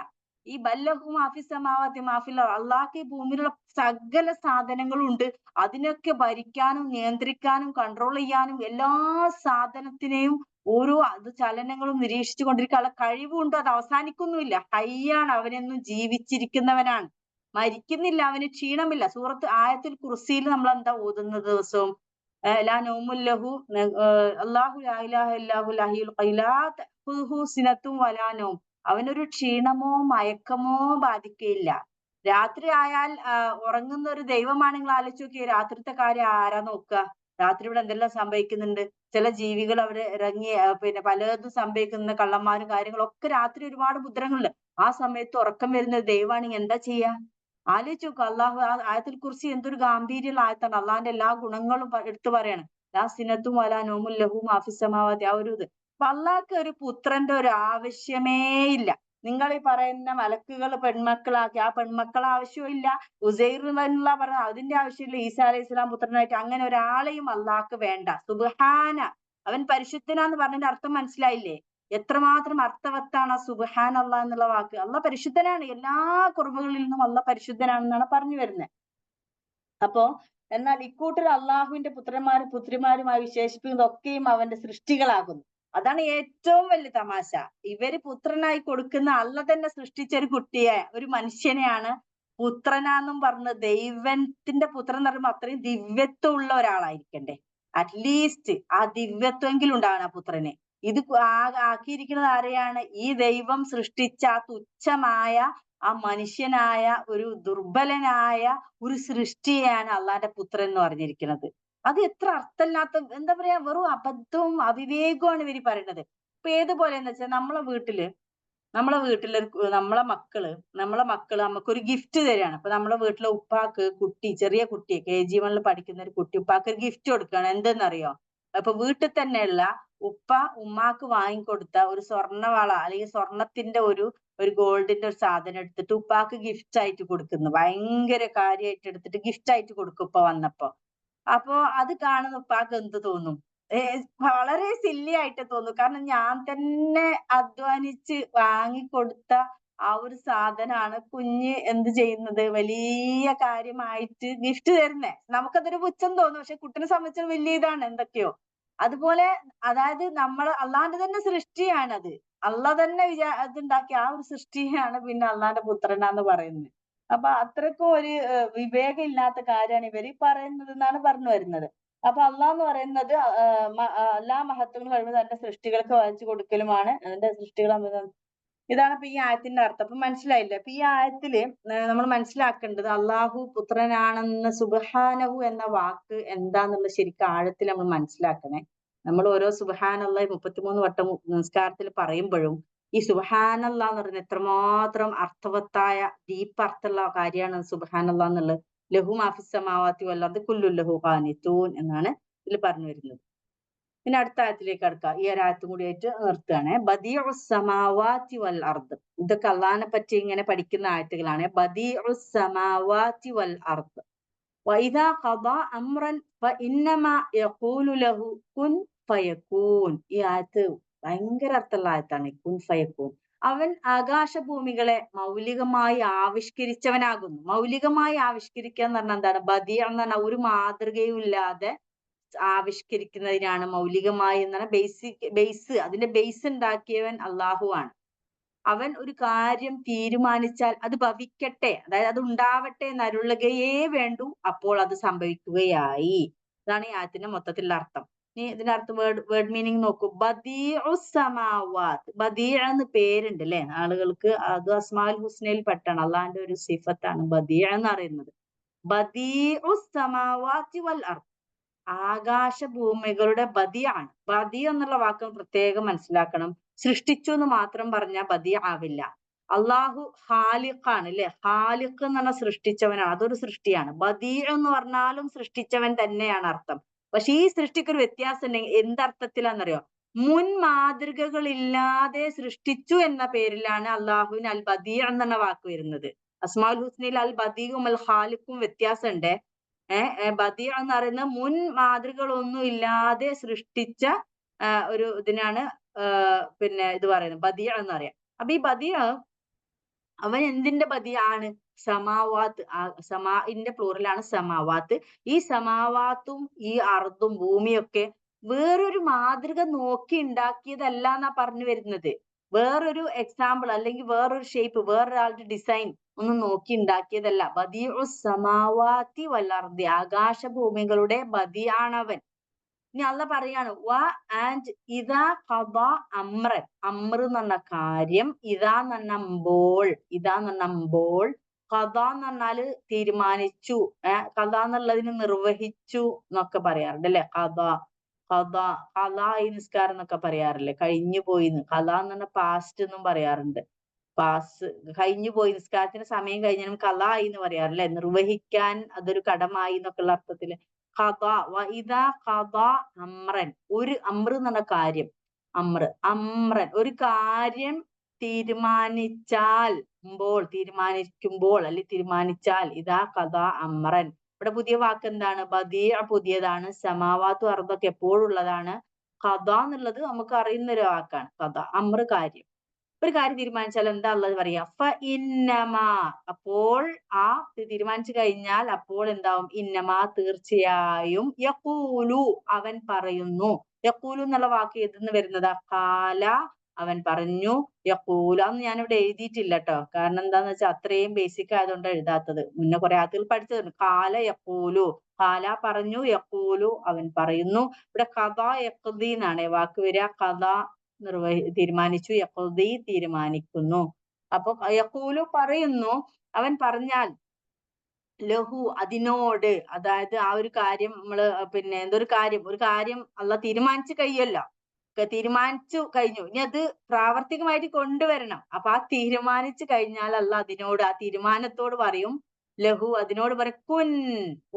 ഈ ബല്ലഹു മാഫി സമാവാതി മാഫിൽ, അള്ളാഹ്ക്ക് ഈ ഭൂമിയിലുള്ള സകല സാധനങ്ങളും ഉണ്ട്. അതിനൊക്കെ ഭരിക്കാനും നിയന്ത്രിക്കാനും കൺട്രോൾ ചെയ്യാനും എല്ലാ സാധനത്തിനെയും ഓരോ ചലനങ്ങളും നിരീക്ഷിച്ചു കൊണ്ടിരിക്കാനുള്ള കഴിവുണ്ട്. അത് അവസാനിക്കുന്നുമില്ല. ഹയ്യാണ്, അവനെന്നും ജീവിച്ചിരിക്കുന്നവനാണ്, മരിക്കുന്നില്ല, അവന് ക്ഷീണമില്ല. ആയത്തുൽ കുർസിയിൽ നമ്മൾ എന്താ ഓതുന്നത് ദിവസവും? ലാ നൗമുൽ ലഹു അല്ലാഹു ലാ ഇലാഹ ഇല്ലാഹുൽ ഹയ്യുൽ ഖയ്യൂം ലാ തഖുദുഹു സിനത്തും വലാ നൗം. അവനൊരു ക്ഷീണമോ മയക്കമോ ബാധിക്കയില്ല. രാത്രി ആയാൽ ഉറങ്ങുന്ന ഒരു ദൈവമാണ്. നിങ്ങൾ ആലോചിച്ച് നോക്കിയേ, രാത്രിത്തെ കാര്യം ആരാ നോക്കുക? രാത്രി ഇവിടെ എന്തെല്ലാം സംഭവിക്കുന്നുണ്ട്? ചില ജീവികൾ അവിടെ ഇറങ്ങി പിന്നെ പലതും സംഭവിക്കുന്ന കള്ളന്മാരും കാര്യങ്ങളൊക്കെ രാത്രി ഒരുപാട് ഉപദ്രവങ്ങളുണ്ട്. ആ സമയത്ത് ഉറക്കം വരുന്ന ദൈവമാണെങ്കിൽ എന്താ ചെയ്യാ? ആലോചിച്ച് നോക്കുക. അള്ളാഹു ആയത്തുൽ കുർസി എന്തൊരു ഗാംഭീര്യമുള്ള ആയത്താണ്. അള്ളാഹിന്റെ എല്ലാ ഗുണങ്ങളും എടുത്തു പറയാണ്. ലാ സിനത്തും വലാ നൗമുൽ ലഹു മാഫിസ് സമാവാതി, ആ ഒരു ഇത്. അപ്പൊ അള്ളാഹ്ക്ക് ഒരു പുത്രന്റെ ഒരു ആവശ്യമേ ഇല്ല. നിങ്ങൾ ഈ പറയുന്ന മലക്കുകൾ പെൺമക്കളാക്കി, ആ പെൺമക്കൾ ആവശ്യമില്ല. ഉസൈർ എന്നുള്ള പറഞ്ഞ അതിന്റെ ആവശ്യമില്ല. ഈസാ അലൈഹി സ്വലാം പുത്രനായിട്ട് അങ്ങനെ ഒരാളെയും അള്ളാഹ്ക്ക് വേണ്ട. സുബ്ഹാന, അവൻ പരിശുദ്ധനാന്ന് പറഞ്ഞതിന്റെ അർത്ഥം മനസ്സിലായില്ലേ? എത്രമാത്രം അർത്ഥവത്താണ് ആ സുബ്ഹാൻ അള്ളാഹ് എന്നുള്ള വാക്ക്. അള്ളാഹ് പരിശുദ്ധനാണ്. എല്ലാ കുറവുകളിൽ നിന്നും അള്ളാഹ് പരിശുദ്ധനാണെന്നാണ് പറഞ്ഞു വരുന്നത്. അപ്പോ എന്നാൽ ഇക്കൂട്ടർ അള്ളാഹുവിന്റെ പുത്രന്മാരും പുത്രിമാരുമായി വിശേഷിപ്പിക്കുന്നതൊക്കെയും അവന്റെ സൃഷ്ടികളാകുന്നു. അതാണ് ഏറ്റവും വലിയ തമാശ. ഇവര് പുത്രനായി കൊടുക്കുന്ന അള്ള തന്നെ സൃഷ്ടിച്ച ഒരു കുട്ടിയെ, ഒരു മനുഷ്യനെയാണ് പുത്രനാന്നും പറഞ്ഞ്. ദൈവത്തിന്റെ പുത്രൻ എന്ന് പറയുമ്പോൾ അത്രയും ദിവ്യത്വം ഉള്ള ഒരാളായിരിക്കണ്ടേ? അറ്റ്ലീസ്റ്റ് ആ ദിവ്യത്വമെങ്കിലും ഉണ്ടാവണം ആ പുത്രന്. ഇത് ആക്കിയിരിക്കുന്നത് ആരെയാണ്? ഈ ദൈവം സൃഷ്ടിച്ച ആ തുച്ഛമായ ആ മനുഷ്യനായ ഒരു ദുർബലനായ ഒരു സൃഷ്ടിയെയാണ് അള്ളാന്റെ പുത്രൻ എന്ന് പറഞ്ഞിരിക്കുന്നത്. അത് എത്ര അർത്ഥമില്ലാത്ത, എന്താ പറയാ, വെറും അബദ്ധവും അവിവേകവുമാണ് ഇവര് പറയുന്നത്. ഇപ്പൊ ഏതുപോലെന്ന് വെച്ചാൽ നമ്മളെ മക്കള് നമുക്കൊരു ഗിഫ്റ്റ് തരികയാണ്. അപ്പൊ നമ്മളെ വീട്ടിലെ ഉപ്പാക്ക് ചെറിയ കുട്ടി KG1 പഠിക്കുന്ന ഒരു കുട്ടി ഉപ്പാക്ക് ഒരു ഗിഫ്റ്റ് കൊടുക്കുകയാണ്. എന്തെന്നറിയോ? അപ്പൊ വീട്ടിൽ തന്നെയുള്ള ഉപ്പ ഉമ്മാക്ക് വാങ്ങിക്കൊടുത്ത ഒരു സ്വർണ്ണവള അല്ലെങ്കിൽ സ്വർണത്തിന്റെ ഒരു ഗോൾഡിന്റെ ഒരു സാധനം എടുത്തിട്ട് ഉപ്പാക്ക് ഗിഫ്റ്റ് ആയിട്ട് കൊടുക്കുന്നു. ഭയങ്കര കാര്യമായിട്ട് എടുത്തിട്ട് ഗിഫ്റ്റ് ആയിട്ട് കൊടുക്കും ഉപ്പ വന്നപ്പോ. അപ്പൊ അത് കാണുന്ന ഉപ്പാക്ക് എന്ത് തോന്നും? വളരെ സില്ലി ആയിട്ട് തോന്നും. കാരണം ഞാൻ തന്നെ അധ്വാനിച്ച് വാങ്ങിക്കൊടുത്ത ആ ഒരു സാധനാണ് കുഞ്ഞ് എന്ത് ചെയ്യുന്നത്? വലിയ കാര്യമായിട്ട് ഗിഫ്റ്റ് തരുന്നേ. നമുക്കതൊരു പുച്ഛം തോന്നും. പക്ഷെ കുട്ടിനെ സംബന്ധിച്ച് വലിയ ഇതാണ് എന്തൊക്കെയോ. അതുപോലെ, അതായത് അള്ളാന്റെ തന്നെ സൃഷ്ടിയാണത്. അള്ളാ തന്നെ ഇതുണ്ടാക്കിയ ആ ഒരു സൃഷ്ടിയാണ് പിന്നെ അള്ളാന്റെ പുത്രനാന്ന് പറയുന്നത്. അപ്പൊ അത്രക്കും ഒരു വിവേകം ഇല്ലാത്ത കാര്യമാണ് ഇവര് പറയുന്നത് എന്നാണ് പറഞ്ഞു വരുന്നത്. അപ്പൊ അള്ളാഹ് എന്ന് പറയുന്നത് എല്ലാ മഹത്വങ്ങളും കഴിവ് തന്റെ സൃഷ്ടികൾക്ക് വാങ്ങിച്ചു കൊടുക്കലുമാണ്. അതിന്റെ സൃഷ്ടികൾ ഇതാണ് ഇപ്പൊ ഈ ആയത്തിന്റെ അർത്ഥം. അപ്പൊ മനസ്സിലായില്ലേ? അപ്പൊ ഈ ആയത്തില് നമ്മൾ മനസ്സിലാക്കേണ്ടത് അള്ളാഹു പുത്രനാണെന്ന് സുബ്ഹാനഹു എന്ന വാക്ക് എന്താന്നുള്ള ശരിക്കും ആഴത്തിൽ നമ്മൾ മനസ്സിലാക്കണേ. നമ്മൾ ഓരോ സുബ്ഹാനല്ലാഹ് 33 വട്ടം നിസ്കാരത്തിൽ പറയുമ്പോഴും ഈ സുബ്ഹാനല്ലാഹ് എന്ന് പറയുന്നത് എത്രമാത്രം അർത്ഥവത്തായ ഡീപ്പ് അർത്ഥമുള്ള കാര്യമാണ് സുബ്ഹാനല്ലാഹ് എന്നുള്ളത്. ലഹു മാഫിസ് സമാവാതി വൽ അർദി കുല്ലു ലഹു ഖാനിതൂൻ എന്നാണ് ഇതിൽ പറഞ്ഞു വരുന്നത്. പിന്നെ അടുത്ത ആയത്തിലേക്ക് കടക്കാം. ഈ ഒരു ആയത്തും കൂടി ആയിട്ട് നിർത്തുകയാണ്. ബദീഉസ് സമാവാതി വൽ അർദ്. ഇതൊക്കെ അള്ളാഹിനെ പറ്റി ഇങ്ങനെ പഠിക്കുന്ന ആയത്തുകളാണ്. ബദീഉസ് സമാവാതി വൽ അർദ് വഇദാ ഖദാ അംറൻ ഫഇന്നമാ യഖൂലു ലഹു കുൻ ഫയകൂൻ. ഈ ആയത്ത് ഭയങ്കര അർത്ഥമുള്ള ആയത്താണ്. കുൻ ഫയകൂൻ. അവൻ ആകാശഭൂമികളെ മൗലികമായി ആവിഷ്കരിച്ചവനാകുന്നു. മൗലികമായി ആവിഷ്കരിക്കുക എന്ന് പറഞ്ഞാൽ എന്താണ്? ബദീഅ എന്ന് പറഞ്ഞാൽ ഒരു മാതൃകയും ഇല്ലാതെ ആവിഷ്കരിക്കുന്നതിനാണ് മൗലികമായി എന്നാണ് അതിന്റെ ബേസ് ഉണ്ടാക്കിയവൻ അള്ളാഹു ആണ്. അവൻ ഒരു കാര്യം തീരുമാനിച്ചാൽ അത് ഭവിക്കട്ടെ, അതായത് അത് ഉണ്ടാവട്ടെ എന്ന് അരുളുകയേ വേണ്ടൂ, അപ്പോൾ അത് സംഭവിക്കുകയായി. ഇതാണ് ഈ ആയത്തിന്റെ മൊത്തത്തിലുള്ള അർത്ഥം. ഇനി ഇതിന്റെ അർത്ഥം വേർഡ് മീനിങ് നോക്കൂ. ബദീഉസ് സമാവാത്ത്. ബദീഅ എന്ന് പേരുണ്ട് അല്ലെ ആളുകൾക്ക്. അത് അസ്മാഉൽ ഹുസ്നയിൽ പെട്ടാണ്. അള്ളാഹിന്റെ ഒരു സിഫത്താണ് ബദീഅ എന്ന് പറയുന്നത്. ബദീഉസ് സമാവാതി വൽ അർദ്. ആകാശഭൂമികളുടെ ബദിയാണ്. ബദി എന്നുള്ള വാക്ക് പ്രത്യേകം മനസ്സിലാക്കണം. സൃഷ്ടിച്ചു എന്ന് മാത്രം പറഞ്ഞാൽ ബദി ആവില്ല. അള്ളാഹു ഖാലിഖാണ് അല്ലെ. ഖാലിഖ് എന്ന് പറഞ്ഞാൽ സൃഷ്ടിച്ചവനാണ്. അതൊരു സൃഷ്ടിയാണ്. ബദീ എന്ന് പറഞ്ഞാലും സൃഷ്ടിച്ചവൻ തന്നെയാണ് അർത്ഥം. പക്ഷെ ഈ സൃഷ്ടിക്ക് ഒരു വ്യത്യാസം ഉണ്ടെങ്കിൽ എന്തർത്ഥത്തിലാണെന്നറിയോ? മുൻ മാതൃകകളില്ലാതെ സൃഷ്ടിച്ചു എന്ന പേരിലാണ് അള്ളാഹുവിന് അൽ ബദീ എന്ന വാക്ക് വരുന്നത്. അസ്മാഉൽ ഹുസ്നയിൽ അൽ ബദീഉം അൽ ഖാലിഖും വ്യത്യാസമുണ്ട്. ബദീഅ എന്ന് പറയുന്നത് മുൻ മാതൃകളൊന്നും ഇല്ലാതെ സൃഷ്ടിച്ച ഒരു ഇതിനാണ് പിന്നെ ഇത് പറയുന്നത് ബദീഅ എന്ന് പറയാം. അപ്പൊ ഈ ബദീഅ അവൻ എന്തിന്റെ ബദിയാണ്? സമാവാത്ത്. സമാഇന്റെ പ്ലൂറലാണ് സമാവാത്ത്. ഈ സമാവാത്തും ഈ അർദും ഭൂമിയൊക്കെ വേറൊരു മാതൃക നോക്കി ഉണ്ടാക്കിയതല്ല എന്നാ പറഞ്ഞു വരുന്നത്. വേറൊരു എക്സാമ്പിൾ അല്ലെങ്കിൽ വേറൊരു ഷേപ്പ്, വേറൊരാളുടെ ഡിസൈൻ ഒന്നും നോക്കി ഉണ്ടാക്കിയതല്ല. ബദീഉസ് സമാവാതി വൽ അർദി. ആകാശഭൂമികളുടെ ബദിയാണവൻ. ഇനി അള്ളാഹ് പറയാണ് ആൻഡ് ഇദാ ഖദാ അംറൻ. അമ്ര എന്ന് പറഞ്ഞ കാര്യം, ഇദാ എന്ന് പറഞ്ഞമ്പോൾ, ഖദാ എന്ന് പറഞ്ഞാല് തീരുമാനിച്ചു. ഖദാ എന്നുള്ളതിന് നിർവഹിച്ചു എന്നൊക്കെ പറയാറുണ്ട് അല്ലെ. ഖദാ ഈ നിസ്കാരം എന്നൊക്കെ പറയാറില്ലേ. കഴിഞ്ഞു പോയിന്ന്. ഖദാ എന്ന് പറഞ്ഞ പാസ്റ്റ് എന്നും പറയാറുണ്ട്. കഴിഞ്ഞു പോയി, നിസ്കാരത്തിന് സമയം കഴിഞ്ഞാലും ഖദാ എന്ന് പറയാറില്ലേ. നിർവഹിക്കാൻ അതൊരു കടമായി എന്നൊക്കെയുള്ള അർത്ഥത്തില്. അമ്രൻ. ഒരു അമ്ര എന്ന് പറഞ്ഞ കാര്യം. അമ്രൻ ഒരു കാര്യം തീരുമാനിക്കുമ്പോൾ അല്ലെങ്കിൽ തീരുമാനിച്ചാൽ. ഇതാ ഖദാ അമ്രൻ. ഇവിടെ പുതിയ വാക്ക് എന്താണ്? ബദീഅ പുതിയതാണ്. സമാവാത്തു അർദൊക്കെ എപ്പോഴുള്ളതാണ്. ഖദാ എന്നുള്ളത് നമുക്ക് അറിയുന്ന ഒരു വാക്കാണ്. ഖദാ അമ്ര കാര്യം. ഒരു കാര്യം തീരുമാനിച്ചാൽ എന്താ ഉള്ളത് പറയാ? അപ്പോൾ ആ തീരുമാനിച്ചു കഴിഞ്ഞാൽ അപ്പോൾ എന്താവും? ഇന്നമാ തീർച്ചയായും യഖൂലു അവൻ പറയുന്നു. യഖൂലു എന്നുള്ള വാക്ക് ഏതെന്ന് വരുന്നതാ? ഖാല അവൻ പറഞ്ഞു യഖൂലു. അന്ന് ഞാനിവിടെ എഴുതിയിട്ടില്ല കേട്ടോ, കാരണം എന്താന്ന് വെച്ചാൽ അത്രയും ബേസിക് ആയതുകൊണ്ട് എഴുതാത്തത്. മുന്നേ കുറെ ആത്തുകൾ പഠിച്ചത്. കാല യഖൂലു, കാല പറഞ്ഞു, യഖൂലു അവൻ പറയുന്നു. ഇവിടെ കഥ യഖ്ദി എന്നാണ് വാക്ക് വരിക. കഥ തീരുമാനിച്ചു, യഖ്ദി തീരുമാനിക്കുന്നു. അപ്പൊ യഖൂലു പറയുന്നു, അവൻ പറഞ്ഞാൽ ലഹു അതിനോട്, അതായത് ആ ഒരു കാര്യം നമ്മള് പിന്നെ എന്തൊരു കാര്യം, ഒരു കാര്യം അള്ളാഹ് തീരുമാനിച്ചു കഴിയല്ലോ, തീരുമാനിച്ചു കഴിഞ്ഞു, ഇനി അത് പ്രാവർത്തികമായിട്ട് കൊണ്ടുവരണം. അപ്പൊ ആ തീരുമാനിച്ചു കഴിഞ്ഞാൽ അള്ളാഹ് അതിനോട്, ആ തീരുമാനത്തോട് പറയും, ലഹു അതിനോട് പറയും, കുൻ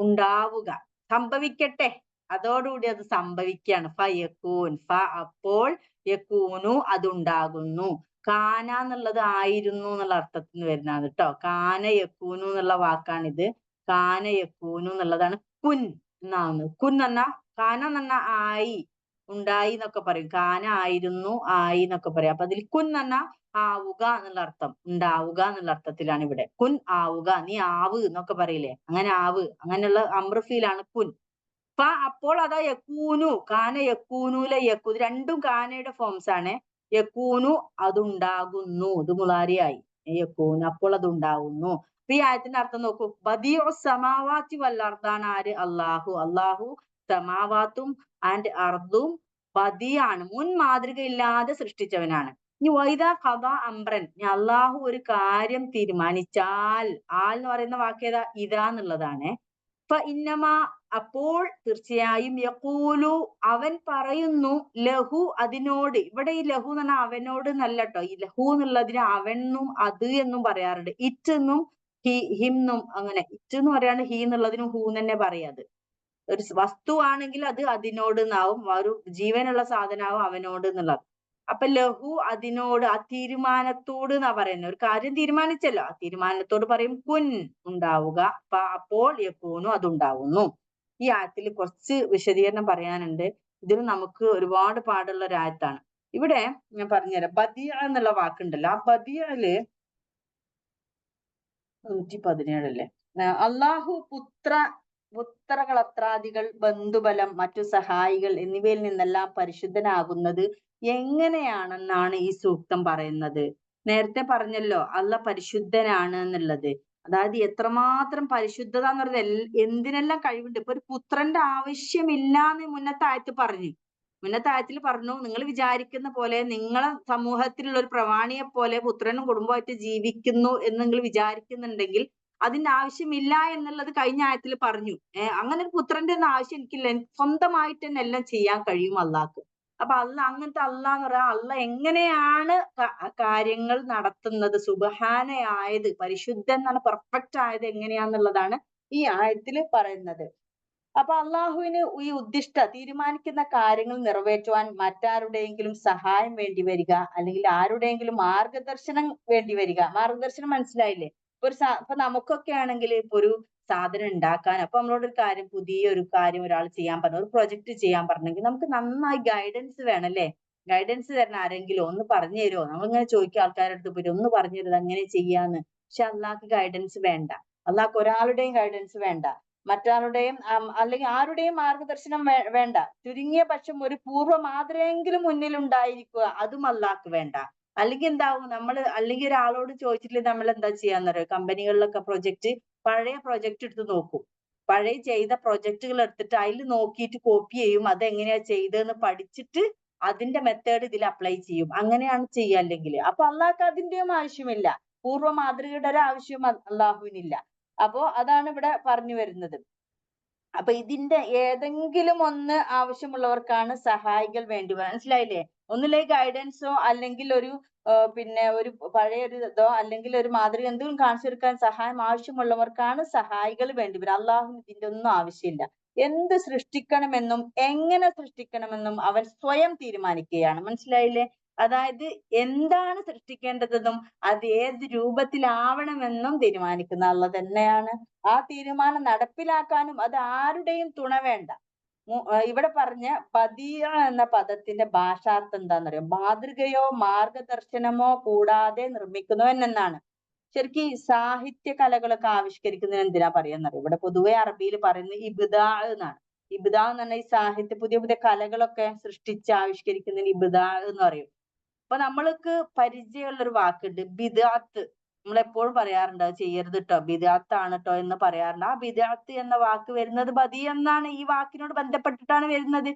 ഉണ്ടാവുക, സംഭവിക്കട്ടെ. അതോടുകൂടി അത് സംഭവിക്കുകയാണ്. ഫ യക്കൂൻ, ഫ അപ്പോൾ, യക്കൂനു അതുണ്ടാകുന്നു. കാന എന്നുള്ളത് ആയിരുന്നു എന്നുള്ള അർത്ഥത്തിൽ നിന്ന് വരുന്നതാണ് കേട്ടോ. കാന യക്കൂനു എന്നുള്ള വാക്കാണിത്. കാന യക്കൂനു എന്നുള്ളതാണ് കുൻ എന്നാവുന്നത്. കുൻ എന്ന് പറഞ്ഞാ, കാന എന്ന് പറഞ്ഞാ ആയി, ഉണ്ടായി എന്നൊക്കെ പറയും. കാന ആയിരുന്നു, ആയി എന്നൊക്കെ പറയും. അപ്പൊ അതിൽ കുൻ എന്ന് പറഞ്ഞാ ആവുക എന്നുള്ള അർത്ഥം, ഉണ്ടാവുക എന്നുള്ള അർത്ഥത്തിലാണ് ഇവിടെ. കുൻ ആവുക, നീ ആവ് എന്നൊക്കെ പറയില്ലേ, അങ്ങനെ ആവ്, അങ്ങനെയുള്ള അമ്രഫീലാണ് കുൻ. അപ്പൊ അപ്പോൾ അതാ യക്കൂനു, കാന യക്കൂനുല യക്കൂ, രണ്ടും കാനയുടെ ഫോംസ് ആണ്. യക്കൂനു അതുണ്ടാകുന്നു, ഇത് മുളാരിയായി. യക്കൂനു അപ്പോൾ അത് ഉണ്ടാകുന്നു. അപ്പൊ ഈ ആയത്തിന്റെ അർത്ഥം നോക്കൂ. ബദിഉ സമാവാതി വൽ അർദാണ് ആര്? അള്ളാഹു. അള്ളാഹു സമാവാത്തും ആൻഡ് അർദും ബദിയാണ്, മുൻ മാതൃകയില്ലാതെ സൃഷ്ടിച്ചവനാണ്. ഇനി വൈദ ഖദ അംറൻ, അള്ളാഹു ഒരു കാര്യം തീരുമാനിച്ചാൽ, ആൽ എന്ന് പറയുന്ന വാക്കേതാ? ഇതാ എന്നുള്ളതാണ്. ഇന്നമാ അപ്പോൾ തീർച്ചയായും യഖൂലു അവൻ പറയുന്നു, ലഹു അതിനോട്. ഇവിടെ ഈ ലഹു എന്ന് പറഞ്ഞാൽ അവനോട് എന്നല്ല കേട്ടോ. ഈ ലഹു എന്നുള്ളതിന് അവനും അത് എന്നും പറയാറുണ്ട്. ഇറ്റ് എന്നും ഹിം എന്നും, അങ്ങനെ ഇറ്റ് എന്ന് പറയാണ്, ഹി എന്നുള്ളതിനും ഹൂ തന്നെ പറയാത്. ഒരു വസ്തു ആണെങ്കിൽ അത് അതിനോട് എന്നാവും, ഒരു ജീവനുള്ള സാധനമാവും അവനോട് എന്നുള്ളത്. അപ്പൊ ലഹു അതിനോട്, ആ തീരുമാനത്തോട് എന്നാ പറയുന്നത്. ഒരു കാര്യം തീരുമാനിച്ചല്ലോ, ആ തീരുമാനത്തോട് പറയും കുൻ ഉണ്ടാവുക, അപ്പോൾ യക്കൂനു അതുണ്ടാവുന്നു. ഈ ആയത്തിൽ കുറച്ച് വിശദീകരണം പറയാനുണ്ട്. ഇതിൽ നമുക്ക് ഒരുപാട് പാടുള്ള ഒരു ആയത്താണ്. ഇവിടെ ഞാൻ പറഞ്ഞുതരാം. ബദിയ എന്നുള്ള വാക്കുണ്ടല്ലോ, ആ ബദിയയില് 117 അല്ലേ, അള്ളാഹു പുത്രകളത്രാദികൾ, ബന്ധുബലം, മറ്റു സഹായികൾ എന്നിവയിൽ നിന്നെല്ലാം പരിശുദ്ധനാകുന്നത് എങ്ങനെയാണെന്നാണ് ഈ സൂക്തം പറയുന്നത്. നേരത്തെ പറഞ്ഞല്ലോ അള്ളാഹ് പരിശുദ്ധനാണ് എന്നുള്ളത്. അതായത് എത്രമാത്രം പരിശുദ്ധത എന്ന് പറയുന്നത്, എന്തിനെല്ലാം കഴിവുണ്ട്. ഇപ്പൊ ഒരു പുത്രന്റെ ആവശ്യമില്ല എന്ന് മുന്നത്തെ ആയത്ത് പറഞ്ഞു. മുന്നത്തെ ആയത്തിൽ പറഞ്ഞു, നിങ്ങൾ വിചാരിക്കുന്ന പോലെ, നിങ്ങളെ സമൂഹത്തിലുള്ള ഒരു പ്രവാണിയെ പോലെ പുത്രനും കുടുംബമായിട്ട് ജീവിക്കുന്നു എന്ന് നിങ്ങൾ വിചാരിക്കുന്നുണ്ടെങ്കിൽ അതിന്റെ ആവശ്യമില്ല എന്നുള്ളത് കഴിഞ്ഞ ആയത്തിൽ പറഞ്ഞു. അങ്ങനെ ഒരു പുത്രന്റെ ഒന്നും ആവശ്യം എനിക്കില്ല, എനിക്ക് സ്വന്തമായിട്ട് തന്നെ എല്ലാം ചെയ്യാൻ കഴിയും അള്ളാഹ്ക്ക്. അപ്പൊ അങ്ങനത്തെ അള്ളാഹ് എന്ന് പറയാ, അള്ളാഹ് എങ്ങനെയാണ് കാര്യങ്ങൾ നടത്തുന്നത്, സുബ്ഹാനയായത്, പരിശുദ്ധൻ എന്നാണ്, പെർഫെക്റ്റ് ആയത് എങ്ങനെയാന്നുള്ളതാണ് ഈ ആയത്തിൽ പറയുന്നത്. അപ്പൊ അള്ളാഹുവിന് ഈ തീരുമാനിക്കുന്ന കാര്യങ്ങൾ നിറവേറ്റുവാൻ മറ്റാരുടെയെങ്കിലും സഹായം വേണ്ടി വരിക, അല്ലെങ്കിൽ ആരുടെയെങ്കിലും മാർഗദർശനം വേണ്ടി വരിക. മാർഗദർശനം മനസ്സിലായില്ലേ? ഇപ്പൊ നമുക്കൊക്കെ ആണെങ്കിൽ ഇപ്പൊ ഒരു സാധനം ഉണ്ടാക്കാൻ, അപ്പൊ നമ്മളോട് ഒരു കാര്യം, പുതിയൊരു കാര്യം ഒരാൾ ചെയ്യാൻ പറഞ്ഞു, ഒരു പ്രൊജക്ട് ചെയ്യാൻ പറഞ്ഞെങ്കിൽ നമുക്ക് നന്നായി ഗൈഡൻസ് വേണം അല്ലേ? ഗൈഡൻസ് തരുന്ന ആരെങ്കിലും ഒന്ന് പറഞ്ഞു തരുമോ? നമ്മളിങ്ങനെ ചോദിക്കും ആൾക്കാരുടെ അടുത്ത് പോയിട്ട്, ഒന്ന് പറഞ്ഞു തരുന്നത് അങ്ങനെ ചെയ്യാന്ന്. പക്ഷെ അള്ളാഹ്ക്ക് ഗൈഡൻസ് വേണ്ട. അള്ളാഹ്ക്ക് ഒരാളുടെയും ഗൈഡൻസ് വേണ്ട, മറ്റാരുടെയും അല്ലെങ്കിൽ ആരുടെയും മാർഗദർശനം വേണ്ട. ചുരുങ്ങിയ പക്ഷം ഒരു പൂർവ്വ മാതൃകയെങ്കിലും മുന്നിൽ ഉണ്ടായിരിക്കുക, അതും അള്ളാഹ്ക്ക് വേണ്ട. അല്ലെങ്കിൽ എന്താവും, അല്ലെങ്കിൽ ഒരാളോട് ചോദിച്ചിട്ട് നമ്മൾ എന്താ ചെയ്യാന്നറിയോ? കമ്പനികളിലൊക്കെ പഴയ പ്രൊജക്ട് എടുത്ത് നോക്കും. പഴയ ചെയ്ത പ്രൊജക്ടുകൾ എടുത്തിട്ട് അതിൽ നോക്കിയിട്ട് കോപ്പി ചെയ്യും. അതെങ്ങനെയാ ചെയ്തതെന്ന് പഠിച്ചിട്ട് അതിന്റെ മെത്തേഡ് ഇതിൽ അപ്ലൈ ചെയ്യും. അങ്ങനെയാണ് ചെയ്യുക അല്ലെങ്കിൽ. അപ്പൊ അള്ളാഹ്ക്ക് അതിന്റെയും ആവശ്യമില്ല, പൂർവ്വ മാതൃകയുടെ ഒരു ആവശ്യം അള്ളാഹുവിനില്ല. അപ്പോ അതാണ് ഇവിടെ പറഞ്ഞു വരുന്നത്. അപ്പൊ ഇതിന്റെ ഏതെങ്കിലും ഒന്ന് ആവശ്യമുള്ളവർക്കാണ് സഹായികൾ വേണ്ടി വരുന്നത്. മനസ്സിലായില്ലേ? ഒന്നിലേക്ക് ഗൈഡൻസോ അല്ലെങ്കിൽ ഒരു പിന്നെ ഒരു പഴയ ഒരു ഇതോ അല്ലെങ്കിൽ ഒരു മാതൃക എന്തെങ്കിലും കാണിച്ചു കൊടുക്കാൻ സഹായം ആവശ്യമുള്ളവർക്കാണ് സഹായികൾ വേണ്ടി വരും. അള്ളാഹുവിന് ഇതിന്റെ ഒന്നും ആവശ്യമില്ല. എന്ത് സൃഷ്ടിക്കണമെന്നും എങ്ങനെ സൃഷ്ടിക്കണമെന്നും അവൻ സ്വയം തീരുമാനിക്കുകയാണ്. മനസ്സിലായില്ലേ? അതായത് എന്താണ് സൃഷ്ടിക്കേണ്ടതെന്നും അത് ഏത് രൂപത്തിലാവണമെന്നും തീരുമാനിക്കുന്ന അള്ളാഹ് തന്നെയാണ്. ആ തീരുമാനം നടപ്പിലാക്കാനും അത് ആരുടെയും തുണ വേണ്ട. ഇവിടെ പറഞ്ഞ ബദിയ എന്ന പദത്തിന്റെ ഭാഷാർത്ഥം എന്താണെന്നറിയോ? മാതൃകയോ മാർഗദർശനമോ കൂടാതെ നിർമ്മിക്കുന്നവൻ എന്നാണ്. ശരിക്കും ഈ സാഹിത്യ കലകളൊക്കെ ആവിഷ്കരിക്കുന്നതിന് എന്തിനാ പറയാന്നറിയോ? ഇവിടെ പൊതുവെ അറബിയിൽ പറയുന്നത് ഇബ്ദാ എന്നാണ്. ഇബ്ദാ എന്ന് പറഞ്ഞാൽ ഈ സാഹിത്യ പുതിയ പുതിയ കലകളൊക്കെ സൃഷ്ടിച്ച് ആവിഷ്കരിക്കുന്നതിന് ഇബ്ദാ എന്ന് പറയും. അപ്പൊ നമ്മൾക്ക് പരിചയമുള്ള ഒരു വാക്കുണ്ട് ബിദ്അത്ത്. നമ്മളെപ്പോഴും പറയാറുണ്ട് അത് ചെയ്യരുത് ട്ടോ, ബിദ്അത്താണ് ട്ടോ എന്ന് പറയാറുണ്ട്. ആ ബിദ്അത്ത് എന്ന വാക്ക് വരുന്നത് ബദി എന്നാണ്, ഈ വാക്കിനോട് ബന്ധപ്പെട്ടിട്ടാണ് വരുന്നത്.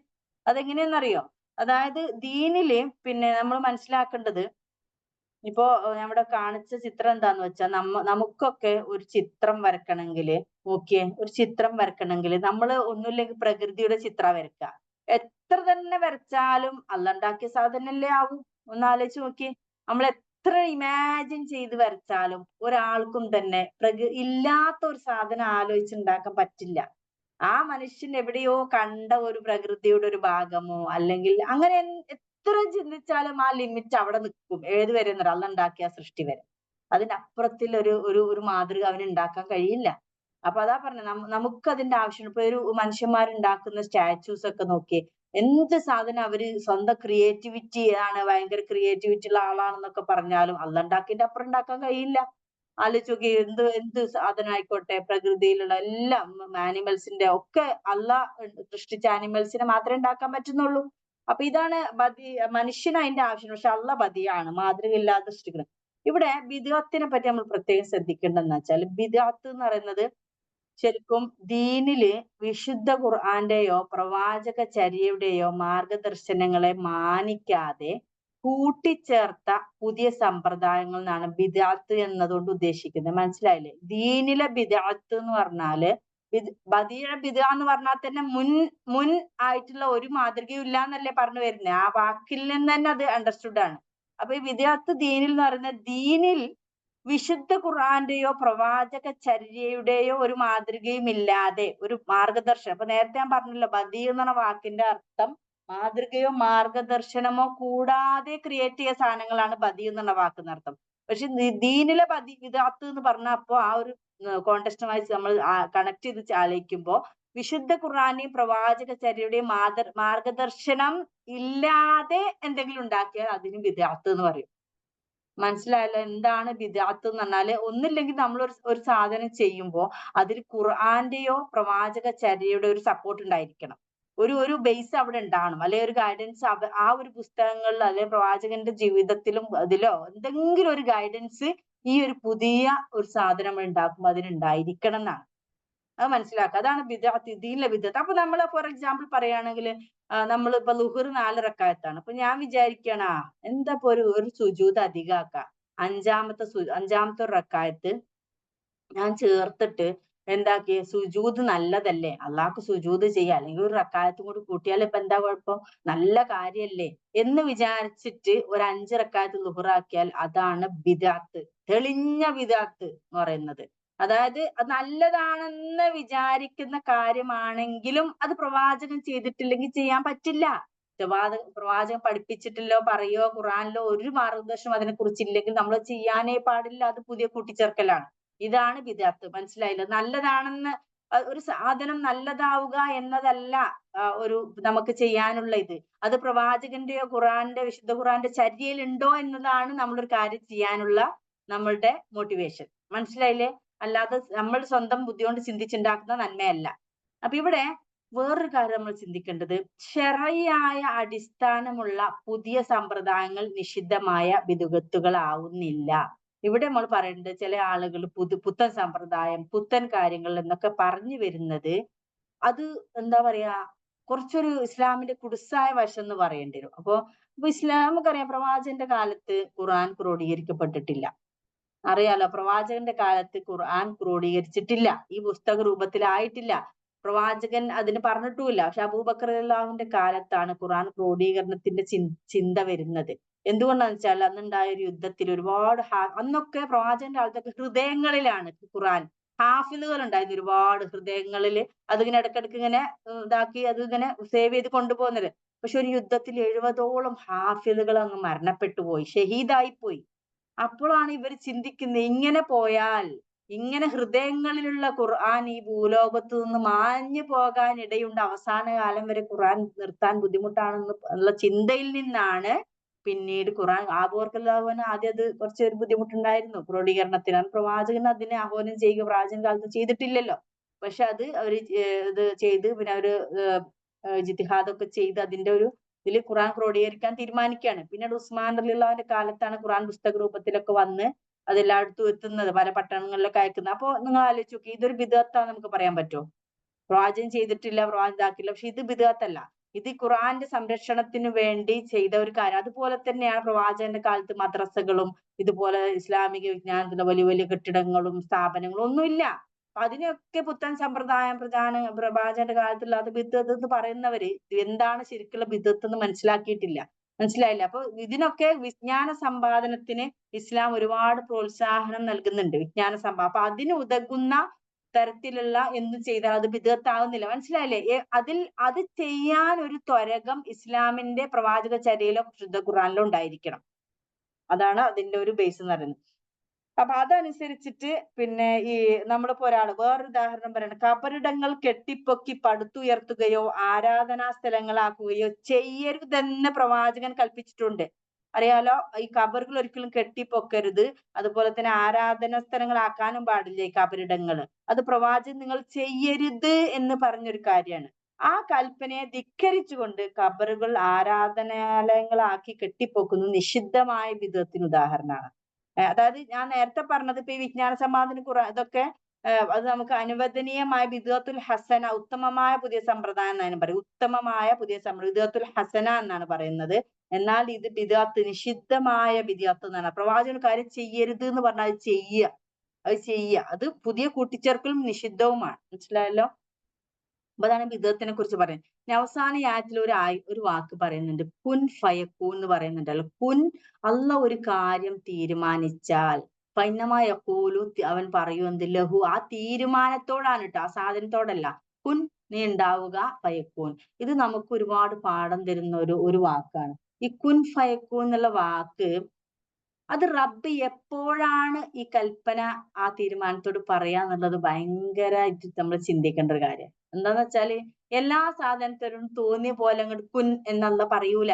അതെങ്ങനെയെന്നറിയോ? അതായത് ദീനില് പിന്നെ നമ്മൾ മനസ്സിലാക്കേണ്ടത്, ഇപ്പോ ഞാൻ ഇവിടെ കാണിച്ച ചിത്രം എന്താന്ന് വെച്ചാൽ, നമുക്കൊക്കെ ഒരു ചിത്രം വരക്കണമെങ്കില്, നോക്കിയേ, ഒരു ചിത്രം വരക്കണമെങ്കില് നമ്മള് ഒന്നുമില്ലെങ്കിൽ പ്രകൃതിയുടെ ചിത്രം വരക്കുക. എത്ര തന്നെ വരച്ചാലും അള്ളാണ്ടാക്കിയ സാധനല്ലേ ആവൂ. ഒന്ന് ആലോചിച്ച് നോക്കിയേ. നമ്മൾ എത്ര ഇമാജിൻ ചെയ്ത് വരച്ചാലും ഒരാൾക്കും തന്നെ ഇല്ലാത്ത ഒരു സാധനം ആലോചിച്ചുണ്ടാക്കാൻ പറ്റില്ല. ആ മനുഷ്യൻ എവിടെയോ കണ്ട ഒരു പ്രകൃതിയുടെ ഒരു ഭാഗമോ, അല്ലെങ്കിൽ അങ്ങനെ എത്ര ചിന്തിച്ചാലും ആ ലിമിറ്റ് അവിടെ നിൽക്കും. ഏത് വരെ എന്നറിയോ? അന്നുണ്ടാക്കിയ സൃഷ്ടി വരെ. അതിനപ്പുറത്തിൽ ഒരു ഒരു ഒരു മാതൃക അവന് ഉണ്ടാക്കാൻ കഴിയില്ല. അപ്പൊ അതാ പറഞ്ഞത്, നമുക്ക് അതിന്റെ ആവശ്യമുണ്ട്. ഇപ്പൊ ഒരു മനുഷ്യന്മാരുണ്ടാക്കുന്ന സ്റ്റാച്യൂസ് ഒക്കെ നോക്കിയേ, എന്ത് സാധനം അവര് സ്വന്തം ക്രിയേറ്റിവിറ്റി ആണ്, ഭയങ്കര ക്രിയേറ്റിവിറ്റി ഉള്ള ആളാണെന്നൊക്കെ പറഞ്ഞാലും അന്നുണ്ടാക്കിയതിന്റെ അപ്പുറം ഉണ്ടാക്കാൻ കഴിയില്ല. ആലോചിച്ച് നോക്കിയേ, എന്ത് എന്ത് സാധനം ആയിക്കോട്ടെ, പ്രകൃതിയിലുള്ള എല്ലാം ആനിമൽസിന്റെ ഒക്കെ സൃഷ്ടിച്ച ആനിമൽസിനെ മാത്രമേ ഉണ്ടാക്കാൻ പറ്റുന്നുള്ളൂ. അപ്പൊ ഇതാണ് മനുഷ്യന് അതിന്റെ ആവശ്യം. പക്ഷെ ബദിയാണ്, മാതൃകയില്ലാതെ സൃഷ്ടിക്കുന്നത്. ഇവിടെ ബിദ്അത്തിനെ പറ്റി നമ്മൾ പ്രത്യേകം ശ്രദ്ധിക്കേണ്ടതെന്ന് വെച്ചാൽ, ബിദ്അത്ത് എന്ന് പറയുന്നത് ശരിക്കും ദീനില് വിശുദ്ധ ഖുർആന്റെയോ പ്രവാചക ചര്യയുടെയോ മാർഗദർശനങ്ങളെ മാനിക്കാതെ കൂട്ടിച്ചേർത്ത പുതിയ സമ്പ്രദായങ്ങൾ എന്നാണ് ബിദ്അത്ത് എന്നതുകൊണ്ട് ഉദ്ദേശിക്കുന്നത്. മനസ്സിലായില്ലേ? ദീനിലെ ബിദ്അത്ത് എന്ന് പറഞ്ഞാല്, ബദിഅ എന്ന് പറഞ്ഞാൽ തന്നെ മുൻ മുൻ ആയിട്ടുള്ള ഒരു മാതൃകയും ഇല്ല എന്നല്ലേ പറഞ്ഞു വരുന്നത്. ആ വാക്കിൽ നിന്ന് തന്നെ അത് അണ്ടർസ്റ്റുഡ് ആണ്. അപ്പൊ ഈ ബിദ്അത്ത് ദീനിൽ എന്ന് പറയുന്നത്, ദീനിൽ വിശുദ്ധ ഖുർആന്റെയോ പ്രവാചക ചര്യയുടെയോ ഒരു മാതൃകയും ഇല്ലാതെ ഒരു മാർഗദർശനം. അപ്പൊ നേരത്തെ ഞാൻ പറഞ്ഞല്ലോ, ബദീ എന്ന് പറഞ്ഞ വാക്കിന്റെ അർത്ഥം മാതൃകയോ മാർഗദർശനമോ കൂടാതെ ക്രിയേറ്റ് ചെയ്ത സാധനങ്ങളാണ് ബദീ എന്നുള്ള വാക്കിനർത്ഥം. പക്ഷെ ദീനിലെ ബിദ്അത്ത് എന്ന് പറഞ്ഞപ്പോ ആ ഒരു കോണ്ടെക്സ്റ്റുമായി നമ്മൾ കണക്ട് ചെയ്ത് ആലോചിക്കുമ്പോ, വിശുദ്ധ ഖുർആന്റെയും പ്രവാചക ചര്യയുടെയും മാർഗദർശനം ഇല്ലാതെ എന്തെങ്കിലും ഉണ്ടാക്കിയാൽ അതിന് ബിദ്അത്ത് എന്ന് പറയും. മനസ്സിലായല്ലോ? എന്താണ് ബിദ്അത്ത് എന്ന് പറഞ്ഞാല്? ഒന്നില്ലെങ്കിൽ നമ്മൾ ഒരു സാധനം ചെയ്യുമ്പോ അതിൽ ഖുർആന്റെയോ പ്രവാചക ചര്യയുടെ ഒരു സപ്പോർട്ട് ഉണ്ടായിരിക്കണം. ഒരു ഒരു ബേസ് അവിടെ ഉണ്ടാവണം, അല്ലെ ഒരു ഗൈഡൻസ് ആ ഒരു പുസ്തകങ്ങളിൽ, അല്ലെ പ്രവാചകന്റെ ജീവിതത്തിലും അതിലോ എന്തെങ്കിലും ഒരു ഗൈഡൻസ് ഈ ഒരു പുതിയ ഒരു സാധനം ഉണ്ടാക്കുമ്പോൾ അതിനുണ്ടായിരിക്കണം എന്നാണ്. അത് മനസ്സിലാക്കുക. അതാണ് ബിദ്അത്ത്, ദീനിലെ ബിദ്അത്ത്. അപ്പൊ നമ്മൾ ഫോർ എക്സാമ്പിൾ പറയുകയാണെങ്കിൽ, നമ്മളിപ്പോ ളുഹർ 4 റക്അത്താണ്. അപ്പൊ ഞാൻ വിചാരിക്കണ, എന്താ ഇപ്പൊ ഒരു സുജൂദ് അധികമാക്ക, അഞ്ചാമത്തെ ഒരു റക്അത്ത് ഞാൻ ചേർത്തിട്ട് എന്താക്കി, സുജൂദ് നല്ലതല്ലേ, അള്ളാഹ്ക്ക് സുജൂദ് ചെയ്യാം, അല്ലെങ്കിൽ ഒരു റക്അത്തും കൂടി കൂട്ടിയാൽ ഇപ്പൊ എന്താ കുഴപ്പം, നല്ല കാര്യല്ലേ എന്ന് വിചാരിച്ചിട്ട് ഒരു 5 റക്അത്ത് ളുഹറാക്കിയാൽ അതാണ് ബിദ്അത്ത്, തെളിഞ്ഞ ബിദ്അത്ത് എന്ന് പറയുന്നത്. അതായത് അത് നല്ലതാണെന്ന് വിചാരിക്കുന്ന കാര്യമാണെങ്കിലും അത് പ്രവാചകൻ ചെയ്തിട്ടില്ലെങ്കിൽ ചെയ്യാൻ പറ്റില്ല. പ്രവാചകൻ പഠിപ്പിച്ചിട്ടില്ലോ പറയോ ഖുറാനിലോ ഒരു മാർഗദർശനം അതിനെ കുറിച്ച് ഇല്ലെങ്കിൽ നമ്മൾ ചെയ്യാനേ പാടില്ല. അത് പുതിയ കൂട്ടിച്ചേർക്കലാണ്. ഇതാണ് ബിദ്അത്ത്. മനസ്സിലായില്ലേ? നല്ലതാണെന്ന് ഒരു സാധനം നല്ലതാവുക എന്നതല്ല ഒരു നമുക്ക് ചെയ്യാനുള്ള ഇത്. അത് പ്രവാചകന്റെയോ വിശുദ്ധ ഖുറാന്റെ ചര്യയിൽ ഉണ്ടോ എന്നതാണ് നമ്മളൊരു കാര്യം ചെയ്യാനുള്ള നമ്മളുടെ മോട്ടിവേഷൻ. മനസ്സിലായില്ലേ? അല്ലാതെ നമ്മൾ സ്വന്തം ബുദ്ധി കൊണ്ട് ചിന്തിച്ചുണ്ടാക്കുന്ന നന്മയല്ല. അപ്പൊ ഇവിടെ വേറൊരു കാര്യം നമ്മൾ ചിന്തിക്കേണ്ടത്, ശരഈയായ അടിസ്ഥാനമുള്ള പുതിയ സമ്പ്രദായങ്ങൾ നിഷിദ്ധമായ ബിദ്അത്തുകളാവുന്നില്ല. ഇവിടെ നമ്മൾ പറയുന്നത്, ചില ആളുകൾ പുത്തൻ സമ്പ്രദായം, പുത്തൻ കാര്യങ്ങൾ എന്നൊക്കെ പറഞ്ഞു വരുന്നത്, അത് എന്താ പറയാ, കുറച്ചൊരു ഇസ്ലാമിന്റെ കുടുസായ വശം എന്ന് പറയേണ്ടി വരും. അപ്പൊ നമുക്കറിയാം, പ്രവാചകന്റെ കാലത്ത് ഖുർആൻ ക്രോഡീകരിക്കപ്പെട്ടിട്ടില്ല. അറിയാലോ, പ്രവാചകന്റെ കാലത്ത് ഖുർആൻ ക്രോഡീകരിച്ചിട്ടില്ല, ഈ പുസ്തക രൂപത്തിലായിട്ടില്ല. പ്രവാചകൻ അതിന് പറഞ്ഞിട്ടുമില്ല. പക്ഷെ അബൂബക്കർ റളിയല്ലാഹുവിന്റെ കാലത്താണ് ഖുർആൻ ക്രോഡീകരണത്തിന്റെ ചിന്ത വരുന്നത്. എന്തുകൊണ്ടാന്ന് വെച്ചാൽ, അന്നുണ്ടായ ഒരു യുദ്ധത്തിൽ ഒരുപാട് അന്നൊക്കെ പ്രവാചകന്റെ കാലത്തൊക്കെ ഹൃദയങ്ങളിലാണ് ഖുർആൻ, ഹാഫിളുകൾ ഉണ്ടായിരുന്നു ഒരുപാട് ഹൃദയങ്ങളിൽ. അതിങ്ങനെ ഇടക്കിടക്ക് ഇങ്ങനെ ഇതാക്കി അത് ഇങ്ങനെ സേവ് ചെയ്ത് കൊണ്ടുപോകുന്നത്. പക്ഷെ ഒരു യുദ്ധത്തിൽ 70ഓളം ഹാഫിളുകൾ അങ്ങ് മരണപ്പെട്ടു പോയി, ഷഹീദായി പോയി. അപ്പോഴാണ് ഇവർ ചിന്തിക്കുന്നത്, ഇങ്ങനെ പോയാൽ, ഇങ്ങനെ ഹൃദയങ്ങളിലുള്ള ഖുർആൻ ഈ ഭൂലോകത്ത് നിന്ന് മാഞ്ഞു പോകാൻ ഇടയുണ്ട്, അവസാന കാലം വരെ ഖുർആൻ നിർത്താൻ ബുദ്ധിമുട്ടാണെന്ന് ഉള്ള ചിന്തയിൽ നിന്നാണ് പിന്നീട് ഖുർആൻ. ആദ്യം അത് കുറച്ചൊരു ബുദ്ധിമുട്ടുണ്ടായിരുന്നു ക്രോഡീകരണത്തിന്. പ്രവാചകൻ അതിനെ ആഹ്വാനം ചെയ്യുക പ്രവാചകൻ കാലത്ത് ചെയ്തിട്ടില്ലല്ലോ. പക്ഷെ അത് അവര് ഇത് ചെയ്ത്, പിന്നെ അവര് ജിത്തിഹാദൊക്കെ ചെയ്ത് അതിന്റെ ഒരു ഇതിൽ ഖുറാൻ ക്രോഡീകരിക്കാൻ തീരുമാനിക്കുകയാണ്. പിന്നീട് ഉസ്മാൻ റളിയല്ലാഹുവിന്റെ കാലത്താണ് ഖുറാൻ പുസ്തക രൂപത്തിലൊക്കെ വന്ന് അതെല്ലായിടത്തും എത്തുന്നത്, പല പട്ടണങ്ങളിലൊക്കെ അയക്കുന്നത്. അപ്പൊ നിങ്ങൾ ആലോചിച്ച് നോക്കി, ഇതൊരു ബിദ്അത്താന്ന് നമുക്ക് പറയാൻ പറ്റുമോ? പ്രവാചകൻ ചെയ്തിട്ടില്ല, പ്രവാചകൻ ഇതാക്കില്ല, പക്ഷെ ഇത് ബിദ്അത്തല്ല. ഇത് ഖുർആന്റെ സംരക്ഷണത്തിന് വേണ്ടി ചെയ്ത ഒരു കാര്യം. അതുപോലെ തന്നെയാണ് പ്രവാചകന്റെ കാലത്ത് മദ്രസകളും ഇതുപോലെ ഇസ്ലാമിക വിജ്ഞാനത്തിന്റെ വലിയ വലിയ കെട്ടിടങ്ങളും സ്ഥാപനങ്ങളും ഒന്നുമില്ല. അപ്പൊ അതിനൊക്കെ പുത്തൻ സമ്പ്രദായം പ്രവാചകന്റെ കാലത്തുള്ള ബിദ്അത്ത് എന്ന് പറയുന്നവര് എന്താണ് ശരിക്കുള്ള ബിദ്അത്ത് എന്ന് മനസ്സിലാക്കിയിട്ടില്ല. മനസ്സിലായില്ല. അപ്പൊ ഇതിനൊക്കെ വിജ്ഞാന സമ്പാദനത്തിന് ഇസ്ലാം ഒരുപാട് പ്രോത്സാഹനം നൽകുന്നുണ്ട്, അപ്പൊ അതിന് ഉതകുന്ന തരത്തിലുള്ള എന്ത് ചെയ്താൽ അത് ബിദ്അത്താവുന്നില്ല. മനസ്സിലായില്ലേ? അത് ചെയ്യാൻ ഒരു ത്വരകം ഇസ്ലാമിന്റെ പ്രവാചക ചര്യയിലോ ശുദ്ധ ഖുർആനിലോ ഉണ്ടായിരിക്കണം. അതാണ് അതിന്റെ ഒരു ബേസ് എന്ന് പറയുന്നത്. അപ്പൊ അതനുസരിച്ചിട്ട് പിന്നെ ഈ നമ്മളിപ്പോ വേറൊരു ഉദാഹരണം പറയണം. കബറിടങ്ങൾ കെട്ടിപ്പൊക്കി പടുത്തുയർത്തുകയോ ആരാധനാ സ്ഥലങ്ങളാക്കുകയോ ചെയ്യരുതെന്ന് പ്രവാചകൻ കൽപ്പിച്ചിട്ടുണ്ട്. അറിയാലോ, ഈ കബറുകൾ ഒരിക്കലും കെട്ടിപ്പൊക്കരുത്, അതുപോലെ തന്നെ ആരാധനാ സ്ഥലങ്ങളാക്കാനും പാടില്ല ഈ കബറിടങ്ങൾ. അത് പ്രവാചകൻ നിങ്ങൾ ചെയ്യരുത് എന്ന് പറഞ്ഞൊരു കാര്യമാണ്. ആ കൽപ്പനയെ ധിക്കരിച്ചുകൊണ്ട് കബറുകൾ ആരാധനാലയങ്ങളാക്കി കെട്ടിപ്പൊക്കുന്നത് നിഷിദ്ധമായ ബിദ്അത്തിന് ഉദാഹരണമാണ്. അതായത് ഞാൻ നേരത്തെ പറഞ്ഞത് ഇപ്പൊ ഈ വിജ്ഞാന സമ്പാദന ഇതൊക്കെ അത് നമുക്ക് അനുവദനീയമായ ബിദ്അത്തുൽ ഹസന, ഉത്തമമായ പുതിയ സമ്പ്രദായം എന്നാണ് പറയും. ഉത്തമമായ പുതിയ ബിദ്അത്തുൽ ഹസന എന്നാണ് പറയുന്നത്. എന്നാൽ ഇത് ബിദ്അത്ത്, നിഷിദ്ധമായ ബിദ്അത്ത് എന്നാണ്. പ്രവാചകൻ കാര്യം ചെയ്യരുത് എന്ന് പറഞ്ഞാൽ അത് ചെയ്യുക, അത് പുതിയ കൂട്ടിച്ചേർക്കലും നിഷിദ്ധവുമാണ്. മനസ്സിലായല്ലോ? അപ്പൊ അതാണ് ബിദ്അത്തിനെ കുറിച്ച് പറയുന്നത്. ഇനി അവസാന ആയത്തിൽ ഒരു വാക്ക് പറയുന്നുണ്ട്, കുൻ ഫയക്കൂൻ എന്ന് പറയുന്നുണ്ടല്ലോ. കുൻ, അള്ളാഹ് ഒരു കാര്യം തീരുമാനിച്ചാൽ, ഫൈനമായ യഖൂലു, അവൻ പറയും എന്ത്, ലഹു, ആ തീരുമാനത്തോടാണ് കേട്ടോ, ആ സാധനത്തോടല്ല. കുൻ, നീ ഉണ്ടാവുക, ഫയക്കൂൻ. ഇത് നമുക്ക് ഒരുപാട് പാഠം തരുന്ന ഒരു വാക്കാണ്. ഈ കുൻ ഫയക്കൂൻ എന്നുള്ള വാക്ക്, അത് റബ്ബ് എപ്പോഴാണ് ഈ കൽപ്പന ആ തീരുമാനത്തോട് പറയാന്നുള്ളത് ഭയങ്കരമായിട്ട് നമ്മൾ ചിന്തിക്കേണ്ട ഒരു കാര്യം. എന്താന്ന് വെച്ചാല് എല്ലാ സാധനത്തിനും തോന്നിയ പോലെ അങ്ങോട്ട് കുൻ എന്നുള്ള പറയൂല.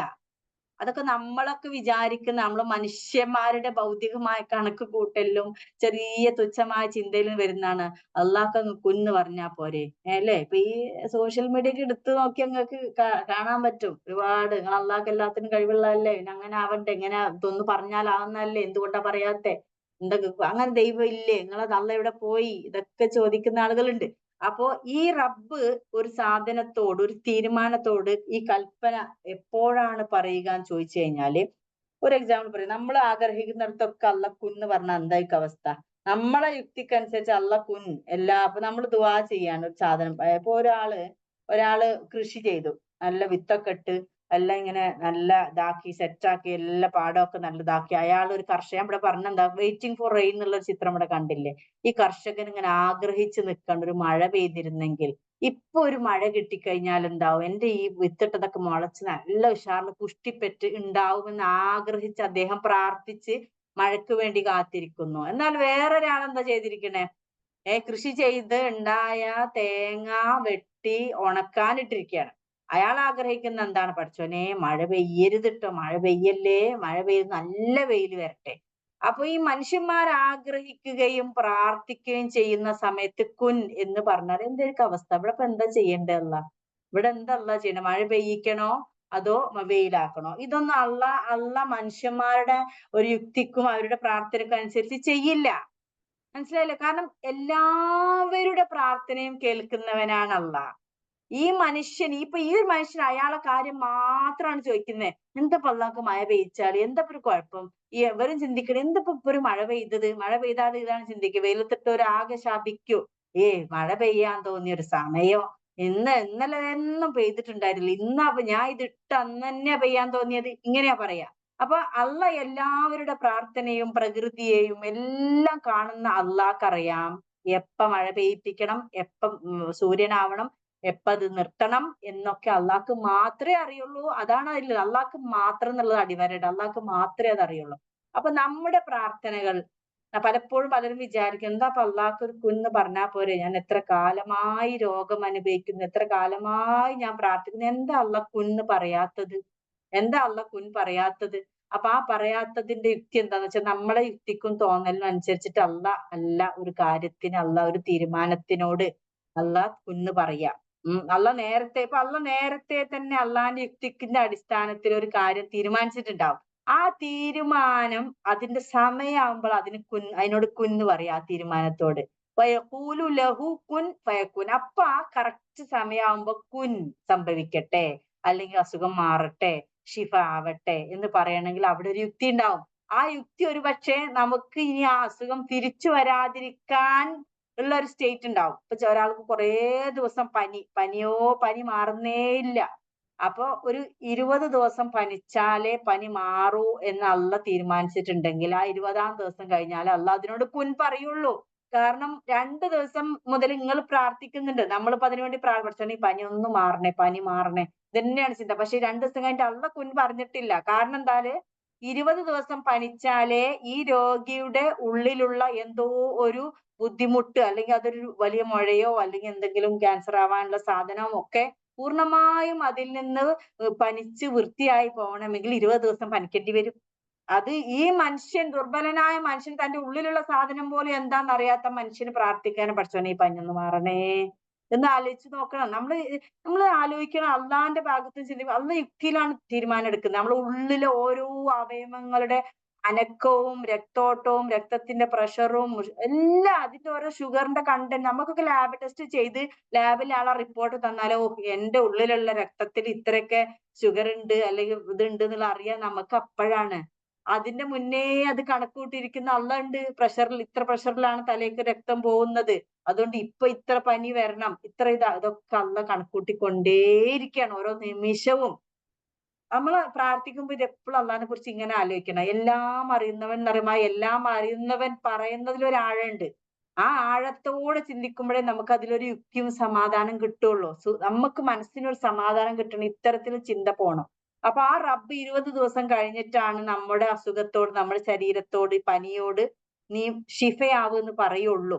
അതൊക്കെ നമ്മളൊക്കെ വിചാരിക്കുന്ന, നമ്മള് മനുഷ്യന്മാരുടെ ഭൗതികമായ കണക്ക് കൂട്ടലിലും ചെറിയ തുച്ഛമായ ചിന്തയിലും വരുന്നതാണ്. അള്ളാഹ്ക്ക് അങ്ങ് കുന്ന് പറഞ്ഞാ പോരെ, അല്ലേ? ഇപ്പൊ ഈ സോഷ്യൽ മീഡിയ ഒക്കെ എടുത്തു നോക്കി നിങ്ങൾക്ക് കാണാൻ പറ്റും ഒരുപാട്. നിങ്ങൾ അള്ളാഹ്ക്ക് എല്ലാത്തിനും കഴിവുള്ളതല്ലേ, പിന്നെ അങ്ങനെ ആവണ്ടേ, ഇങ്ങനെ ഇതൊന്ന് പറഞ്ഞാലാവുന്നതല്ലേ, എന്തുകൊണ്ടാ പറയാത്തെ, എന്തൊക്കെ അങ്ങനെ ദൈവം ഇല്ലേ, നിങ്ങളത് അള്ള എവിടെ പോയി, ഇതൊക്കെ ചോദിക്കുന്ന ആളുകളുണ്ട്. അപ്പോ ഈ റബ്ബ് ഒരു സാധനത്തോട്, ഒരു തീരുമാനത്തോട് ഈ കൽപ്പന എപ്പോഴാണ് പറയുക എന്ന് ചോദിച്ചു കഴിഞ്ഞാല്, ഒരു എക്സാമ്പിൾ പറയും. നമ്മൾ ആഗ്രഹിക്കുന്നിടത്തൊക്കെ അള്ള കുൻ എന്ന് പറഞ്ഞാൽ എന്തായിരിക്കും അവസ്ഥ? നമ്മളെ യുക്തിക്കനുസരിച്ച് അള്ള കുൻ അപ്പൊ നമ്മൾ ദുആ ചെയ്യാണ് ഒരു സാധനം. ഇപ്പൊ ഒരാള് കൃഷി ചെയ്തു, നല്ല വിത്തൊക്കെ ഇട്ട് എല്ലാം ഇങ്ങനെ നല്ല ഇതാക്കി സെറ്റാക്കി എല്ലാ പാടമൊക്കെ നല്ലതാക്കി. അയാൾ ഒരു കർഷകൻ, ഇവിടെ പറഞ്ഞെന്താ, വെയിറ്റിംഗ് ഫോർ റെയിൻ എന്നുള്ള ചിത്രം ഇവിടെ കണ്ടില്ലേ? ഈ കർഷകൻ ഇങ്ങനെ ആഗ്രഹിച്ച് നിൽക്കേണ്ട ഒരു മഴ പെയ്തിരുന്നെങ്കിൽ, ഇപ്പൊ ഒരു മഴ കിട്ടിക്കഴിഞ്ഞാൽ എന്താവും, എന്റെ ഈ വിത്തിട്ടതൊക്കെ മുളച്ച് നല്ല ഉഷാറിന് പുഷ്ടിപ്പെട്ട് ഉണ്ടാവുമെന്ന് ആഗ്രഹിച്ച് അദ്ദേഹം പ്രാർത്ഥിച്ച് മഴയ്ക്ക് വേണ്ടി കാത്തിരിക്കുന്നു. എന്നാൽ വേറൊരാളെന്താ ചെയ്തിരിക്കണേ? കൃഷി ചെയ്ത് ഉണ്ടായ തേങ്ങ വെട്ടി ഉണക്കാനിട്ടിരിക്കുകയാണ്. അയാൾ ആഗ്രഹിക്കുന്ന എന്താണ്? പടച്ചോനെ മഴ പെയ്യരുതിട്ടോ, മഴ പെയ്യല്ലേ, മഴ പെയ്ത് നല്ല വെയിൽ വരട്ടെ. അപ്പൊ ഈ മനുഷ്യന്മാർ ആഗ്രഹിക്കുകയും പ്രാർത്ഥിക്കുകയും ചെയ്യുന്ന സമയത്ത് കുൻ എന്ന് പറഞ്ഞാൽ എന്തായിരിക്കും അവസ്ഥ? ഇവിടെ ഇപ്പൊ എന്താ ചെയ്യേണ്ടതല്ല? ഇവിടെ എന്താ ചെയ്യണേ? മഴ പെയ്യിക്കണോ അതോ വെയിലാക്കണോ? ഇതൊന്നും അള്ള മനുഷ്യന്മാരുടെ ഒരു യുക്തിക്കും അവരുടെ പ്രാർത്ഥനയ്ക്കും അനുസരിച്ച് ചെയ്യില്ല. മനസ്സിലായില്ലേ? കാരണം എല്ലാവരുടെ പ്രാർത്ഥനയും കേൾക്കുന്നവനാണ് അള്ളാഹ്. ഈ ഒരു മനുഷ്യൻ അയാളെ കാര്യം മാത്രമാണ് ചോദിക്കുന്നത്. എന്താ അള്ളാഹ്ക്ക് മഴ പെയ്ച്ചാല്, എന്താ ഒരു കുഴപ്പം? എവരും ചിന്തിക്കണേ, എന്താ ഇപ്പൊ ഒരു മഴ പെയ്തത്, മഴ പെയ്താതെ ഇതാണ് ചിന്തിക്കുക. വെയിലത്തിട്ട് ഒരാകെ ശാപിക്കൂ, മഴ പെയ്യാൻ തോന്നിയ ഒരു സമയം, ഇന്നലെ ഒന്നും പെയ്തിട്ടുണ്ടായിരുന്നില്ല, അപ്പൊ ഞാൻ ഇതിട്ട് അന്ന് തന്നെ പെയ്യാൻ തോന്നിയത്, ഇങ്ങനെയാ പറയാ. അപ്പൊ അള്ള എല്ലാവരുടെ പ്രാർത്ഥനയും പ്രകൃതിയെയും എല്ലാം കാണുന്ന അള്ളാഹ്ക്കറിയാം എപ്പ മഴ പെയ്യിപ്പിക്കണം, സൂര്യനാവണം, എപ്പ അത് നിർത്തണം എന്നൊക്കെ അള്ളാഹ്ക്ക് മാത്രമേ അറിയുള്ളൂ. അതാണ് അതിൽ അള്ളാഹ്ക്ക് മാത്രം എന്നുള്ളത് അടിവരയിട, അള്ളാഹ്ക്ക് മാത്രമേ അത് അറിയുള്ളൂ. അപ്പൊ നമ്മുടെ പ്രാർത്ഥനകൾ പലപ്പോഴും പലരും വിചാരിക്കും, എന്താ അപ്പൊ അള്ളാഹ്ക്ക് ഒരു കുന്ന് പറഞ്ഞാൽ പോരെ, ഞാൻ എത്ര കാലമായി രോഗം അനുഭവിക്കുന്നു, എത്ര കാലമായി ഞാൻ പ്രാർത്ഥിക്കുന്നു, എന്താ അള്ളാഹ് കുന്ന് പറയാത്തത്, എന്താ അള്ളാഹ് കുൻ പറയാത്തത്? അപ്പൊ ആ പറയാത്തതിന്റെ യുക്തി എന്താന്ന് വെച്ചാൽ, നമ്മളെ യുക്തിക്കും തോന്നലിനും അനുസരിച്ചിട്ട് അല്ല ഒരു കാര്യത്തിന്, ഒരു തീരുമാനത്തിനോട് അള്ളാഹ് കുന്ന് പറയാ. അള്ള നേരത്തെ തന്നെ അള്ളാന്റെ യുക്തിക്കിന്റെ അടിസ്ഥാനത്തിൽ ഒരു കാര്യം തീരുമാനിച്ചിട്ടുണ്ടാവും. ആ തീരുമാനം അതിന്റെ സമയമാകുമ്പോൾ അതിനോട് കുന്ന് പറയാം. ആ തീരുമാനത്തോട് ഫയഖൂലു ലഹു കുൻ ഫയക്കുൻ. അപ്പൊ ആ കറക്റ്റ് സമയമാകുമ്പോ കുൻ സംഭവിക്കട്ടെ, അല്ലെങ്കിൽ അസുഖം മാറട്ടെ, ഷിഫ ആവട്ടെ എന്ന് പറയണമെങ്കിൽ അവിടെ ഒരു യുക്തി ഉണ്ടാവും. ആ യുക്തി ഒരു പക്ഷേ നമുക്ക് ഇനി ആ അസുഖം തിരിച്ചു വരാതിരിക്കാൻ ഉള്ള ഒരു സ്റ്റേറ്റ് ഉണ്ടാവും. ഇപ്പൊ ഒരാൾക്ക് കുറേ ദിവസം പനി മാറുന്നേ ഇല്ല. അപ്പൊ ഒരു 20 ദിവസം പനിച്ചാലേ പനി മാറൂ എന്ന് അള്ള തീരുമാനിച്ചിട്ടുണ്ടെങ്കിൽ ആ 20-ാം ദിവസം കഴിഞ്ഞാൽ അള്ള അതിനോട് കുൻ പറയുള്ളൂ. കാരണം 2 ദിവസം മുതൽ നിങ്ങൾ പ്രാർത്ഥിക്കുന്നുണ്ട്. നമ്മളിപ്പോ അതിനുവേണ്ടി പ്രാർത്ഥിച്ചു, ഈ പനി ഒന്ന് മാറണേ, പനി മാറണേ, ഇതന്നെയാണ് ചിന്ത. പക്ഷെ 2 ദിവസം കഴിഞ്ഞിട്ട് അള്ള കുൻ പറഞ്ഞിട്ടില്ല. കാരണം എന്താല് 20 ദിവസം പനിച്ചാലേ ഈ രോഗിയുടെ ഉള്ളിലുള്ള എന്തോ ഒരു ബുദ്ധിമുട്ട്, അല്ലെങ്കിൽ അതൊരു വലിയ മുഴയോ അല്ലെങ്കിൽ എന്തെങ്കിലും ക്യാൻസർ ആവാനുള്ള സാധനവും ഒക്കെ പൂർണ്ണമായും അതിൽ നിന്ന് പനിച്ച് വൃത്തിയായി പോകണമെങ്കിൽ 20 ദിവസം പനിക്കേണ്ടി വരും. അത് ഈ മനുഷ്യൻ, ദുർബലനായ മനുഷ്യൻ, തന്റെ ഉള്ളിലുള്ള സാധനം പോലും എന്താണെന്ന് അറിയാത്ത മനുഷ്യന് പ്രാർത്ഥിക്കാനും പടച്ചോനെ ഈ പനിയൊന്ന് മാറണേ എന്ന് ആലോചിച്ച് നോക്കണം. നമ്മൾ ആലോചിക്കണം, അള്ളാന്റെ ഭാഗത്ത് ചിന്തിക്കും. അള്ള യുക്തിയിലാണ് തീരുമാനം എടുക്കുന്നത്. നമ്മുടെ ഉള്ളിലെ ഓരോ അവയവങ്ങളുടെ അനക്കവും രക്തോട്ടവും രക്തത്തിന്റെ പ്രഷറും എല്ലാം, അതിന്റെ ഓരോ ഷുഗറിന്റെ കണ്ടന്റ് നമുക്കൊക്കെ ലാബ് ടെസ്റ്റ് ചെയ്ത് ലാബിൽ ആളെ റിപ്പോർട്ട് തന്നാലോ എന്റെ ഉള്ളിലുള്ള രക്തത്തിൽ ഇത്രയൊക്കെ ഷുഗർ ഉണ്ട് അല്ലെങ്കിൽ ഇതുണ്ട് എന്നുള്ള അറിയാൻ നമുക്ക് അപ്പോഴാണ്. അതിന്റെ മുന്നേ അത് കണക്ക് കൂട്ടിയിരിക്കുന്ന അള്ള ഉണ്ട്. ഇത്ര പ്രഷറിലാണ് തലേക്ക് രക്തം പോകുന്നത്, അതുകൊണ്ട് ഇപ്പൊ ഇത്ര പനി വരണം, ഇതൊക്കെ അള്ള കണക്കൂട്ടിക്കൊണ്ടേയിരിക്കുകയാണ് ഓരോ നിമിഷവും. നമ്മൾ പ്രാർത്ഥിക്കുമ്പോൾ ഇത് എപ്പോഴും അള്ളാഹിനെ കുറിച്ച് ഇങ്ങനെ ആലോചിക്കണം. എല്ലാം അറിയുന്നവൻ എന്ന് പറയുമ്പോൾ എല്ലാം അറിയുന്നവൻ പറയുന്നതിൽ ഒരു ആഴമുണ്ട്. ആ ആഴത്തോടെ ചിന്തിക്കുമ്പോഴേ നമുക്ക് അതിലൊരു യുക്തിയും സമാധാനം കിട്ടുള്ളൂ. നമുക്ക് മനസ്സിനൊരു സമാധാനം കിട്ടണം, ഇത്തരത്തിൽ ചിന്ത പോണം. അപ്പൊ ആ റബ്ബ് 20 ദിവസം കഴിഞ്ഞിട്ടാണ് നമ്മുടെ അസുഖത്തോട്, നമ്മുടെ ശരീരത്തോട്, പനിയോട് നീ ഷിഫയാവെന്ന് പറയുള്ളൂ.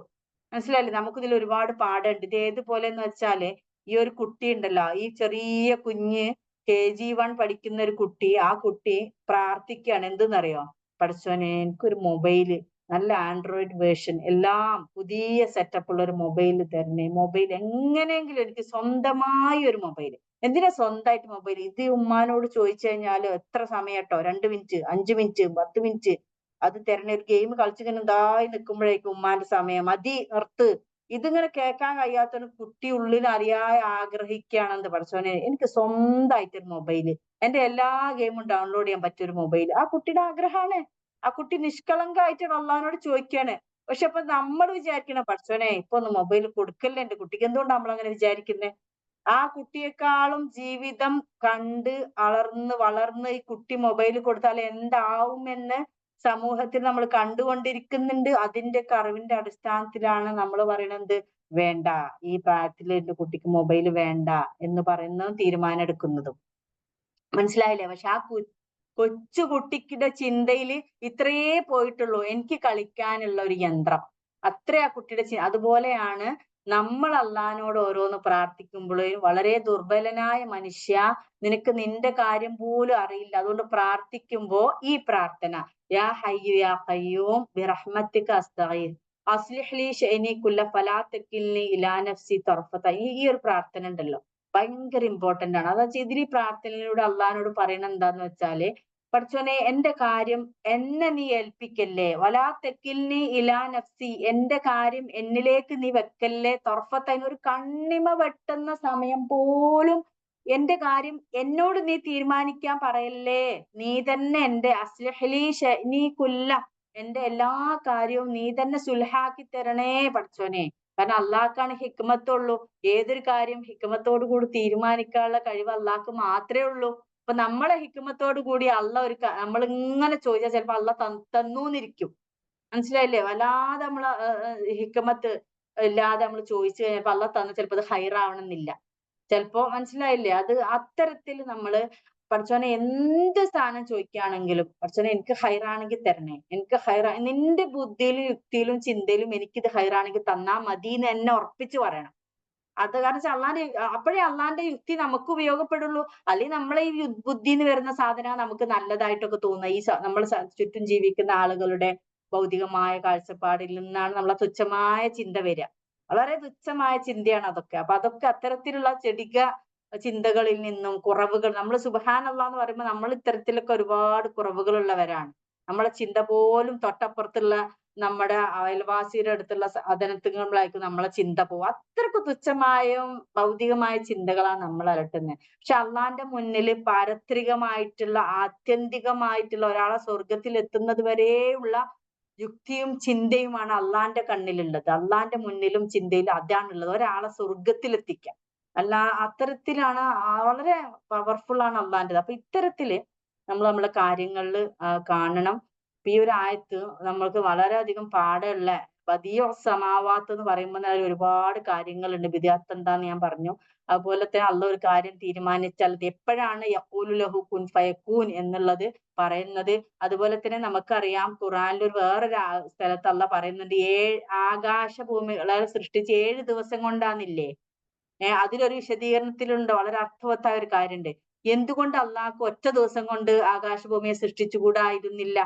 മനസ്സിലായില്ലേ? നമുക്കിതിൽ ഒരുപാട് പാടുണ്ട്. ഇത് ഏതുപോലെ എന്ന് വെച്ചാല്, ഈ ഒരു കുട്ടി ഉണ്ടല്ലോ, ഈ ചെറിയ കുഞ്ഞ് KG1 പഠിക്കുന്ന ഒരു കുട്ടി, ആ കുട്ടി പ്രാർത്ഥിക്കുകയാണ്. എന്തെന്നറിയോ? പടച്ചോനെ എനിക്കൊരു മൊബൈല്, നല്ല ആൻഡ്രോയിഡ് വേർഷൻ, എല്ലാം പുതിയ സെറ്റപ്പ് ഉള്ള ഒരു മൊബൈൽ തരണേ. മൊബൈൽ എങ്ങനെയെങ്കിലും എനിക്ക് സ്വന്തമായി ഒരു മൊബൈൽ. എന്തിനാ സ്വന്തമായിട്ട് മൊബൈൽ? ഇത് ഉമ്മാനോട് ചോദിച്ചു കഴിഞ്ഞാൽ എത്ര സമയം കേട്ടോ, 2 മിനിറ്റ്, 5 മിനിറ്റ്, 10 മിനിറ്റ് അത് തരണേ. ഒരു ഗെയിം കളിച്ചിങ്ങനെ ഇതായി നിൽക്കുമ്പോഴേക്കും ഉമ്മാന്റെ സമയം മതി, നിർത്ത്. ഇതിങ്ങനെ കേൾക്കാൻ കഴിയാത്തൊരു കുട്ടി ഉള്ളിൽ അറിയാതെ ആഗ്രഹിക്കുകയാണെന്ന്, പടച്ചോനെ എനിക്ക് സ്വന്തമായിട്ടൊരു മൊബൈല്, എന്റെ എല്ലാ ഗെയിമും ഡൗൺലോഡ് ചെയ്യാൻ പറ്റിയൊരു മൊബൈൽ. ആ കുട്ടിയുടെ ആഗ്രഹമാണ്. ആ കുട്ടി നിഷ്കളങ്കമായിട്ടാണ് അള്ളഹാനോട് ചോദിക്കാണ്. പക്ഷെ അപ്പൊ നമ്മൾ വിചാരിക്കണം, പടച്ചോനെ ഇപ്പൊ ഒന്ന് മൊബൈൽ കൊടുക്കല്ലേ എന്റെ കുട്ടിക്ക്. എന്തുകൊണ്ടാണ് നമ്മൾ അങ്ങനെ വിചാരിക്കുന്നത്? ആ കുട്ടിയെക്കാളും ജീവിതം കണ്ട് വളർന്ന് ഈ കുട്ടി മൊബൈൽ കൊടുത്താൽ എന്താവുമെന്ന് സമൂഹത്തിൽ നമ്മൾ കണ്ടുകൊണ്ടിരിക്കുന്നുണ്ട്. അതിന്റെ അറിവിന്റെ അടിസ്ഥാനത്തിലാണ് നമ്മൾ പറയണത് വേണ്ട, ഈ പ്രായത്തിൽ എന്റെ കുട്ടിക്ക് മൊബൈൽ വേണ്ട എന്ന് പറയുന്നതും തീരുമാനം എടുക്കുന്നതും. മനസ്സിലായില്ലേ? പക്ഷെ ആ കൊച്ചു കുട്ടിയുടെ ചിന്തയിൽ ഇത്രയേ പോയിട്ടുള്ളൂ, എനിക്ക് കളിക്കാനുള്ള ഒരു യന്ത്രം, അത്രേ ആ കുട്ടിയുടെ അതുപോലെയാണ് നമ്മൾ അള്ളഹാനോട് ഓരോന്ന് പ്രാർത്ഥിക്കുമ്പോഴും, വളരെ ദുർബലനായ മനുഷ്യ, നിനക്ക് നിന്റെ കാര്യം പോലും അറിയില്ല, അതുകൊണ്ട് പ്രാർത്ഥിക്കുമ്പോ ഈ പ്രാർത്ഥന, യാ ഹയ്യു യാ ഖയ്യൂം ബിറഹ്മതിക അസ്തഗീസ് അസ്ലിഹ് ലി ശഅനി കുല്ല ഫലാ തകിൽനി ഇലാ നഫ്സി തർഫത. ഈ ഒരു പ്രാർത്ഥന ഉണ്ടല്ലോ, ഭയങ്കര ഇമ്പോർട്ടന്റ് ആണ്. അതാ ഇതിൽ ഈ പ്രാർത്ഥനയിലൂടെ അള്ളഹാനോട് പറയണ എന്താന്ന് വെച്ചാല്, പടച്ചോനെ എന്റെ കാര്യം എന്നെ നീ ഏൽപ്പിക്കല്ലേ, വലാ തെക്കിൽനി ഇലാ നഫ്സി, എന്റെ കാര്യം എന്നിലേക്ക് നീ വെക്കല്ലേ, തൊർഫത്തൈൻ ഒരു കണ്ണിമ വെട്ടുന്ന സമയം പോലും എന്റെ കാര്യം എന്നോട് നീ തീരുമാനിക്കാൻ പറയല്ലേ, നീ തന്നെ എന്റെ അസ്ലഹലി നീ കുല്ല, എന്റെ എല്ലാ കാര്യവും നീ തന്നെ സുൽഹാക്കി തരണേ പടച്ചോനെ. കാരണം അള്ളാഹ്ക്കാണ് ഹിക്മത്തുള്ളൂ. ഏതൊരു കാര്യം ഹിക്മത്തോടു കൂടി തീരുമാനിക്കാനുള്ള കഴിവ് അള്ളാഹ്ക്ക് മാത്രമേ ഉള്ളൂ. അപ്പൊ നമ്മളെ ഹിക്മത്തോടു കൂടി അള്ള നമ്മൾ ഇങ്ങനെ ചോദിച്ചാൽ ചിലപ്പോ അള്ള തന്നൂന്നിരിക്കും. മനസ്സിലായില്ലേ? വല്ലാതെ നമ്മള് ഹിക്മത്ത് ഇല്ലാതെ നമ്മൾ ചോദിച്ചു കഴിഞ്ഞപ്പോ അള്ള തന്ന ചിലപ്പോ അത് ഹൈറാവണമെന്നില്ല. ചിലപ്പോ മനസ്സിലായില്ലേ? അത് അത്തരത്തിൽ നമ്മള് പടച്ചോനെ എന്ത് സ്ഥാനം ചോദിക്കുകയാണെങ്കിലും, പടച്ചോനെ എനിക്ക് ഹൈറാണെങ്കിൽ തരണേ, എനിക്ക് നിന്റെ ബുദ്ധിയിലും യുക്തിയിലും ചിന്തയിലും എനിക്കിത് ഹൈറാണെങ്കിൽ തന്നാ മതി എന്ന് എന്നെ ഉറപ്പിച്ച് പറയണം. അത് കാരണം വെച്ചാൽ അള്ളാന്റെ അപ്പോഴേ അള്ളാന്റെ യുക്തി നമുക്ക് ഉപയോഗപ്പെടുള്ളൂ. അല്ലെങ്കിൽ നമ്മളെ ഈ ബുദ്ധിന്ന് വരുന്ന സാധനം നമുക്ക് നല്ലതായിട്ടൊക്കെ തോന്നുക, ഈ നമ്മൾ ചുറ്റും ജീവിക്കുന്ന ആളുകളുടെ ഭൗതികമായ കാഴ്ചപ്പാടിൽ നിന്നാണ് നമ്മളെ തുച്ഛമായ ചിന്ത വരിക. വളരെ തുച്ഛമായ ചിന്തയാണ് അതൊക്കെ. അപ്പൊ അതൊക്കെ അത്തരത്തിലുള്ള ചെടിക ചിന്തകളിൽ നിന്നും കുറവുകൾ, നമ്മൾ സുബ്ഹാനല്ലാഹ് എന്ന് പറയുമ്പോൾ നമ്മൾ ഇത്തരത്തിലൊക്കെ ഒരുപാട് കുറവുകളുള്ളവരാണ്. നമ്മളെ ചിന്ത പോലും തൊട്ടപ്പുറത്തുള്ള നമ്മുടെ അയൽവാസിയുടെ അടുത്തുള്ള സാധനത്തുകളായിരിക്കും നമ്മളെ ചിന്ത പോവുക. അത്രക്ക് തുച്ഛമായും ഭൗതികമായ ചിന്തകളാണ് നമ്മൾ അലട്ടുന്നത്. പക്ഷെ അള്ളാന്റെ മുന്നിൽ പാരത്രികമായിട്ടുള്ള ആത്യന്തികമായിട്ടുള്ള ഒരാളെ സ്വർഗത്തിൽ എത്തുന്നത് വരെയുള്ള യുക്തിയും ചിന്തയുമാണ് അള്ളാന്റെ കണ്ണിലുള്ളത്. അള്ളാന്റെ മുന്നിലും ചിന്തയിലും അതാണുള്ളത്, ഒരാളെ സ്വർഗത്തിൽ എത്തിക്കാൻ. അല്ല, അത്തരത്തിലാണ് വളരെ പവർഫുൾ ആണ് അള്ളാന്റേത്. അപ്പൊ ഇത്തരത്തില് നമ്മൾ നമ്മളെ കാര്യങ്ങളിൽ കാണണം. ഇപ്പൊ ഈ ഒരു ആയത്ത് നമ്മൾക്ക് വളരെയധികം പാടുള്ള ബദിഉ സമാവാത്ത് എന്ന് പറയുമ്പോൾ അതിൽ ഒരുപാട് കാര്യങ്ങളുണ്ട്. ബിദ്അത്ത് എന്താന്ന് ഞാൻ പറഞ്ഞു. അതുപോലെ തന്നെ അള്ളാഹ് ഒരു കാര്യം തീരുമാനിച്ചാൽ അത് എപ്പോഴാണ് യഖൂലു ലഹു കുൻ ഫയകൂൻ എന്നുള്ളത് പറയുന്നത്. അതുപോലെ തന്നെ നമുക്കറിയാം ഖുർആനിൽ ഒരു വേറൊരു സ്ഥലത്ത് അള്ളാഹ് പറയുന്നുണ്ട്, ആകാശഭൂമികളെ സൃഷ്ടിച്ച് 7 ദിവസം കൊണ്ടാന്നില്ലേ. അതിലൊരു വിശദീകരണത്തിലുണ്ട്, വളരെ അർത്ഥവത്തായ ഒരു കാര്യമുണ്ട്. എന്തുകൊണ്ട് അള്ളാഹ്ക്ക് ഒറ്റ ദിവസം കൊണ്ട് ആകാശഭൂമിയെ സൃഷ്ടിച്ചുകൂടായിരുന്നില്ല?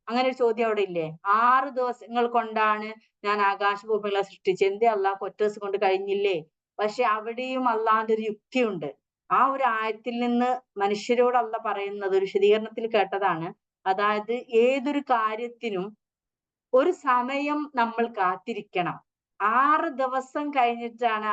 അങ്ങനെ ഒരു ചോദ്യം അവിടെ ഇല്ലേ? 6 ദിവസങ്ങൾ കൊണ്ടാണ് ഞാൻ ആകാശഭൂമികളെ സൃഷ്ടിച്ചത്, എന്തേ അള്ളാഹ്ക്ക് ഒറ്റ ദിവസം കൊണ്ട് കഴിഞ്ഞില്ലേ? പക്ഷെ അവിടെയും അള്ളാഹിന്റെ ഒരു യുക്തിയുണ്ട്. ആ ഒരു ആയത്തിൽ നിന്ന് മനുഷ്യരോട് അള്ളാഹ് പറയുന്നത് ഒരു വിശദീകരണത്തിൽ കേട്ടതാണ്. അതായത് ഏതൊരു കാര്യത്തിനും ഒരു സമയം നമ്മൾ കാത്തിരിക്കണം. 6 ദിവസം കഴിഞ്ഞിട്ടാണ്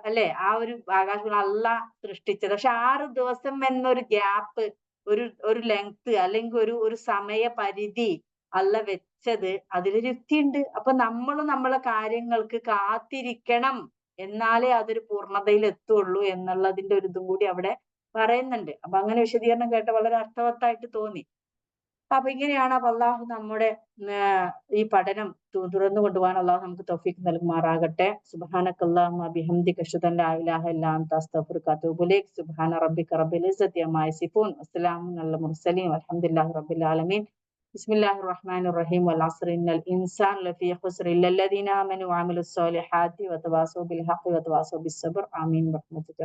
അല്ലെ ആ ഒരു ആകാശഭൂമി അള്ളാഹ് സൃഷ്ടിച്ചത്. പക്ഷെ 6 ദിവസം എന്നൊരു ഗ്യാപ്പ്, ഒരു ലെങ്ത് അല്ലെങ്കിൽ ഒരു സമയപരിധി അള്ളാഹ് വെച്ചത് അതിലൊരു യുക്തിയുണ്ട്. അപ്പൊ നമ്മളും നമ്മളെ കാര്യങ്ങൾക്ക് കാത്തിരിക്കണം, എന്നാലേ അതൊരു പൂർണ്ണതയിൽ എത്തുള്ളൂ എന്നുള്ളതിന്റെ ഒരു ഇതും കൂടി അവിടെ പറയുന്നുണ്ട്. അപ്പൊ അങ്ങനെ വിശദീകരണം കേട്ട വളരെ അർത്ഥവത്തായിട്ട് തോന്നി. അപ്പൊ ഇങ്ങനെയാണ്. അപ്പൊ അള്ളാഹു നമ്മുടെ ഈ പഠനം തുറന്നു കൊണ്ടുപോകാൻ അള്ളാഹു നമുക്ക് തൗഫീഖ് നൽകുമാറാകട്ടെ. സുബ്ഹാനക്കല്ലാഹുമ്മ ബിഹംദിക അശ്ഹദു അൻ ലാ ഇലാഹ ഇല്ലാ അൻത അസ്തഗ്ഫിറുക വഅതൂബു ഇലൈക്. സുബ്ഹാന റബ്ബിക റബ്ബിൽ ഇസ്സത്തി അമ്മാ യസിഫൂൻ വസ്സലാമുൻ അലൽ മുർസലീൻ വൽഹംദുലില്ലാഹി റബ്ബിൽ ആലമീൻ. ബിസ്മില്ലാഹിർ റഹ്മാനിർ റഹീം. വൽ അസ്രി ഇന്നൽ ഇൻസാന ലഫീ ഖുസ്ർ ഇല്ലല്ലദീന ആമനു വഅമിലുസ് സ്വാലിഹാത്തി വതവാസൗ ബിൽ ഹഖ് വതവാസൗ ബിസ് സബ്ർ. ആമീൻ ബിറഹ്മതിക.